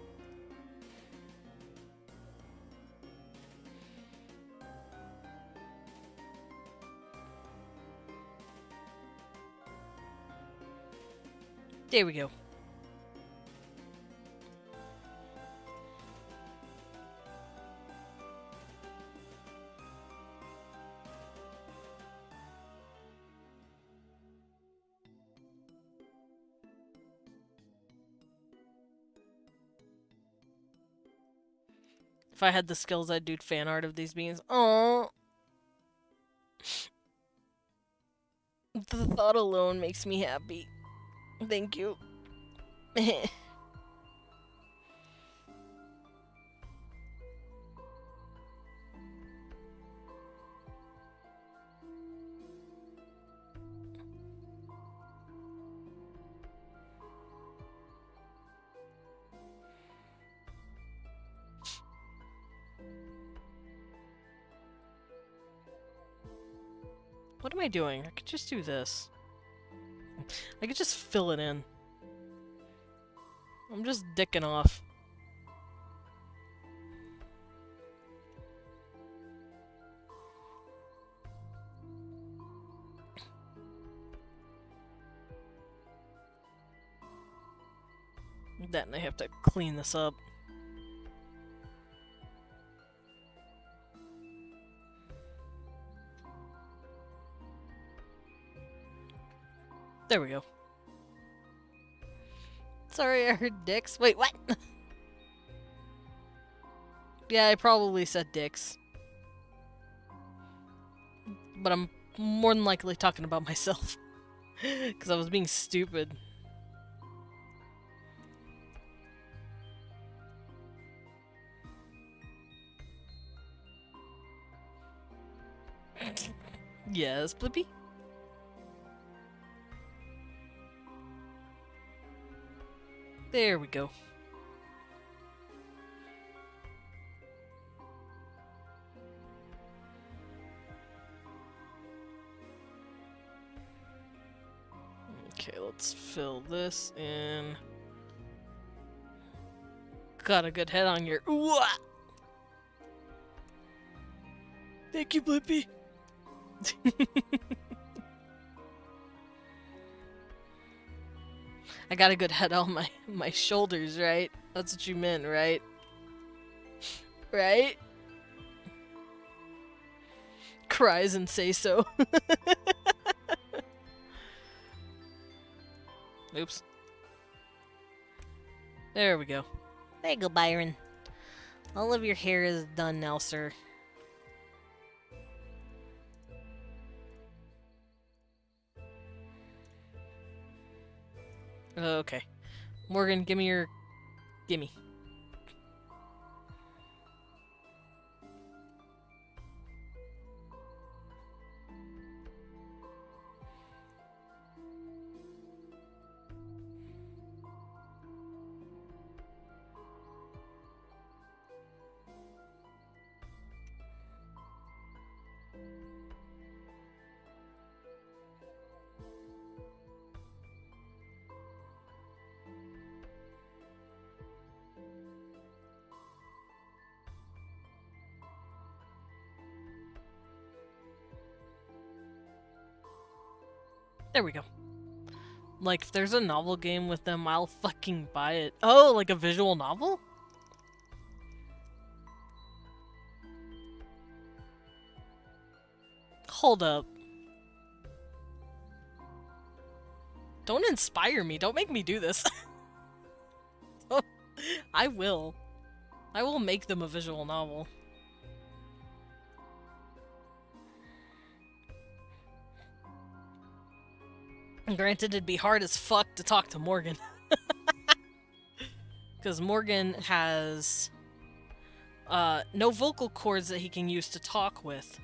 There we go. If I had the skills, I'd do fan art of these beans. Oh, the thought alone makes me happy. Thank you. What am I doing? I could just do this. I could just fill it in. I'm just dicking off. Then I have to clean this up. There we go. Sorry, I heard dicks. Wait, what? Yeah, I probably said dicks. But I'm more than likely talking about myself. Because I was being stupid. Yes, Blippi? There we go. Okay, let's fill this in. Got a good head on your... Ooh! Thank you, Blippi. I got a good head on my shoulders, right? That's what you meant, right? Right? Cries and say so. Oops. There we go. There you go, Byron. All of your hair is done now, sir. Okay. Morgan, give me your... Gimme. There we go. Like, if there's a novel game with them, I'll fucking buy it. Oh, like a visual novel? Hold up. Don't inspire me. Don't make me do this. I will. I will make them a visual novel. And granted, it'd be hard as fuck to talk to Morgan. Because Morgan has no vocal cords that he can use to talk with.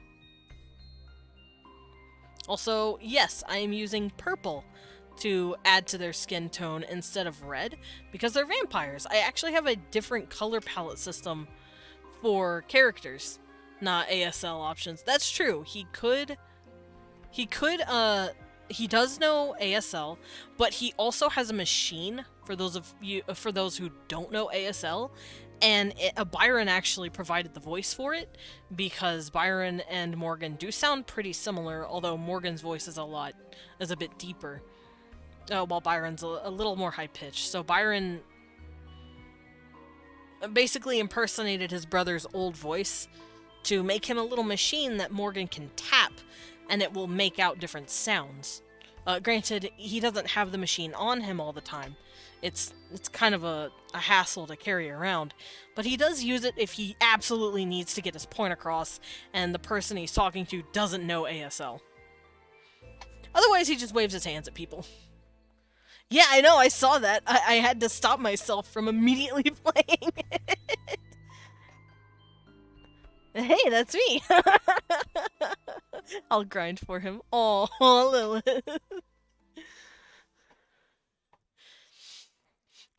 Also, yes, I am using purple to add to their skin tone instead of red because they're vampires. I actually have a different color palette system for characters, not ASL options. That's true. He does know ASL, but he also has a machine for those who don't know ASL, and Byron actually provided the voice for it because Byron and Morgan do sound pretty similar, although Morgan's voice is a bit deeper. While Byron's a little more high-pitched. So Byron basically impersonated his brother's old voice to make him a little machine that Morgan can tap, and it will make out different sounds. Granted, he doesn't have the machine on him all the time. It's kind of a hassle to carry around, but he does use it if he absolutely needs to get his point across, and the person he's talking to doesn't know ASL. Otherwise, he just waves his hands at people. Yeah, I know, I saw that. I had to stop myself from immediately playing it. Hey, that's me! I'll grind for him. Oh, Lilith.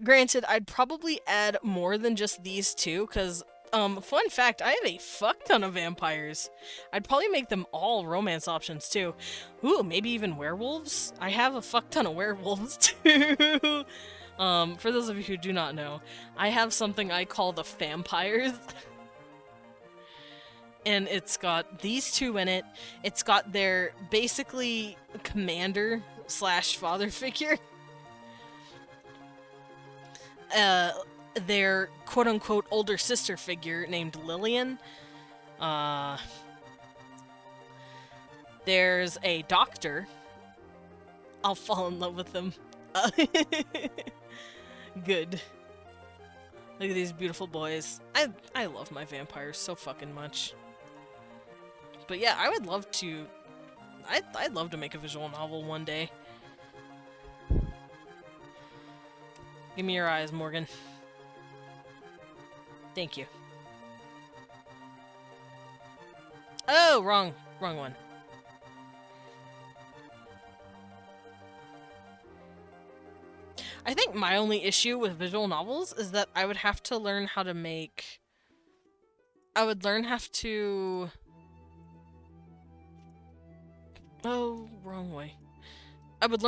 Granted, I'd probably add more than just these two, because, fun fact, I have a fuck ton of vampires. I'd probably make them all romance options, too. Ooh, maybe even werewolves? I have a fuck ton of werewolves, too! For those of you who do not know, I have something I call the vampires. And it's got these two in it. It's got their, basically, commander / father figure. Their quote-unquote older sister figure named Lillian. There's a doctor. I'll fall in love with them. Good. Look at these beautiful boys. I love my vampires so fucking much. But yeah, I would love to... I'd love to make a visual novel one day. Give me your eyes, Morgan. Thank you. Oh, wrong one. I think my only issue with visual novels is that I would have to learn how to make... Oh, wrong way. I would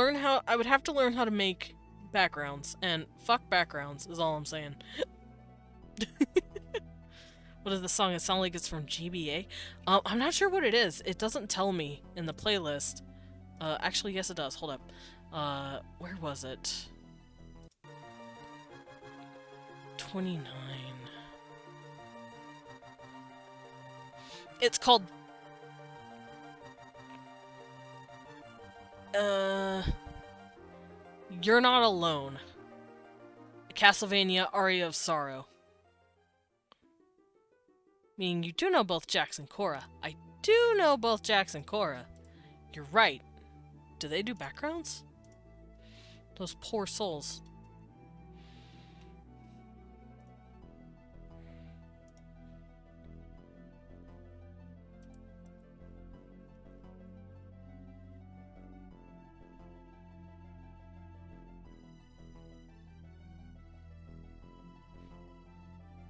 have to learn how to make backgrounds, and fuck backgrounds is all I'm saying. What is the song? It sounds like it's from GBA. I'm not sure what it is. It doesn't tell me in the playlist. Actually, yes it does. Hold up. Where was it? 29. It's called... You're Not Alone. Castlevania Aria of Sorrow. Meaning you do know both Jax and Cora. I do know both Jax and Cora. You're right. Do they do backgrounds? Those poor souls.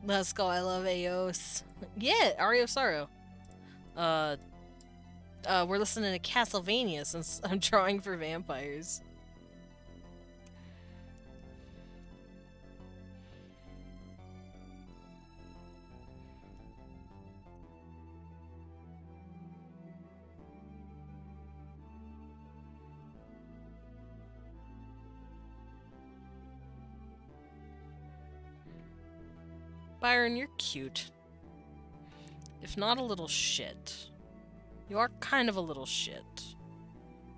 Let's go, I love Aos. Yeah, Aria of Sorrow. We're listening to Castlevania since I'm drawing for vampires. Byron, you're cute. If not a little shit. You are kind of a little shit.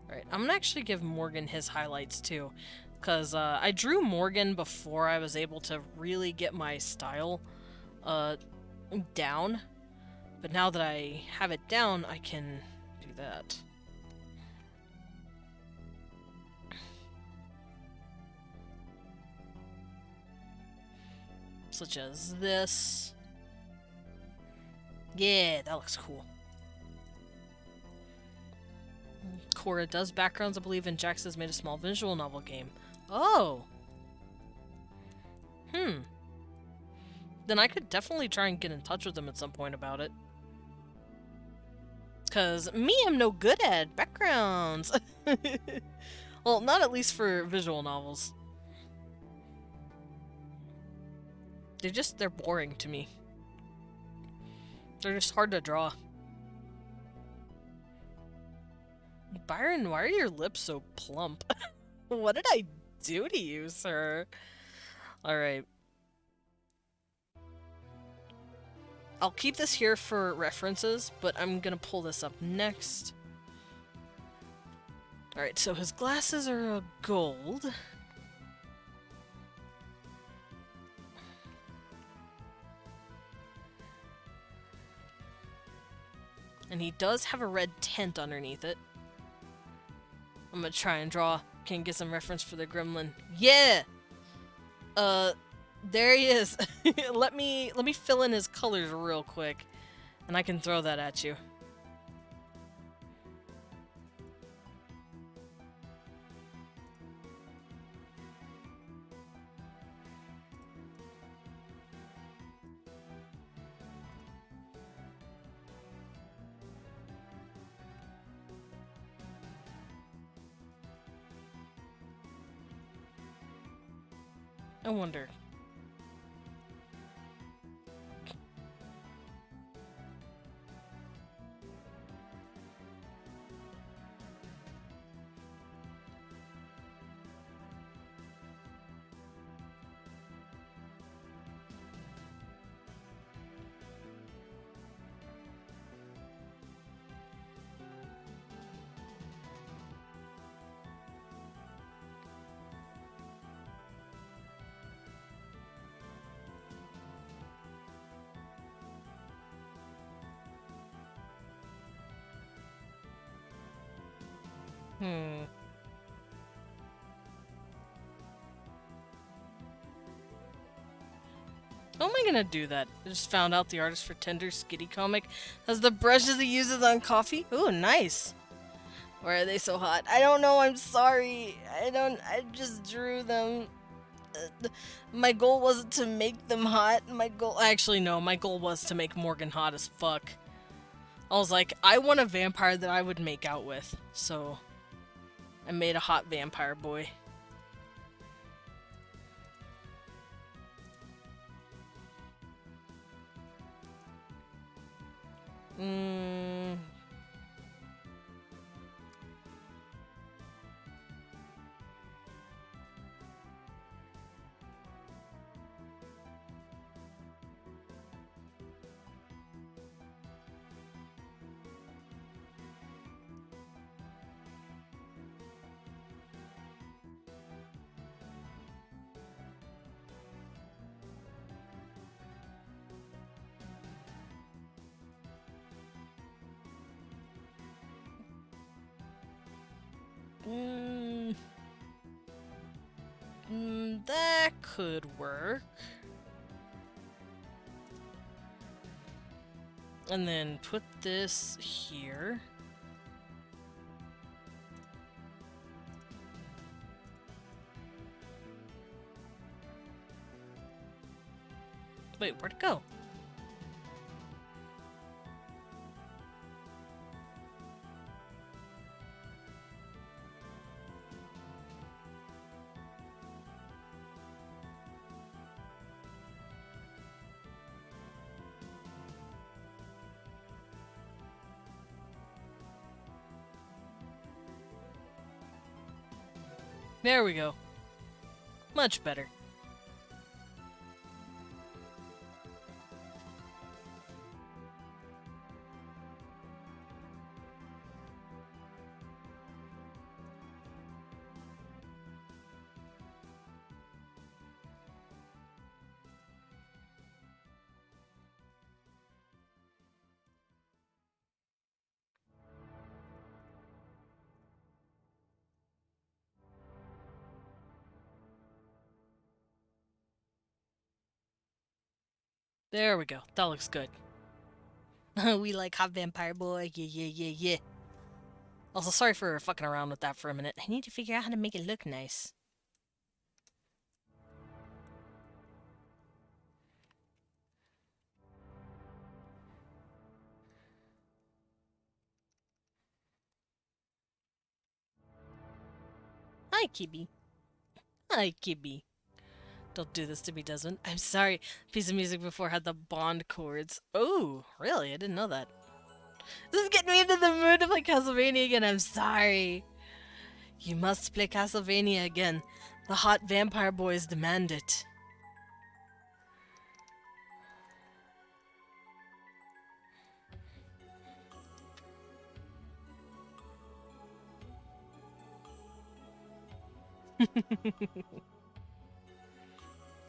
Alright, I'm gonna actually give Morgan his highlights too. Because I drew Morgan before I was able to really get my style down. But now that I have it down, I can do that. Such as this. Yeah, that looks cool. Cora does backgrounds, I believe, and Jax has made a small visual novel game. Oh! Then I could definitely try and get in touch with them at some point about it. Cause me, I'm no good at backgrounds! Well, not at least for visual novels. They're boring to me. They're just hard to draw. Byron, why are your lips so plump? What did I do to you, sir? Alright. I'll keep this here for references, but I'm gonna pull this up next. Alright, so his glasses are gold. And he does have a red tint underneath it. I'm gonna try and draw. Can get some reference for the gremlin. Yeah! There he is. let me fill in his colors real quick, and I can throw that at you. I wonder. How am I gonna do that? I just found out the artist for Tender Skitty comic has the brushes he uses on coffee. Ooh, nice. Why are they so hot? I don't know, I'm sorry. I just drew them. My goal wasn't to make them hot. Actually, no, my goal was to make Morgan hot as fuck. I was like, I want a vampire that I would make out with. So, I made a hot vampire boy. That could work. And then put this here. Wait, where'd it go? There we go. Much better. There we go. That looks good. We like hot vampire boy. Yeah, yeah, yeah, yeah. Also, sorry for fucking around with that for a minute. I need to figure out how to make it look nice. Hi, Kibby. Hi, Kibby. Don't do this to me, Desmond. I'm sorry. Piece of music before had the Bond chords. Oh, really? I didn't know that. This is getting me into the mood to play Castlevania again. I'm sorry. You must play Castlevania again. The hot vampire boys demand it.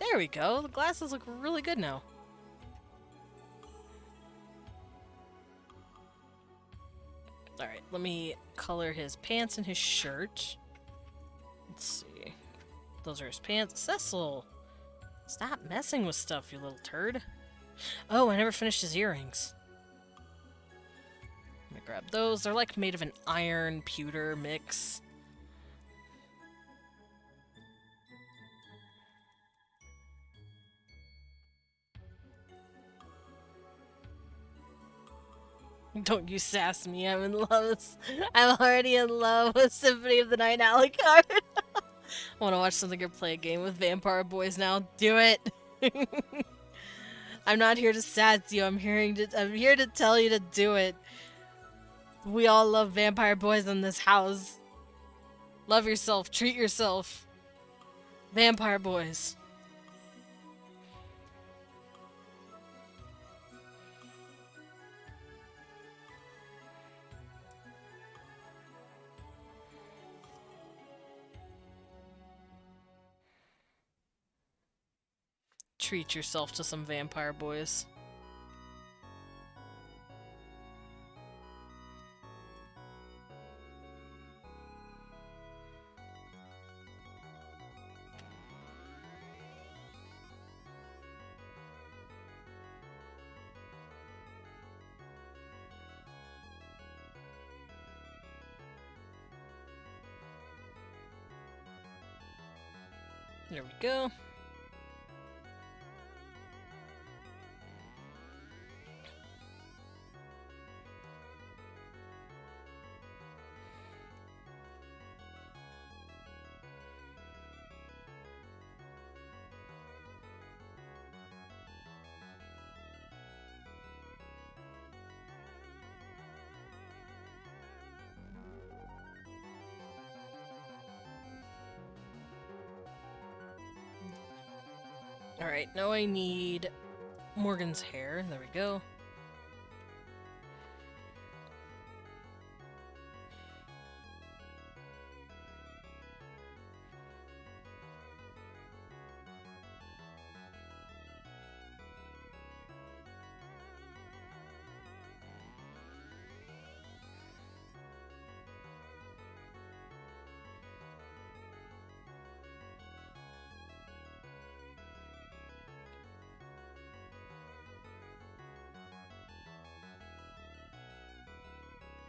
There we go. The glasses look really good now. Alright, let me color his pants and his shirt. Let's see. Those are his pants. Cecil! Stop messing with stuff, you little turd. Oh, I never finished his earrings. Let me grab those. They're like made of an iron pewter mix. Don't you sass me, I'm in love with, I'm already in love with Symphony of the Night Alucard. I want to watch something or play a game with vampire boys now. Do it! I'm not here to sass you, I'm here to tell you to do it. We all love vampire boys in this house. Love yourself, treat yourself. Vampire boys. Treat yourself to some vampire boys. There we go. Alright, now I need Morgan's hair. There we go.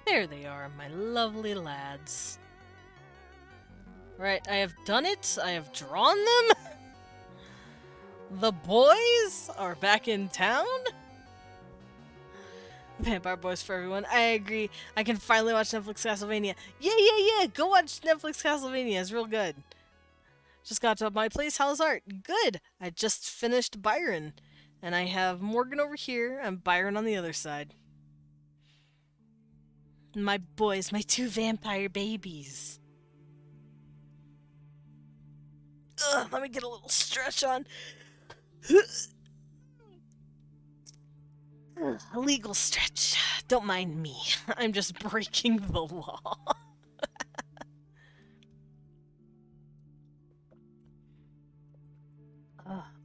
There they are, my lovely lads. Right, I have done it. I have drawn them. The boys are back in town. Vampire boys for everyone. I agree. I can finally watch Netflix Castlevania. Yeah. Go watch Netflix Castlevania. It's real good. Just got to my place. How's art? Good. I just finished Byron. And I have Morgan over here and Byron on the other side. My boys, my two vampire babies. Ugh, let me get a little stretch on. A legal stretch. Don't mind me. I'm just breaking the law.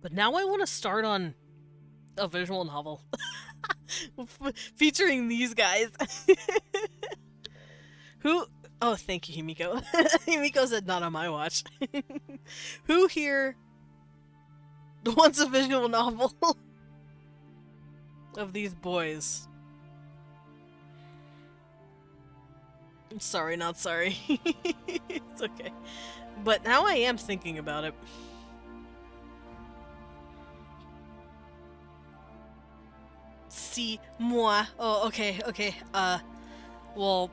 But now I want to start on a visual novel. Featuring these guys. Who? Oh, thank you, Himiko. Himiko said not on my watch. Who here wants a visual novel? of these boys. I'm sorry, not sorry. It's okay. But now I am thinking about it. Si, moi. Oh, okay, okay. Well,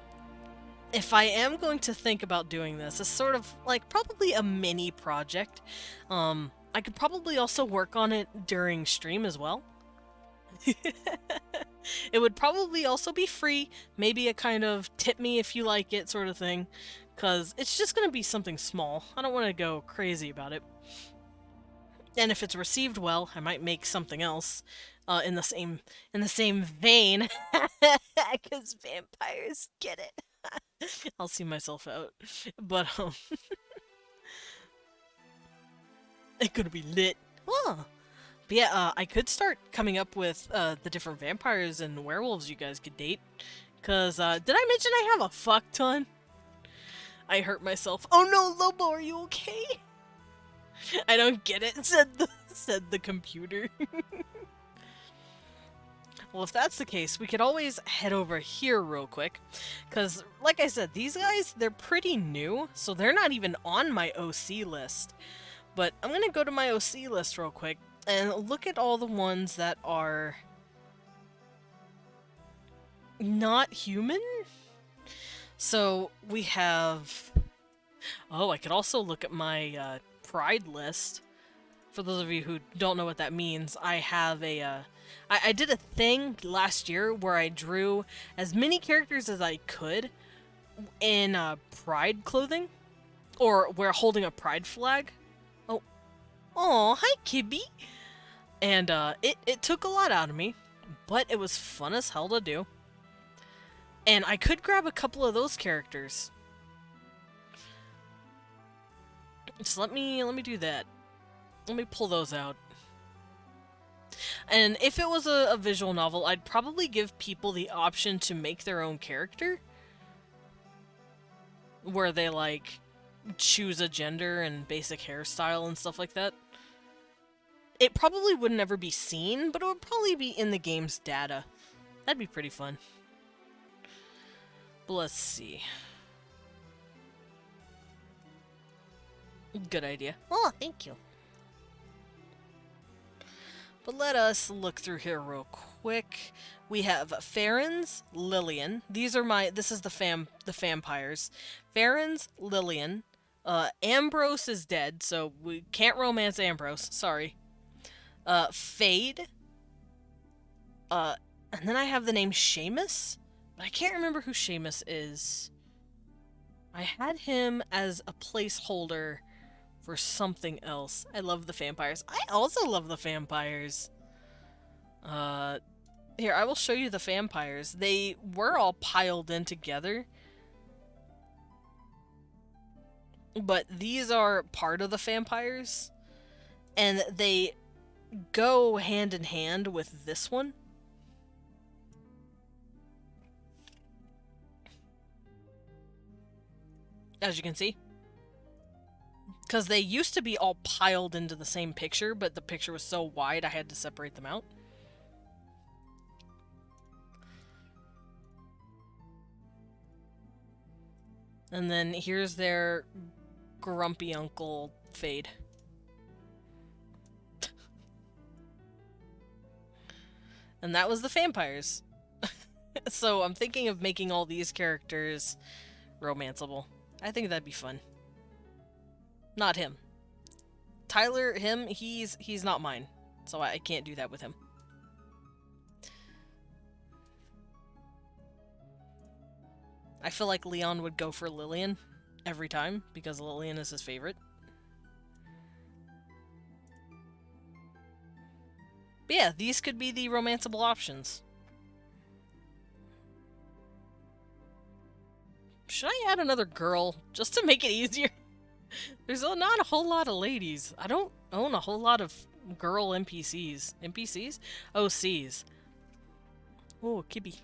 if I am going to think about doing this, it's sort of like probably a mini project. I could probably also work on it during stream as well. It would probably also be free, maybe a kind of tip me if you like it sort of thing, because it's just going to be something small. I don't want to go crazy about it. And if it's received well, I might make something else in the same vein, because vampires get it. I'll see myself out, but it's gonna be lit. Oh. But yeah, I could start coming up with the different vampires and werewolves you guys could date. Cause did I mention I have a fuck ton? I hurt myself. Oh no, Lobo, are you okay? I don't get it. Said the computer. Well, if that's the case, we could always head over here real quick. Because, like I said, these guys, they're pretty new, so they're not even on my OC list. But I'm going to go to my OC list real quick and look at all the ones that are not human. So we have... Oh, I could also look at my Pride list. For those of you who don't know what that means, I have a... I did a thing last year where I drew as many characters as I could in Pride clothing. Or we're holding a Pride flag. Oh. Aw, hi, Kibby! And it took a lot out of me, but it was fun as hell to do. And I could grab a couple of those characters. Just let me do that. Let me pull those out. And if it was a visual novel, I'd probably give people the option to make their own character. Where they, like, choose a gender and basic hairstyle and stuff like that. It probably would never be seen, but it would probably be in the game's data. That'd be pretty fun. But let's see. Good idea. Oh, thank you. But let us look through here real quick. We have Farron's, Lillian. This is the vampires. Farron's, Lillian. Ambrose is dead, so we can't romance Ambrose. Sorry. Fade. And then I have the name Seamus, but I can't remember who Seamus is. I had him as a placeholder for something else. I love the vampires. I also love the vampires. Here, I will show you the vampires. They were all piled in together. But these are part of the vampires. And they go hand in hand with this one. As you can see. Because they used to be all piled into the same picture, but the picture was so wide I had to separate them out. And then here's their grumpy uncle, Fade. And that was the vampires. So I'm thinking of making all these characters romanceable. I think that'd be fun. Not him. Tyler, he's not mine. So I can't do that with him. I feel like Leon would go for Lillian every time, because Lillian is his favorite. But yeah, these could be the romanceable options. Should I add another girl, just to make it easier? There's not a whole lot of ladies. I don't own a whole lot of girl NPCs. NPCs? OCs. Oh, Kibby.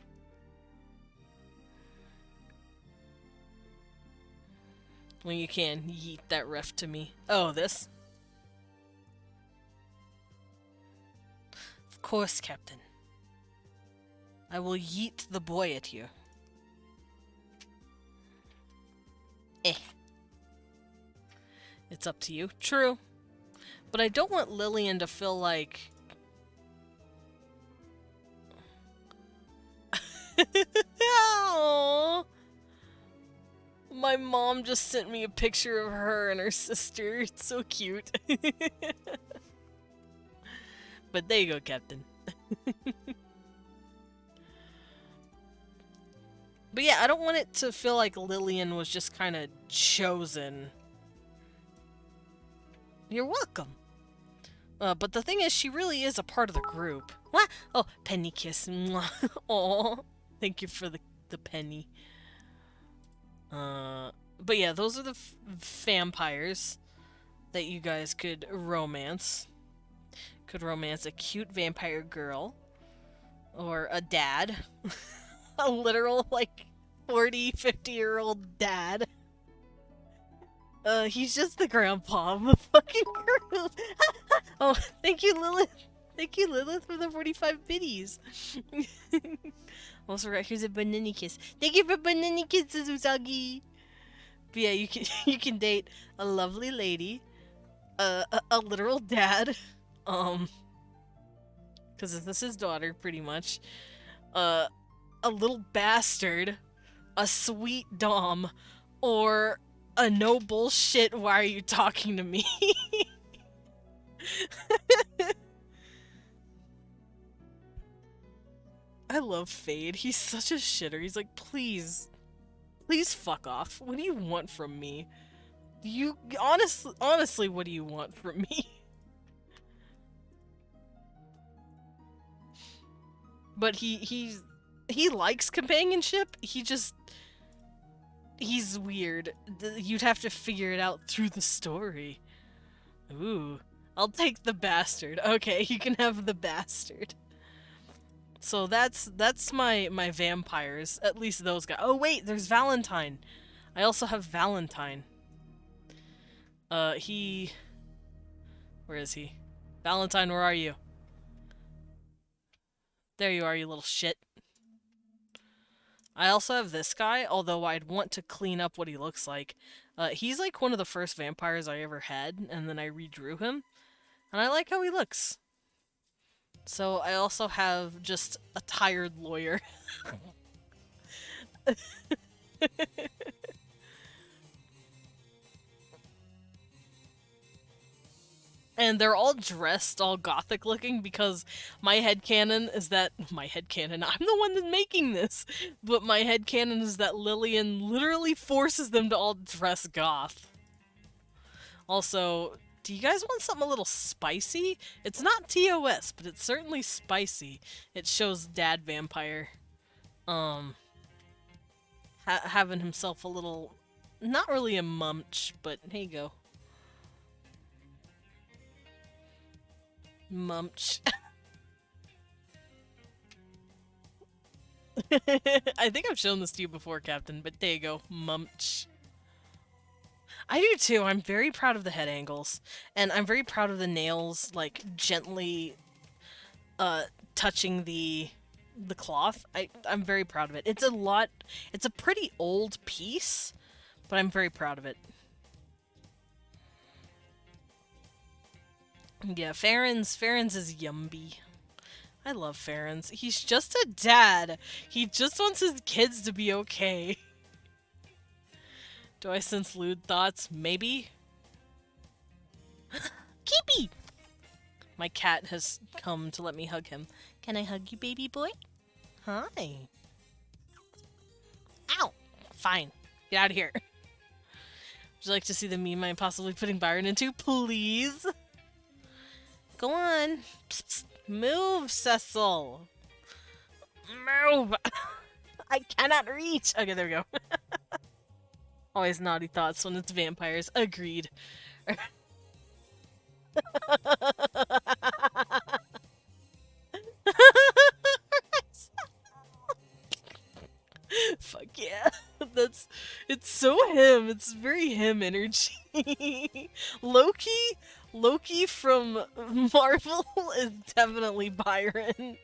When you can, yeet that ref to me. Oh, this? Of course, Captain. I will yeet the boy at you. Eh. It's up to you. True. But I don't want Lillian to feel like... Aww. My mom just sent me a picture of her and her sister. It's so cute. But there you go, Captain. But yeah, I don't want it to feel like Lillian was just kind of chosen. You're welcome. But the thing is, she really is a part of the group. What? Oh, penny kiss. Aw. Thank you for the penny. But yeah, those are the vampires that you guys could romance. Could romance a cute vampire girl. Or a dad. A literal, like, 40, 50-year-old dad. He's just the grandpa of the fucking group. Oh, thank you, Lilith. Thank you, Lilith, for the 45 biddies. Also, right, here's a banana kiss. Thank you for banana kisses, Usagi. But yeah, you can date a lovely lady, a literal dad, because this is his daughter, pretty much, a little bastard, a sweet dom, or a no bullshit, why are you talking to me? I love Fade. He's such a shitter. He's like, please fuck off. What do you want from me? You honestly, what do you want from me? But he likes companionship. He's weird. You'd have to figure it out through the story. Ooh, I'll take the bastard. Okay, you can have the bastard. So that's my vampires. At least those guys. Oh wait, there's Valentine. I also have Valentine. Where is he? Valentine, where are you? There you are, you little shit. I also have this guy, although I'd want to clean up what he looks like. He's like one of the first vampires I ever had, and then I redrew him. And I like how he looks. So I also have just a tired lawyer. And they're all dressed, all gothic looking, because my headcanon is that... My headcanon? I'm the one that's making this! But my headcanon is that Lillian literally forces them to all dress goth. Also, do you guys want something a little spicy? It's not TOS, but it's certainly spicy. It shows Dad Vampire, having himself a little... Not really a munch, but here you go. Munch. I think I've shown this to you before, Captain, but there you go. Munch. I do too. I'm very proud of the head angles. And I'm very proud of the nails, like, gently touching the cloth. I'm very proud of it. It's a pretty old piece, but I'm very proud of it. Yeah, Farron's is yumby. I love Farron's. He's just a dad. He just wants his kids to be okay. Do I sense lewd thoughts? Maybe? Keepy! My cat has come to let me hug him. Can I hug you, baby boy? Hi. Ow! Fine. Get out of here. Would you like to see the meme I'm possibly putting Byron into? Please? Go on. Psst, psst. Move, Cecil. Move. I cannot reach. Okay, there we go. Always naughty thoughts when it's vampires. Agreed. Fuck yeah. It's so him. It's very him energy. Loki from Marvel is definitely Byron.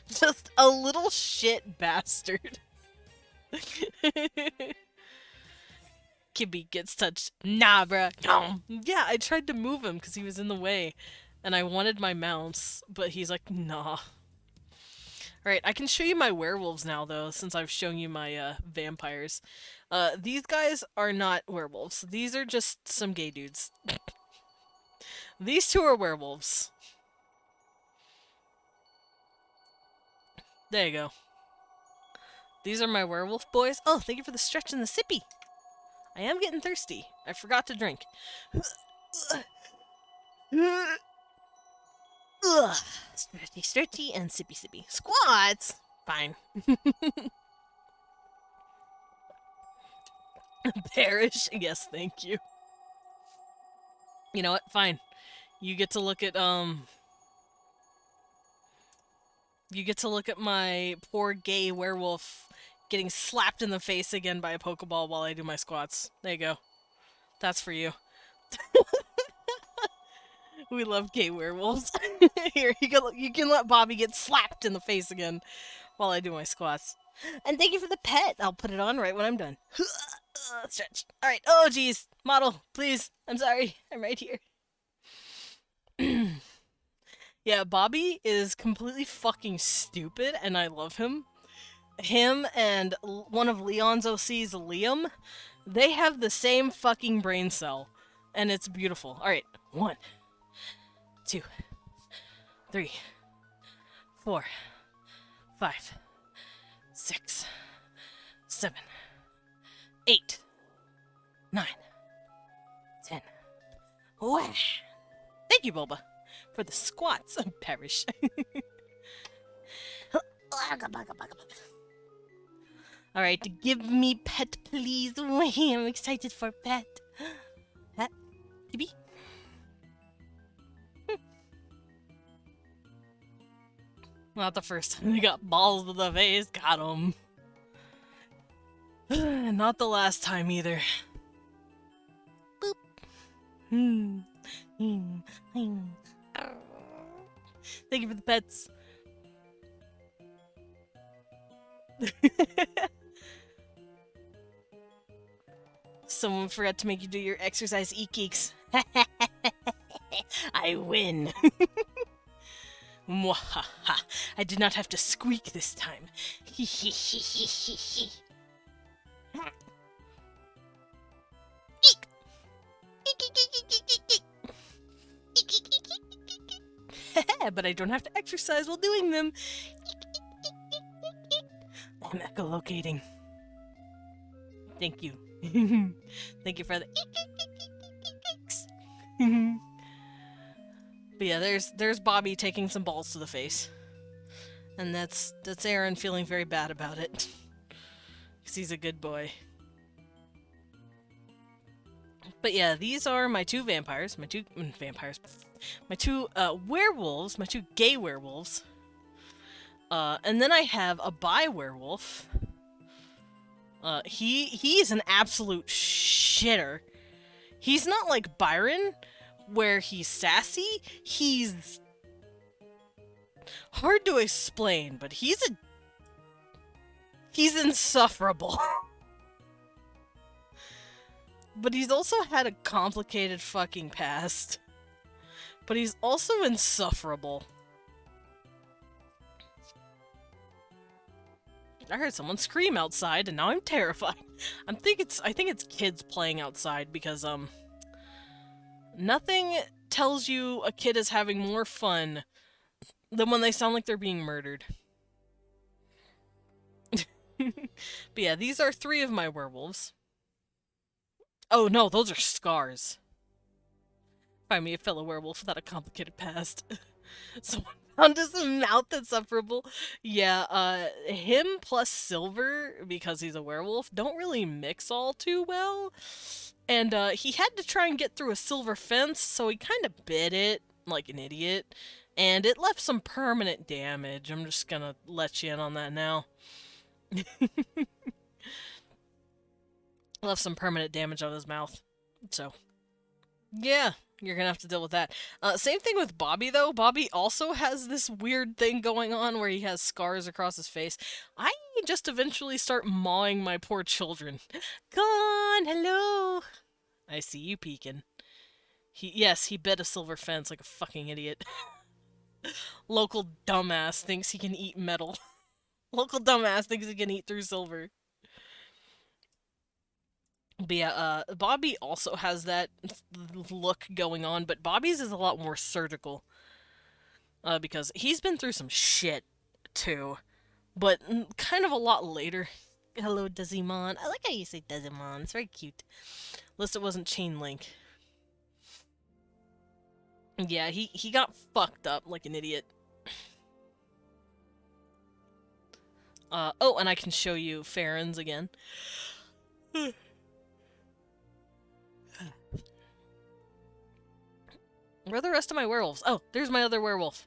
Just a little shit bastard. Kibby gets touched. Nah, bruh. No. Yeah, I tried to move him because he was in the way. And I wanted my mouse, but he's like, nah. Alright, I can show you my werewolves now, though, since I've shown you my vampires. These guys are not werewolves. These are just some gay dudes. These two are werewolves. There you go. These are my werewolf boys. Oh, thank you for the stretch and the sippy. I am getting thirsty. I forgot to drink. Ugh. Stretchy, stretchy, and sippy, sippy. Squats! Fine. Perish? Yes, thank you. You know what? Fine. You get to look at, You get to look at my poor gay werewolf getting slapped in the face again by a Pokeball while I do my squats. There you go. That's for you. We love gay werewolves. Here, you can let Bobby get slapped in the face again while I do my squats. And thank you for the pet. I'll put it on right when I'm done. Stretch. Alright. Oh, jeez. Model, please. I'm sorry. I'm right here. Yeah, Bobby is completely fucking stupid, and I love him. Him and one of Leon's OCs, Liam, they have the same fucking brain cell, and it's beautiful. Alright, 1, 2, 3, 4, 5, 6, 7, 8, 9, 10. Wow. Thank you, Bulba, for the squats. Perish. Alright, give me pet, please. I'm excited for pet. Pet? Gibby? Not the first time we got balls to the face. Got him. Not the last time either. Boop. Thank you for the pets. Someone forgot to make you do your exercise e-geeks. I win. Mwahaha. I did not have to squeak this time. Eek. But I don't have to exercise while doing them. I'm echolocating. Thank you. Thank you for the But yeah, there's Bobby taking some balls to the face. And that's Aaron feeling very bad about it. Because he's a good boy. But yeah, these are my two vampires. My two werewolves. My two gay werewolves. And then I have a bi-werewolf. He's an absolute shitter. He's not like Byron, where he's sassy. He's hard to explain, but he's insufferable. But he's also had a complicated fucking past. But he's also insufferable. I heard someone scream outside, and now I'm terrified. I think it's kids playing outside because nothing tells you a kid is having more fun than when they sound like they're being murdered. But yeah, these are 3 of my werewolves. Oh no, those are scars. Find me a fellow werewolf without a complicated past. Someone found his mouth insufferable. Yeah, him plus Silver, because he's a werewolf, don't really mix all too well. And he had to try and get through a silver fence, so he kind of bit it like an idiot. And it left some permanent damage. I'm just gonna let you in on that now. Left some permanent damage on his mouth. So, Yeah, you're gonna have to deal with that. Same thing with Bobby, though. Bobby also has this weird thing going on where he has scars across his face. I just eventually start mawing my poor children. Come on, hello. I see you peeking. Yes, he bit a silver fence like a fucking idiot. Local dumbass thinks he can eat metal. Local dumbass thinks he can eat through silver. But yeah, Bobby also has that look going on, but Bobby's is a lot more surgical. Because he's been through some shit, too. But kind of a lot later. Hello, Dazimon. I like how you say Dazimon. It's very cute. At least it wasn't Chain Link. Yeah, he got fucked up like an idiot. Oh, and I can show you Farron's again. Where are the rest of my werewolves? Oh, there's my other werewolf.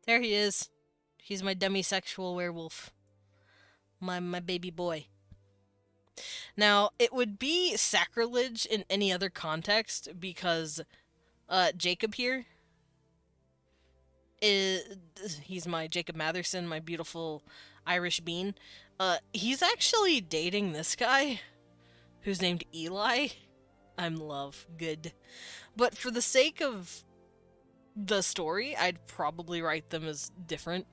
There he is. He's my demisexual werewolf. My baby boy. Now, it would be sacrilege in any other context because Jacob here is he's my Jacob Matherson, my beautiful Irish bean. He's actually dating this guy who's named Eli. I'm love. Good. But for the sake of the story, I'd probably write them as different.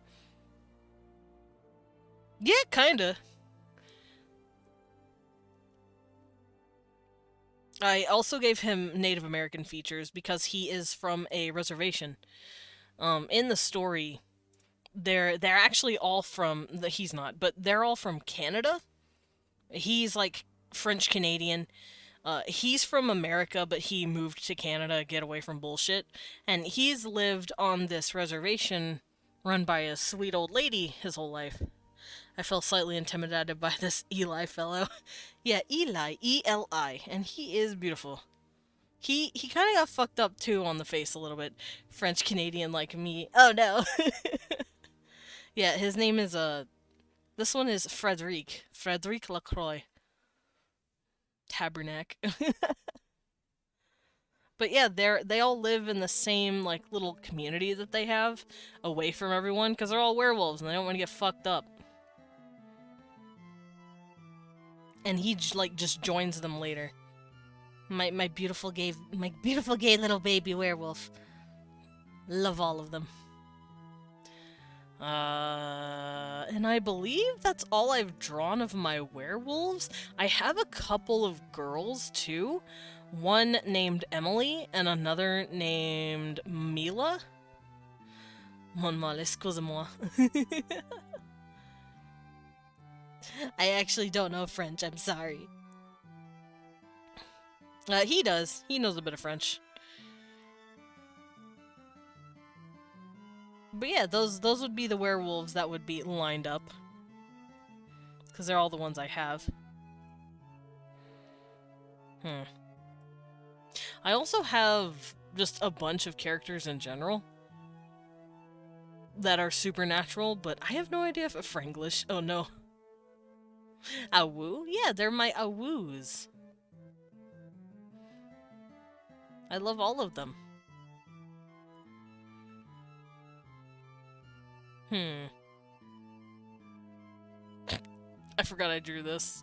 Yeah, kinda. I also gave him Native American features because he is from a reservation. In the story, they're actually all from he's not, but they're all from Canada. He's like French Canadian. He's from America, but he moved to Canada to get away from bullshit. And he's lived on this reservation run by a sweet old lady his whole life. I felt slightly intimidated by this Eli fellow. Yeah, Eli, E-L-I, and he is beautiful. He kind of got fucked up too on the face a little bit. French Canadian like me. Oh no. Yeah, his name is this one is Frederic. Frederic Lacroix. Tabernac. But yeah, they all live in the same like little community that they have away from everyone because they're all werewolves and they don't want to get fucked up. And he like just joins them later. My beautiful gay little baby werewolf. Love all of them. And I believe that's all I've drawn of my werewolves. I have a couple of girls too. One named Emily and another named Mila. Mon mal, excusez-moi. I actually don't know French, I'm sorry. He does. He knows a bit of French. But yeah, those would be the werewolves that would be lined up. Because they're all the ones I have. I also have just a bunch of characters in general that are supernatural, but I have no idea if Franglish. Oh no. Awu? Yeah, they're my Awus. I love all of them. I forgot I drew this.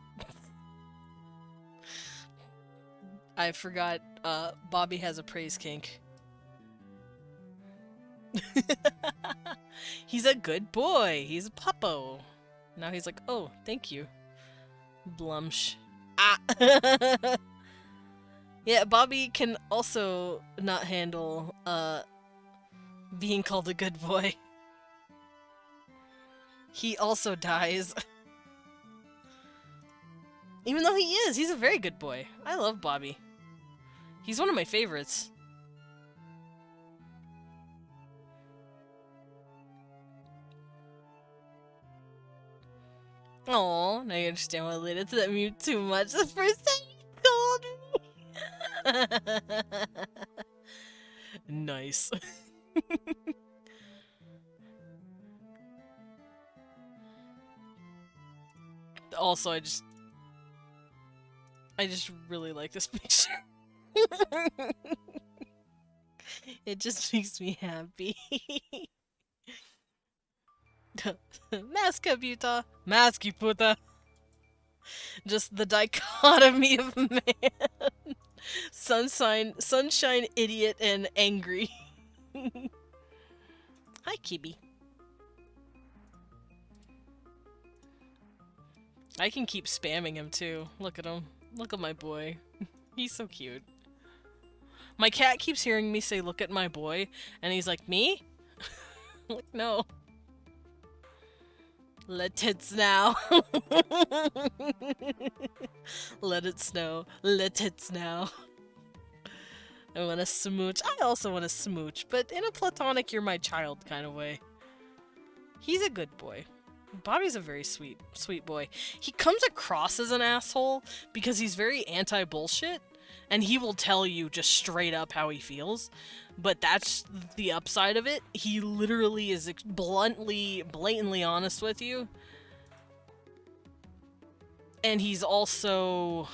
I forgot Bobby has a praise kink. He's a good boy. He's a puppo. Now he's like, oh, thank you. Blumsh. Ah! Yeah, Bobby can also not handle being called a good boy. He also dies. Even though he is, he's a very good boy. I love Bobby. He's one of my favorites. Oh, now you understand why I led into that mute too much the first time you called me. Nice. Also, I just I just really like this picture. It just makes me happy. Maska puta, maski puta. Just the dichotomy of man. Sunshine idiot and angry. Hi, Kibi. I can keep spamming him too. Look at him. Look at my boy. He's so cute. My cat keeps hearing me say, "Look at my boy," and he's like, "Me?" Like, no. Let it snow. Let it snow. Let it snow. I want to smooch. I also want to smooch, but in a platonic, you're my child kind of way. He's a good boy. Bobby's a very sweet boy. He comes across as an asshole because he's very anti-bullshit, and he will tell you just straight up how he feels. But that's the upside of it. He literally is blatantly honest with you. And he's also...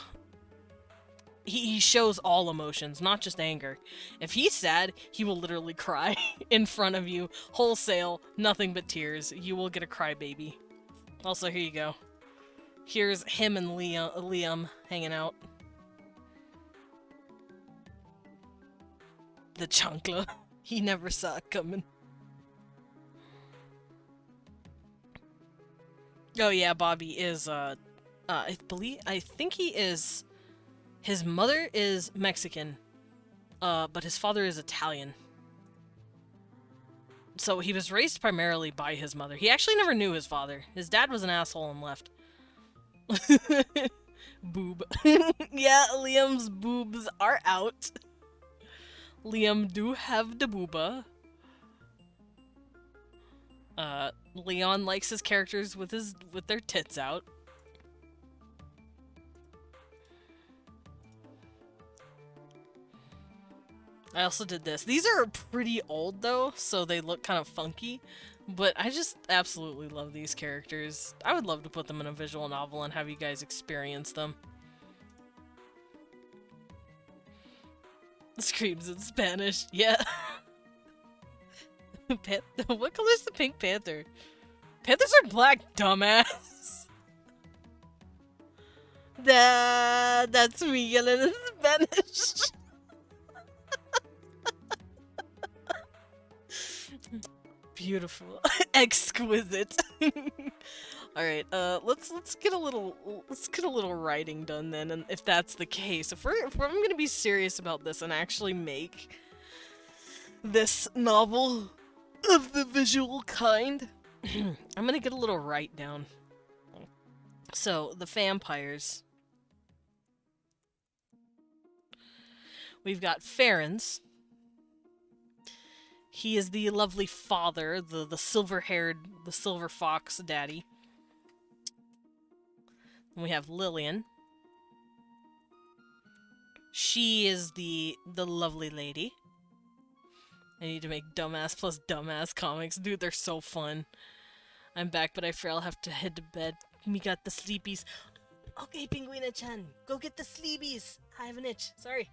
He shows all emotions, not just anger. If he's sad, he will literally cry in front of you, wholesale, nothing but tears. You will get a crybaby. Also, here you go. Here's him and Liam hanging out. The chancla. He never saw it coming. Oh yeah, Bobby is, I think he is... His mother is Mexican, but his father is Italian. So he was raised primarily by his mother. He actually never knew his father. His dad was an asshole and left. Boob. Yeah, Liam's boobs are out. Liam do have the booba. Leon likes his characters with their tits out. I also did this. These are pretty old though, so they look kind of funky, but I just absolutely love these characters. I would love to put them in a visual novel and have you guys experience them. Screams in Spanish. Yeah. What color is the pink panther? Panthers are black, dumbass. That's me yelling in Spanish. Beautiful. Exquisite. Alright, let's get a little writing done then, and if that's the case, if I'm gonna be serious about this and actually make this novel of the visual kind, I'm gonna get a little write down. So, the vampires. We've got Farron's. He is the lovely father, the silver-haired, the silver fox daddy. And we have Lillian. She is the lovely lady. I need to make dumbass plus dumbass comics. Dude, they're so fun. I'm back, but I fear I'll have to head to bed. We got the sleepies. Okay, Penguina-chan, go get the sleepies. I have an itch. Sorry.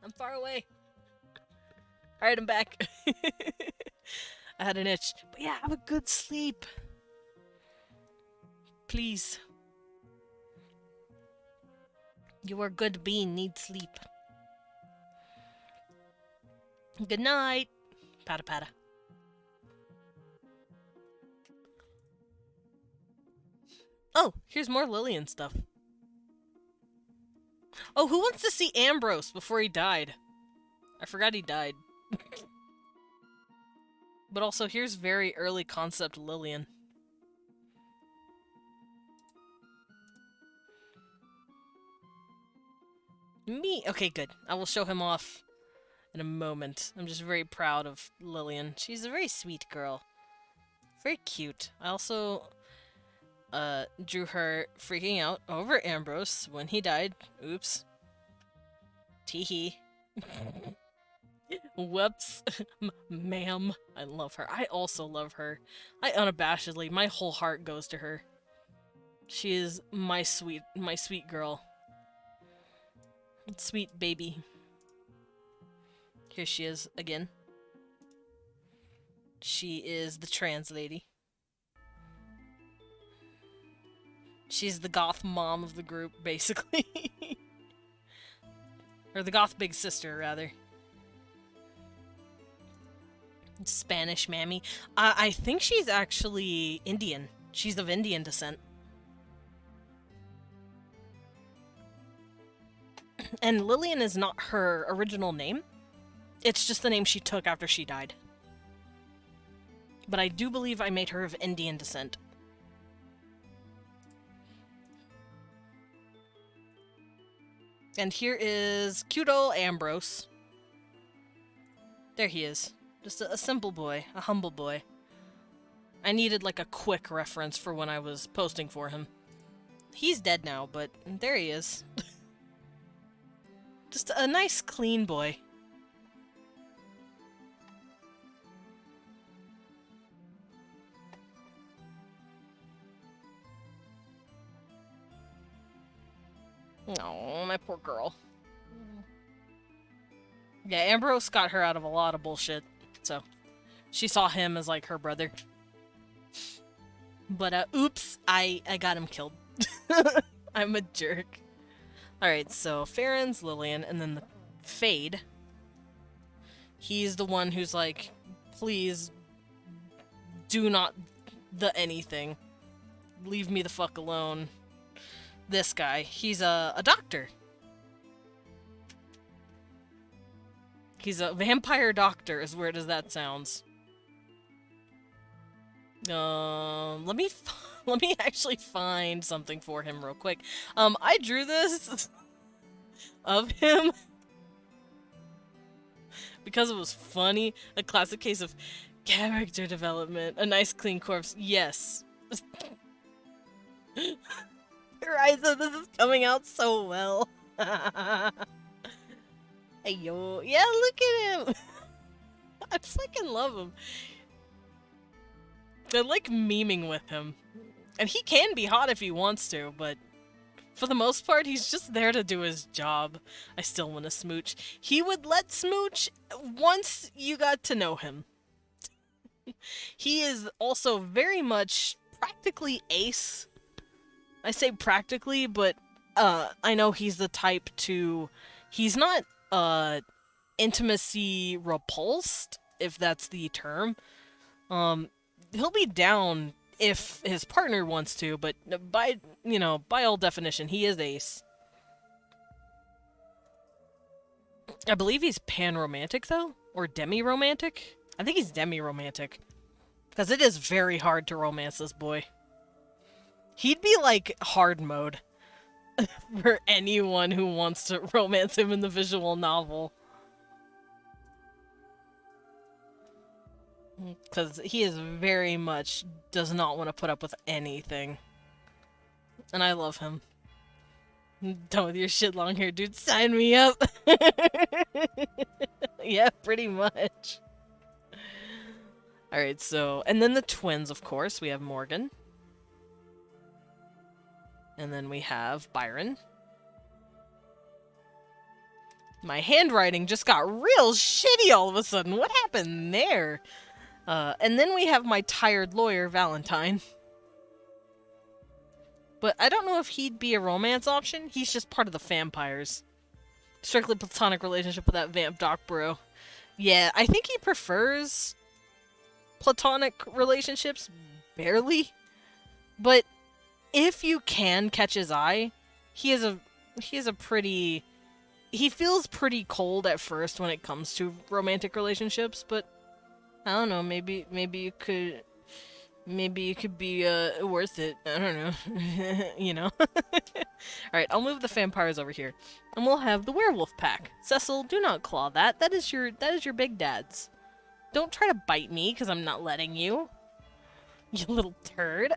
I'm far away. Alright, I'm back. I had an itch. But yeah, have a good sleep. Please. Your good bean needs sleep. Good night. Pata pata. Oh, here's more Lillian stuff. Oh, who wants to see Ambrose before he died? I forgot he died. But also, here's very early concept Lillian. Me? Okay, good. I will show him off in a moment. I'm just very proud of Lillian. She's a very sweet girl. Very cute. I also drew her freaking out over Ambrose when he died. Oops. Teehee. Whoops. Ma'am. I love her. I also love her. I unabashedly, my whole heart goes to her. She is my sweet girl. Sweet baby. Here she is again. She is the trans lady. She's the goth mom of the group, basically. Or the goth big sister, rather. Spanish mammy. I think she's actually Indian. She's of Indian descent. And Lillian is not her original name. It's just the name she took after she died. But I do believe I made her of Indian descent. And here is cute old Ambrose. There he is. Just a simple boy. A humble boy. I needed like a quick reference for when I was posting for him. He's dead now, but there he is. Just a nice, clean boy. Oh, my poor girl. Yeah, Ambrose got her out of a lot of bullshit, so she saw him as like her brother. But oops, I got him killed. I'm a jerk. Alright, so Farron's Lillian, and then the Fade. He's the one who's like, please do not the anything. Leave me the fuck alone. This guy, he's a doctor. He's a vampire doctor, as weird as that sounds. Let me actually find something for him real quick. I drew this of him because it was funny. A classic case of character development. A nice clean corpse. Yes. Ryza, this is coming out so well. Hey yo. Yeah, look at him. I fucking love him. They're like memeing with him. And he can be hot if he wants to, but for the most part, he's just there to do his job. I still want to smooch. He would let smooch once you got to know him. He is also very much practically ace. I say practically, but I know he's the type to... He's not intimacy repulsed, if that's the term. He'll be down if his partner wants to, but by all definition, he is ace. I believe he's pan-romantic, though? Or demi-romantic? I think he's demi-romantic. Because it is very hard to romance this boy. He'd be like hard mode for anyone who wants to romance him in the visual novel. Because he is very much does not want to put up with anything. And I love him. Done with your shit long hair, dude. Sign me up. Yeah, pretty much. Alright, so... And then the twins, of course. We have Morgan. And then we have Byron. My handwriting just got real shitty all of a sudden. What happened there? And then we have my tired lawyer, Valentine. But I don't know if he'd be a romance option. He's just part of the vampires. Strictly platonic relationship with that vamp doc bro. Yeah, I think he prefers platonic relationships. Barely. But if you can catch his eye, he is a pretty... He feels pretty cold at first when it comes to romantic relationships, but I don't know, maybe you could be worth it. I don't know. You know. Alright, I'll move the vampires over here. And we'll have the werewolf pack. Cecil, do not claw that. That is your big dad's. Don't try to bite me, because I'm not letting you. You little turd.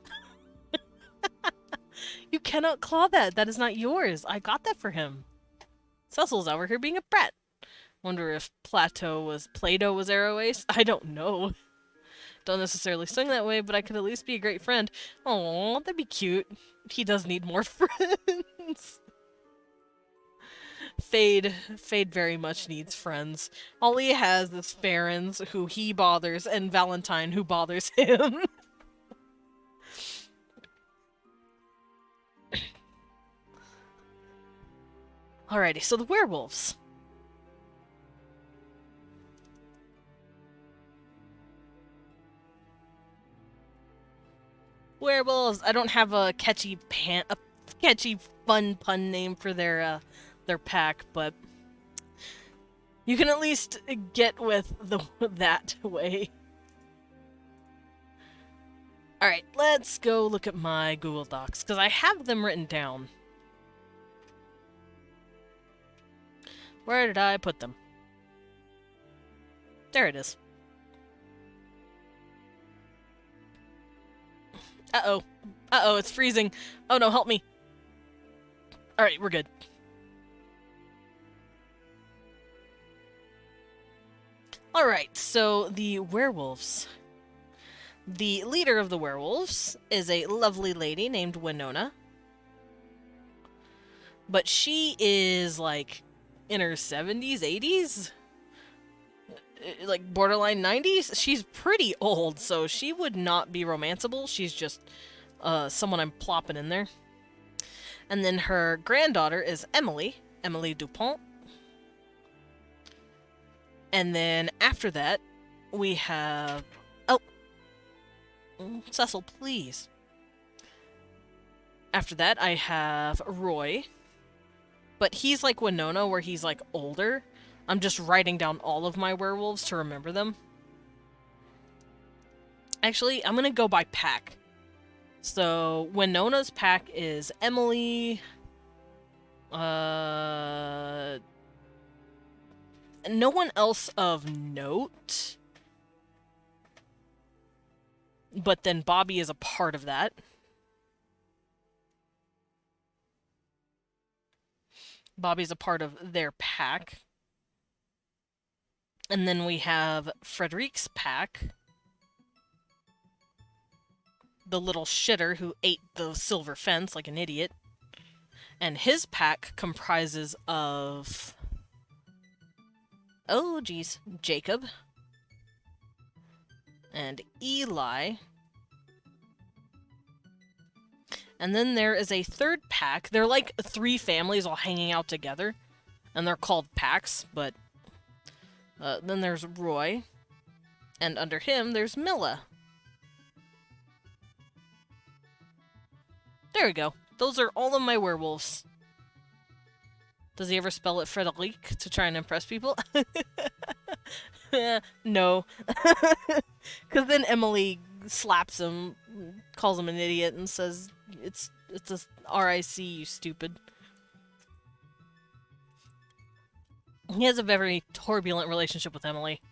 You cannot claw that. That is not yours. I got that for him. Cecil's over here being a brat. Wonder if Play-Doh was Arrow Ace? I don't know. Don't necessarily swing that way, but I could at least be a great friend. Oh, that'd be cute. He does need more friends. Fade very much needs friends. All he has is Farron's, who he bothers, and Valentine, who bothers him. Alrighty, so the werewolves. Werewolves. I don't have a catchy fun pun name for their pack, but you can at least get with that way. Alright, let's go look at my Google Docs, because I have them written down. Where did I put them? There it is. Uh-oh. Uh-oh, it's freezing. Oh no, help me. Alright, we're good. Alright, so the werewolves. The leader of the werewolves is a lovely lady named Winona. But she is, like, in her 70s, 80s? Like, borderline 90s? She's pretty old, so she would not be romanceable. She's just someone I'm plopping in there. And then her granddaughter is Emily Dupont. And then after that, we have... Oh! Cecil, please. After that, I have Roy. But he's like Winona, where he's, like, older. I'm just writing down all of my werewolves to remember them. Actually, I'm gonna go by pack. So, Winona's pack is Emily... No one else of note. But then Bobby is a part of that. Bobby's a part of their pack. And then we have Frederique's pack. The little shitter who ate the silver fence like an idiot. And his pack comprises of... Oh, geez. Jacob. And Eli. And then there is a third pack. They're like 3 families all hanging out together. And they're called packs, but... then there's Roy. And under him, there's Milla. There we go. Those are all of my werewolves. Does he ever spell it Frederique to try and impress people? No. Because then Emily slaps him, calls him an idiot, and says, it's a R-I-C, you stupid. He has a very turbulent relationship with Emily.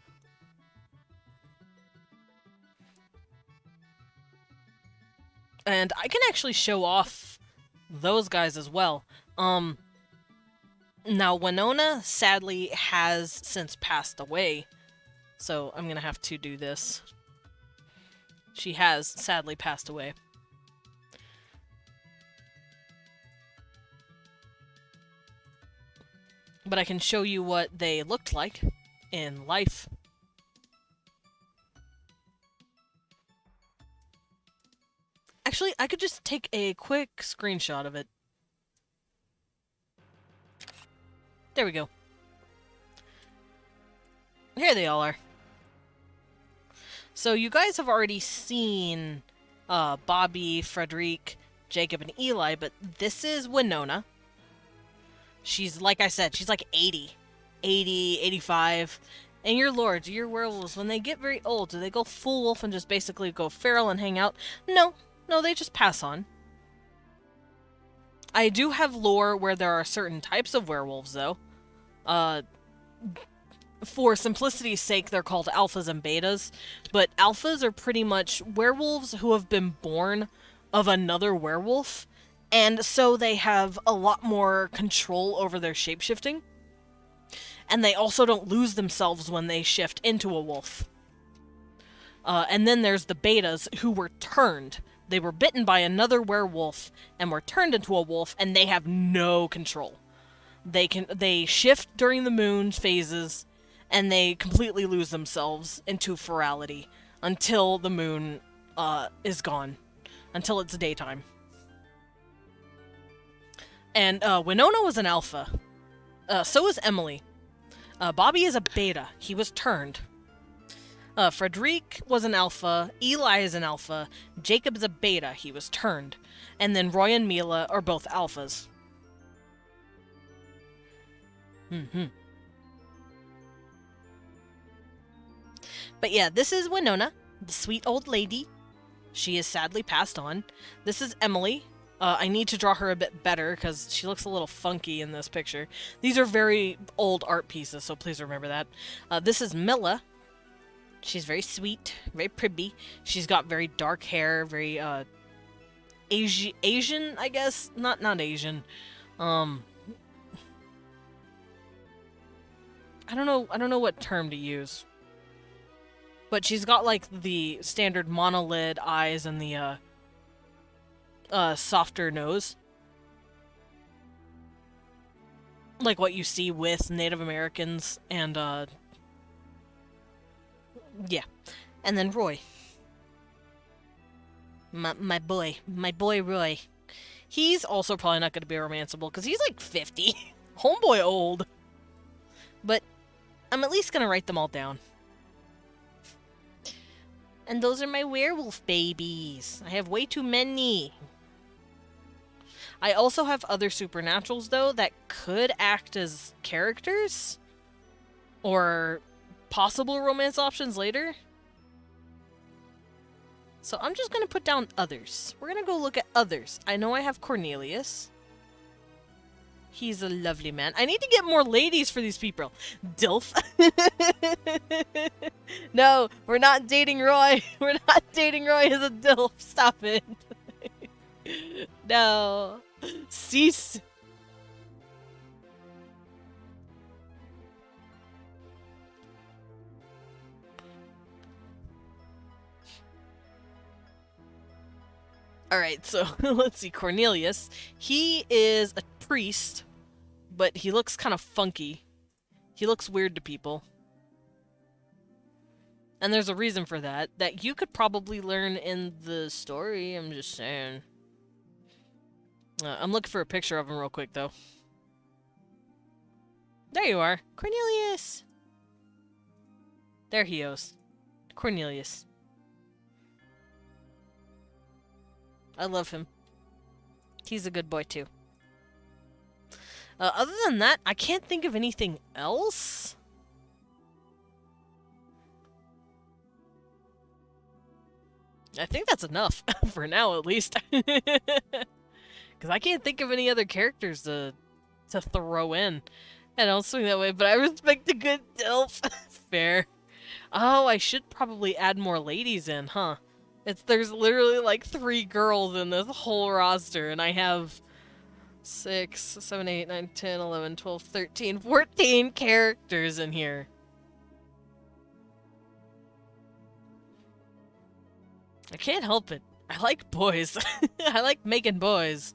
And I can actually show off those guys as well. Now, Winona, sadly, has since passed away. So, I'm gonna have to do this. She has, sadly, passed away. But I can show you what they looked like in life. Actually, I could just take a quick screenshot of it. There we go. Here they all are. So you guys have already seen Bobby, Frederique, Jacob, and Eli, but this is Winona. She's, like I said, she's like 80, 85. And your lords, your werewolves, when they get very old, do they go full wolf and just basically go feral and hang out? No, they just pass on. I do have lore where there are certain types of werewolves, though. For simplicity's sake, they're called alphas and betas, but alphas are pretty much werewolves who have been born of another werewolf, and so they have a lot more control over their shapeshifting, and they also don't lose themselves when they shift into a wolf. And then there's the betas who were turned. They were bitten by another werewolf and were turned into a wolf, and they have no control. They shift during the moon phases, and they completely lose themselves into ferality until the moon is gone, until it's daytime. And Winona was an alpha. So is Emily. Bobby is a beta. He was turned. Frederic was an alpha. Eli is an alpha. Jacob's a beta. He was turned. And then Roy and Mila are both alphas. But yeah, this is Winona, the sweet old lady. She is sadly passed on. This is Emily. I need to draw her a bit better because she looks a little funky in this picture. These are very old art pieces, so please remember that. This is Mila. She's very sweet, very pretty. She's got very dark hair, very Asian, I guess. Not Asian. I don't know what term to use. But she's got like the standard monolid eyes and the softer nose. Like what you see with Native Americans and yeah. And then Roy. My boy Roy. He's also probably not going to be romanceable because he's like 50. Homeboy old. But I'm at least going to write them all down. And those are my werewolf babies. I have way too many. I also have other supernaturals, though, that could act as characters. Or possible romance options later. So I'm just going to put down others. We're going to go look at others. I know I have Cornelius. He's a lovely man. I need to get more ladies for these people. Dilf. No, we're not dating Roy. We're not dating Roy as a Dilf. Stop it. No. Cease. Alright, so let's see. Cornelius. He is a priest, but he looks kind of funky. He looks weird to people. And there's a reason for that you could probably learn in the story, I'm just saying. I'm looking for a picture of him real quick, though. There you are. Cornelius! There he is. Cornelius. I love him. He's a good boy, too. Other than that, I can't think of anything else. I think that's enough, for now at least. Because I can't think of any other characters to throw in. I don't swing that way, but I respect a good Dilf. Fair. Oh, I should probably add more ladies in, huh? There's literally like 3 girls in this whole roster, and I have 6, 7, 8, 9, 10, 11, 12, 13, 14 characters in here. I can't help it. I like boys. I like making boys.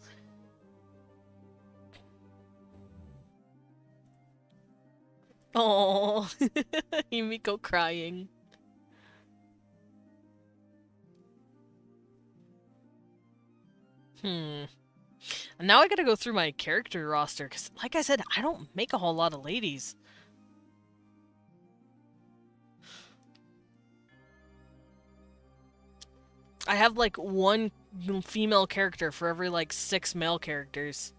Oh, Himiko crying. And now I gotta go through my character roster, because like I said, I don't make a whole lot of ladies. I have like 1 female character for every like 6 male characters.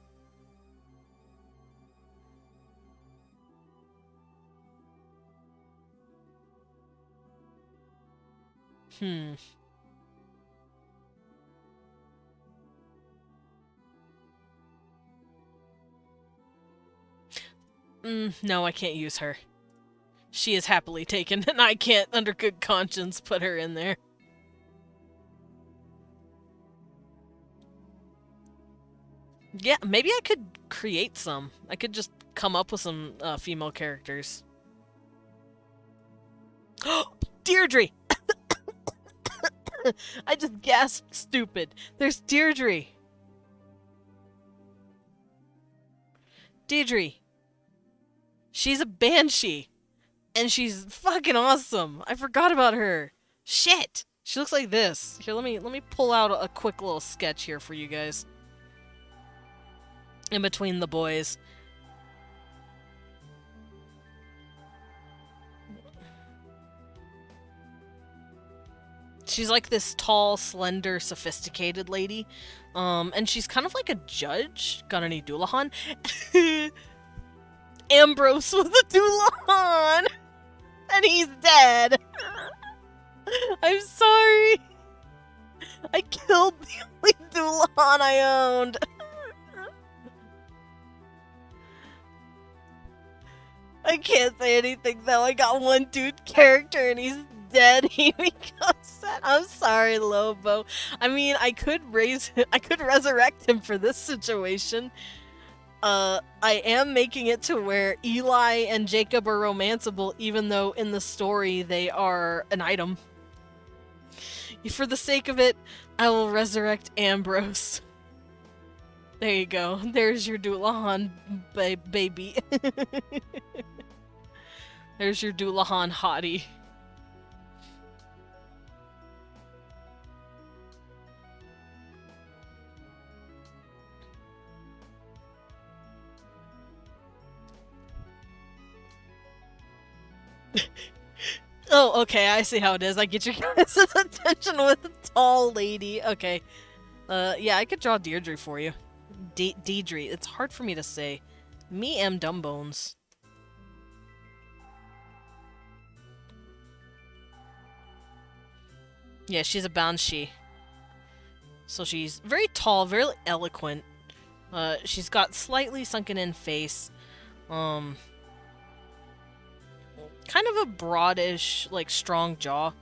No, I can't use her. She is happily taken, and I can't, under good conscience, put her in there. Yeah, maybe I could create some. I could just come up with some female characters. Deirdre! I just gasped stupid. There's Deirdre. Deirdre. She's a banshee. And she's fucking awesome. I forgot about her. Shit. She looks like this. Here, let me pull out a quick little sketch here for you guys. In between the boys. She's like this tall, slender, sophisticated lady. And she's kind of like a judge. Got any Doulahan? Ambrose was a Doulahan! And he's dead! I'm sorry! I killed the only Doulahan I owned! I can't say anything though, I got one dude character and he's dead. He becomes sad. I'm sorry, Lobo. I mean, I could resurrect him for this situation. I am making it to where Eli and Jacob are romanceable, even though in the story they are an item. For the sake of it, I will resurrect Ambrose. There you go. There's your Doulahan baby. There's your Doulahan hottie. Oh, okay, I see how it is. I get your guys' attention with a tall lady. Okay. Yeah, I could draw Deirdre for you. Deirdre. It's hard for me to say. Me am Dumbbones. Yeah, she's a banshee. So she's very tall, very eloquent. She's got slightly sunken in face. Kind of a broadish, like, strong jaw.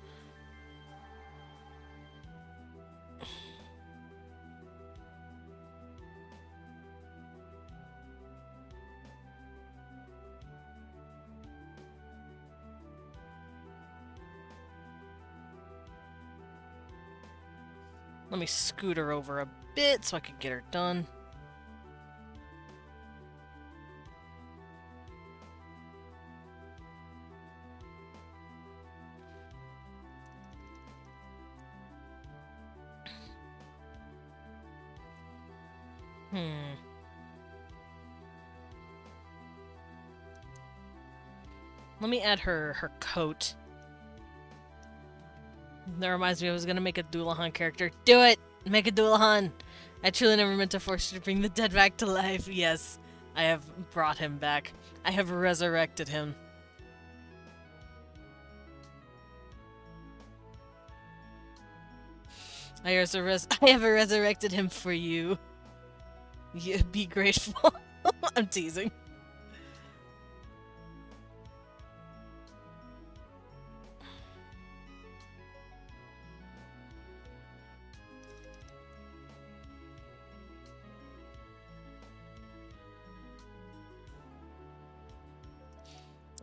Let me scoot her over a bit so I can get her done. Let me add her coat. That reminds me, I was gonna make a Doulahan character. Do it! Make a Doulahan! I truly never meant to force you to bring the dead back to life. Yes, I have brought him back. I have resurrected him. I have resurrected him for you. Be grateful. I'm teasing.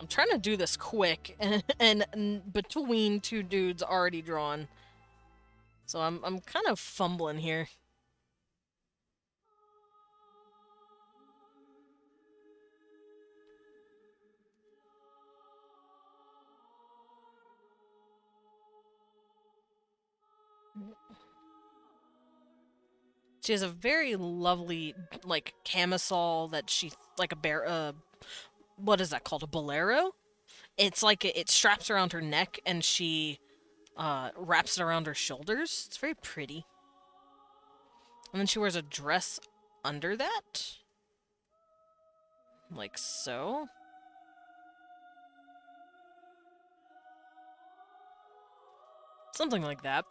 I'm trying to do this quick, and between two dudes already drawn. So I'm kind of fumbling here. She has a very lovely, like, camisole that she, like a bear, what is that called? A bolero? It's like, it straps around her neck and she, wraps it around her shoulders. It's very pretty. And then she wears a dress under that. Like so. Something like that.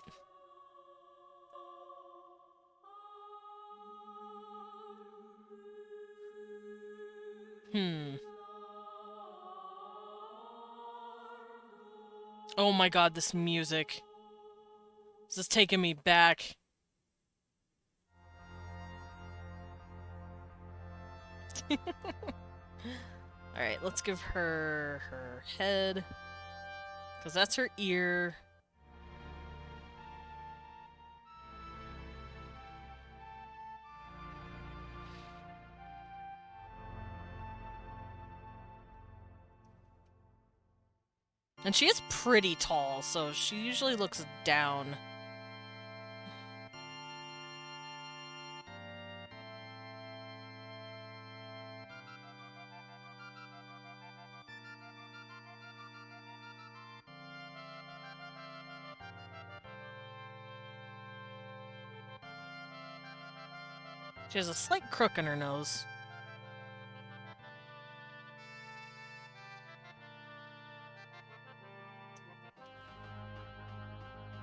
Oh my god, this music. This is taking me back. Alright, let's give her her head. Because that's her ear. And she is pretty tall, so she usually looks down. She has a slight crook in her nose.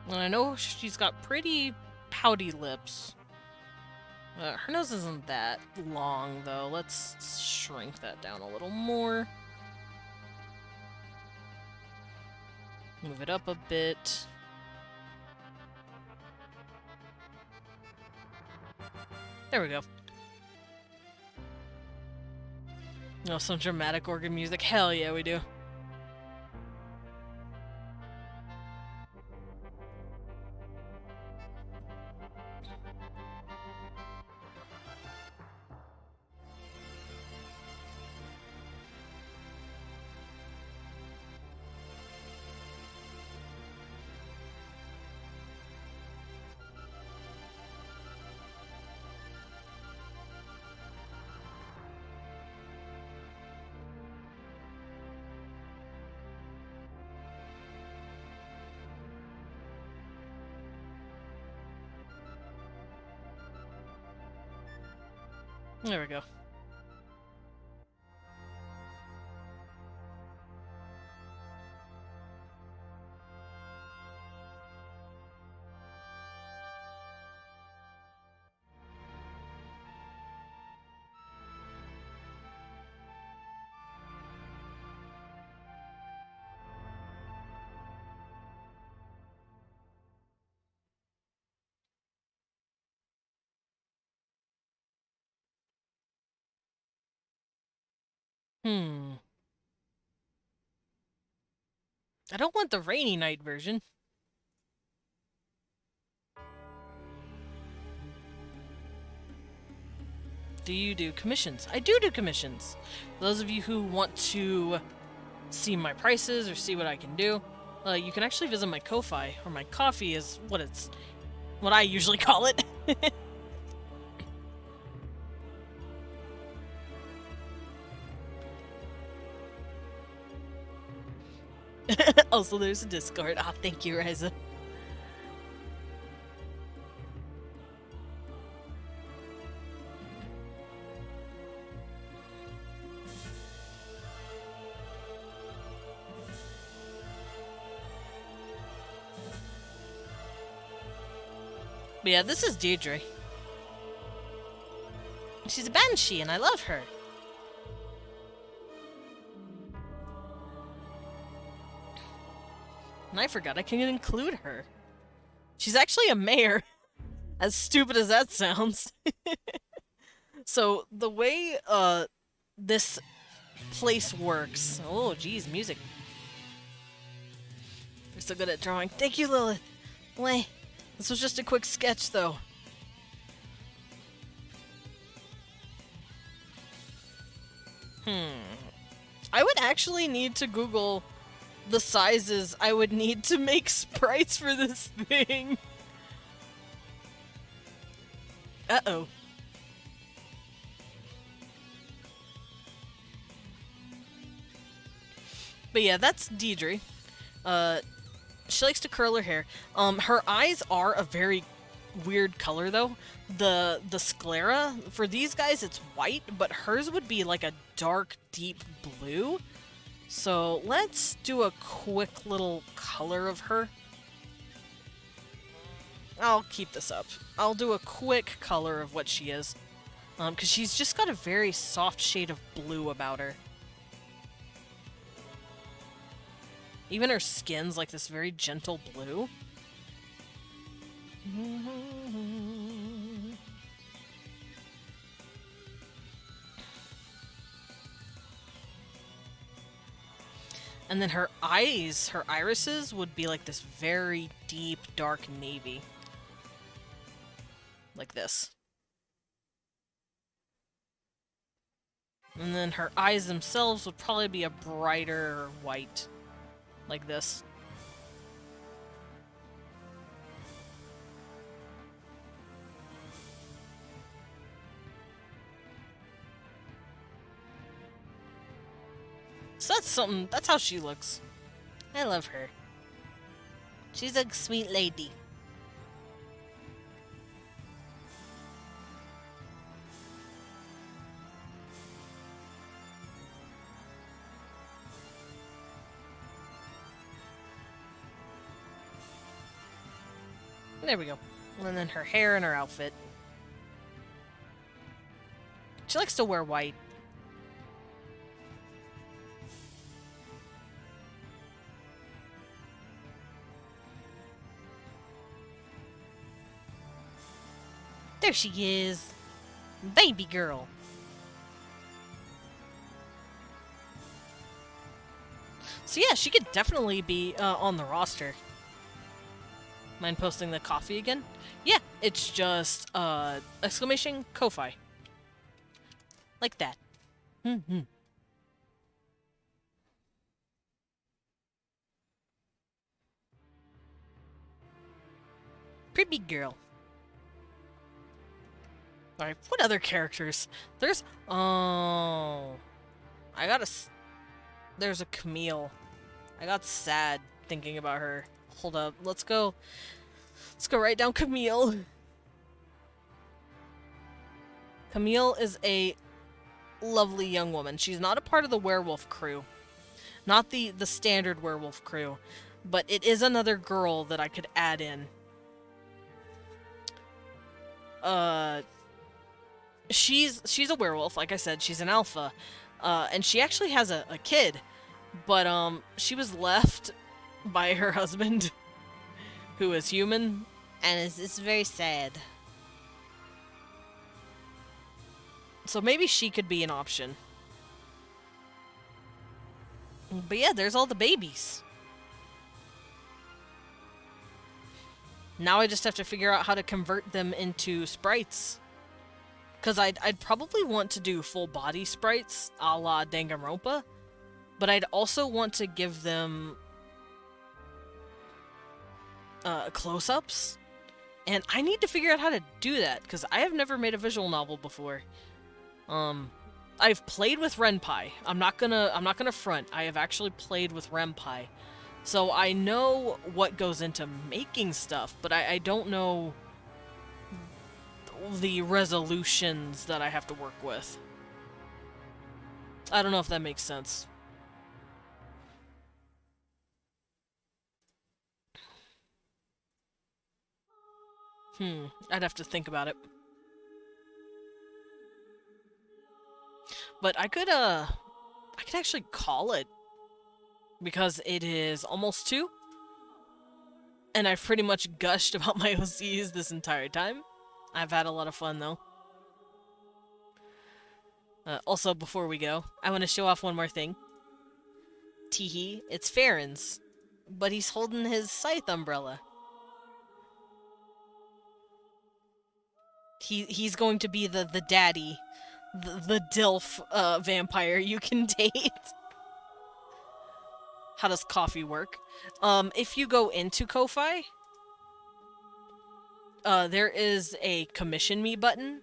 And I know she's got pretty pouty lips. Her nose isn't that long, though. Let's shrink that down a little more. Move it up a bit. There we go. Oh, some dramatic organ music. Hell yeah, we do. There we go. I don't want the rainy night version. Do you do commissions? I do commissions. For those of you who want to see my prices or see what I can do, you can actually visit my Ko-Fi, or my coffee is what I usually call it. Also, there's a Discord. Ah, thank you, Riza. But yeah, this is Deirdre. She's a banshee, and I love her. And I forgot I can include her. She's actually a mayor. As stupid as that sounds. So, the way, this place works... Oh, geez, music. You're so good at drawing. Thank you, Lilith. Wait, this was just a quick sketch, though. I would actually need to Google the sizes I would need to make sprites for this thing. Uh-oh. But yeah, that's Deirdre. She likes to curl her hair. Her eyes are a very weird color, though. The sclera, for these guys, it's white, but hers would be like a dark, deep blue. So let's do a quick little color of her. I'll keep this up. I'll do a quick color of what she is. Because she's just got a very soft shade of blue about her. Even her skin's like this very gentle blue. And then her eyes, her irises, would be like this very deep, dark navy. Like this. And then her eyes themselves would probably be a brighter white. like this. So that's something, that's how she looks. I love her. She's a sweet lady. There we go. And then her hair and her outfit. She likes to wear white. There she is. Baby girl. So yeah, she could definitely be on the roster. Mind posting the coffee again? Yeah, it's just exclamation Ko-Fi. Like that. Mm-hmm. Pretty girl. Alright, what other characters? There's... Oh... I got a... There's a Camille. I got sad thinking about her. Hold up, let's go... Let's go write down Camille. Camille is a lovely young woman. She's not a part of the werewolf crew. Not the standard werewolf crew. But it is another girl that I could add in. She's a werewolf, like I said, she's an alpha. And she actually has a kid. But, she was left by her husband, who is human, and it's very sad. So maybe she could be an option. But yeah, there's all the babies. Now I just have to figure out how to convert them into sprites. Because I'd probably want to do full body sprites, a la Danganronpa. But I'd also want to give them close-ups. And I need to figure out how to do that, because I have never made a visual novel before. I've played with Renpai. I'm not gonna front. I have actually played with Renpai. So I know what goes into making stuff, but I don't know the resolutions that I have to work with. I don't know if that makes sense. I'd have to think about it. But I could actually call it, because it is almost 2. And I've pretty much gushed about my OCs this entire time. I've had a lot of fun, though. Also, before we go, I want to show off one more thing. Teehee, it's Farron's, but he's holding his scythe umbrella. He's going to be the daddy, the DILF vampire you can date. How does coffee work? If you go into Ko-Fi, there is a commission me button,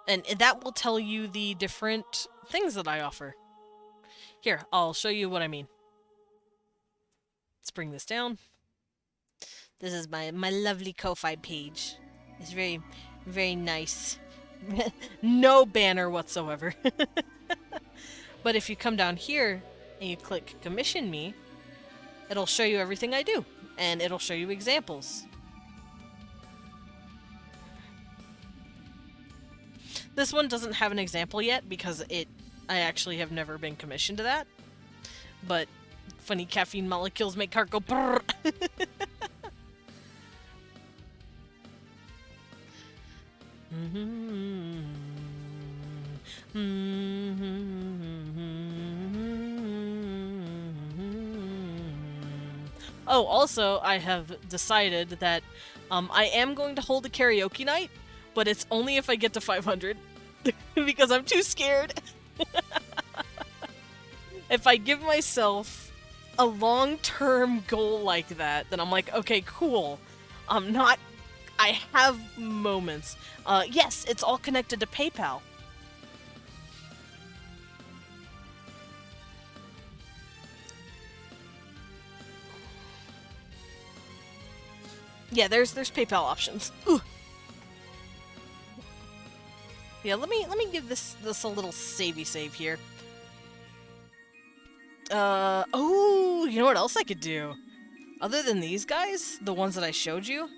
and that will tell you the different things that I offer. Here, I'll show you what I mean. Let's bring this down. This is my lovely Ko-Fi page. It's very, very nice. No banner whatsoever. But if you come down here and you click commission me, it'll show you everything I do, and it'll show you examples. This one doesn't have an example yet because I actually have never been commissioned to that. But funny caffeine molecules make heart go brrr. Oh, also, I have decided that I am going to hold a karaoke night, but it's only if I get to 500, because I'm too scared. If I give myself a long-term goal like that, then I'm like, okay, cool. I'm not. I have moments. Yes, it's all connected to PayPal. Yeah, there's PayPal options. Ooh. Yeah, let me give this a little savey save here. Oh, you know what else I could do? Other than these guys, the ones that I showed you,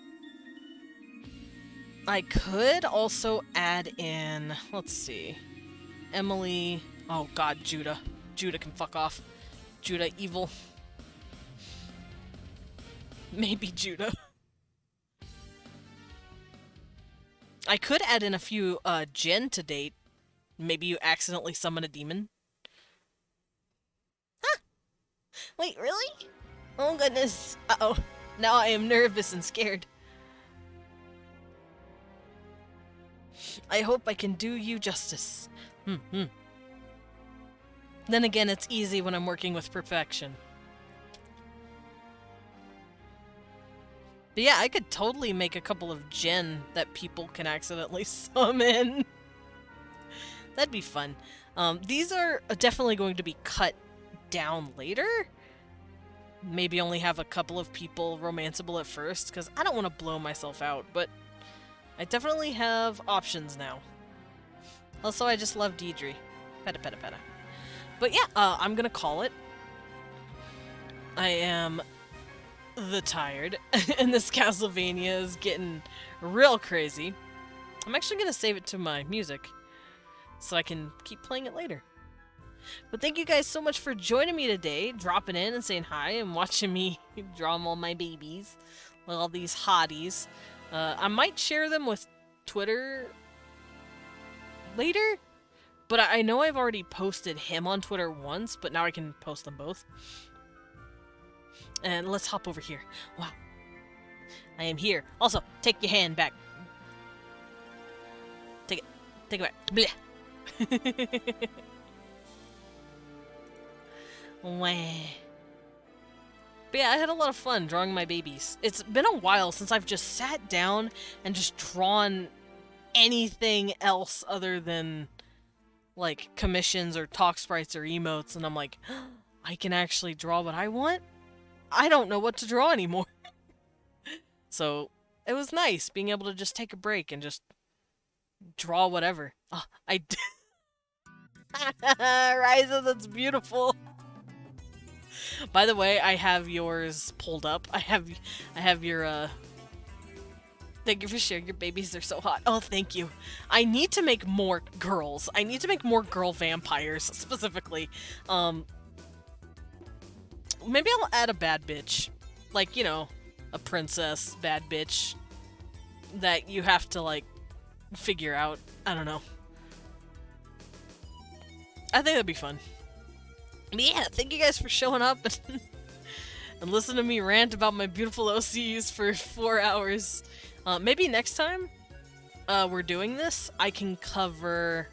I could also add in, let's see, Emily. Oh god, Judah. Judah can fuck off. Judah evil. Maybe Judah. I could add in a few Jen to date. Maybe you accidentally summon a demon. Huh? Wait, really? Oh goodness. Uh-oh. Now I am nervous and scared. I hope I can do you justice. Then again, it's easy when I'm working with perfection. But yeah, I could totally make a couple of Gen that people can accidentally summon. That'd be fun. These are definitely going to be cut down later. Maybe only have a couple of people romanceable at first, because I don't want to blow myself out, but I definitely have options now. Also, I just love Deidre. Peta peta peta. But yeah, I'm gonna call it. I am tired, and this Castlevania is getting real crazy. I'm actually gonna save it to my music, so I can keep playing it later. But thank you guys so much for joining me today, dropping in and saying hi, and watching me draw all my babies, with all these hotties. I might share them with Twitter later, but I know I've already posted him on Twitter once, but now I can post them both. And let's hop over here. Wow. I am here. Also, take your hand back. Take it. Take it back. Bleh. Wah. But yeah, I had a lot of fun drawing my babies. It's been a while since I've just sat down and just drawn anything else other than, like, commissions or talk sprites or emotes, and I'm like, I can actually draw what I want? I don't know what to draw anymore. So, it was nice being able to just take a break and just draw whatever. Oh, I did. Ryza, that's beautiful. By the way, I have yours pulled up. I have your, Thank you for sharing your babies, they're so hot. Oh, thank you. I need to make more girls. I need to make more girl vampires, specifically. Maybe I'll add a bad bitch. Like, you know, a princess bad bitch that you have to, like, figure out. I don't know. I think that'd be fun. But yeah, thank you guys for showing up and listen to me rant about my beautiful OCs for 4 hours. Maybe next time we're doing this, I can cover...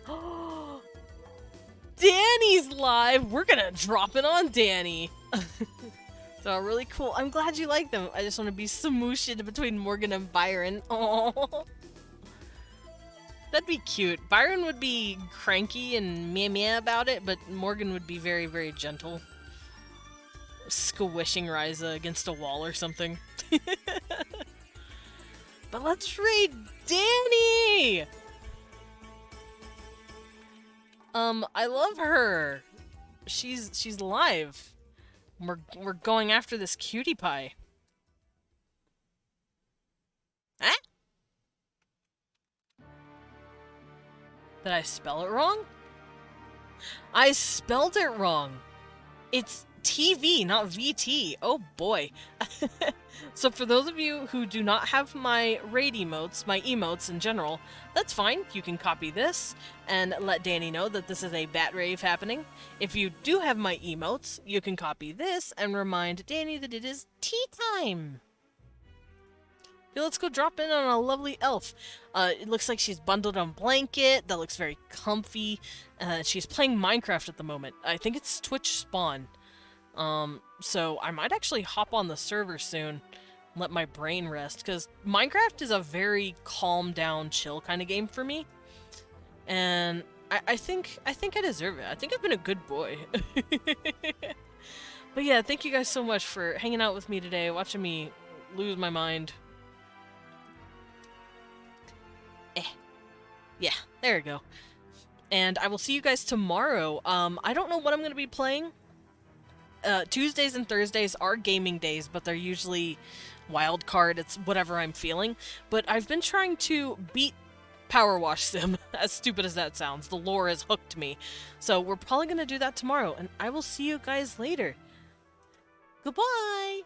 Danny's live! We're gonna drop it on Danny! So really cool. I'm glad you like them. I just want to be smooshed between Morgan and Byron. Oh, that'd be cute. Byron would be cranky and meh about it, but Morgan would be very, very gentle. Squishing Ryza against a wall or something. But let's raid Danny! I love her. She's live. We're going after this cutie pie. Huh? Did I spell it wrong? I spelled it wrong. It's TV, not VT. Oh boy. So for those of you who do not have my raid emotes, my emotes in general, that's fine. You can copy this and let Danny know that this is a bat rave happening. If you do have my emotes, you can copy this and remind Danny that it is tea time. Okay, let's go drop in on a lovely elf. It looks like she's bundled on a blanket. That looks very comfy. She's playing Minecraft at the moment. I think it's Twitch Spawn. So I might actually hop on the server soon, let my brain rest, because Minecraft is a very calm down, chill kind of game for me. And I think I deserve it. I think I've been a good boy. But yeah, thank you guys so much for hanging out with me today, watching me lose my mind. Yeah, there we go. And I will see you guys tomorrow. I don't know what I'm going to be playing. Tuesdays and Thursdays are gaming days, but they're usually wild card. It's whatever I'm feeling. But I've been trying to beat Power Wash Sim, as stupid as that sounds. The lore has hooked me. So we're probably going to do that tomorrow, and I will see you guys later. Goodbye!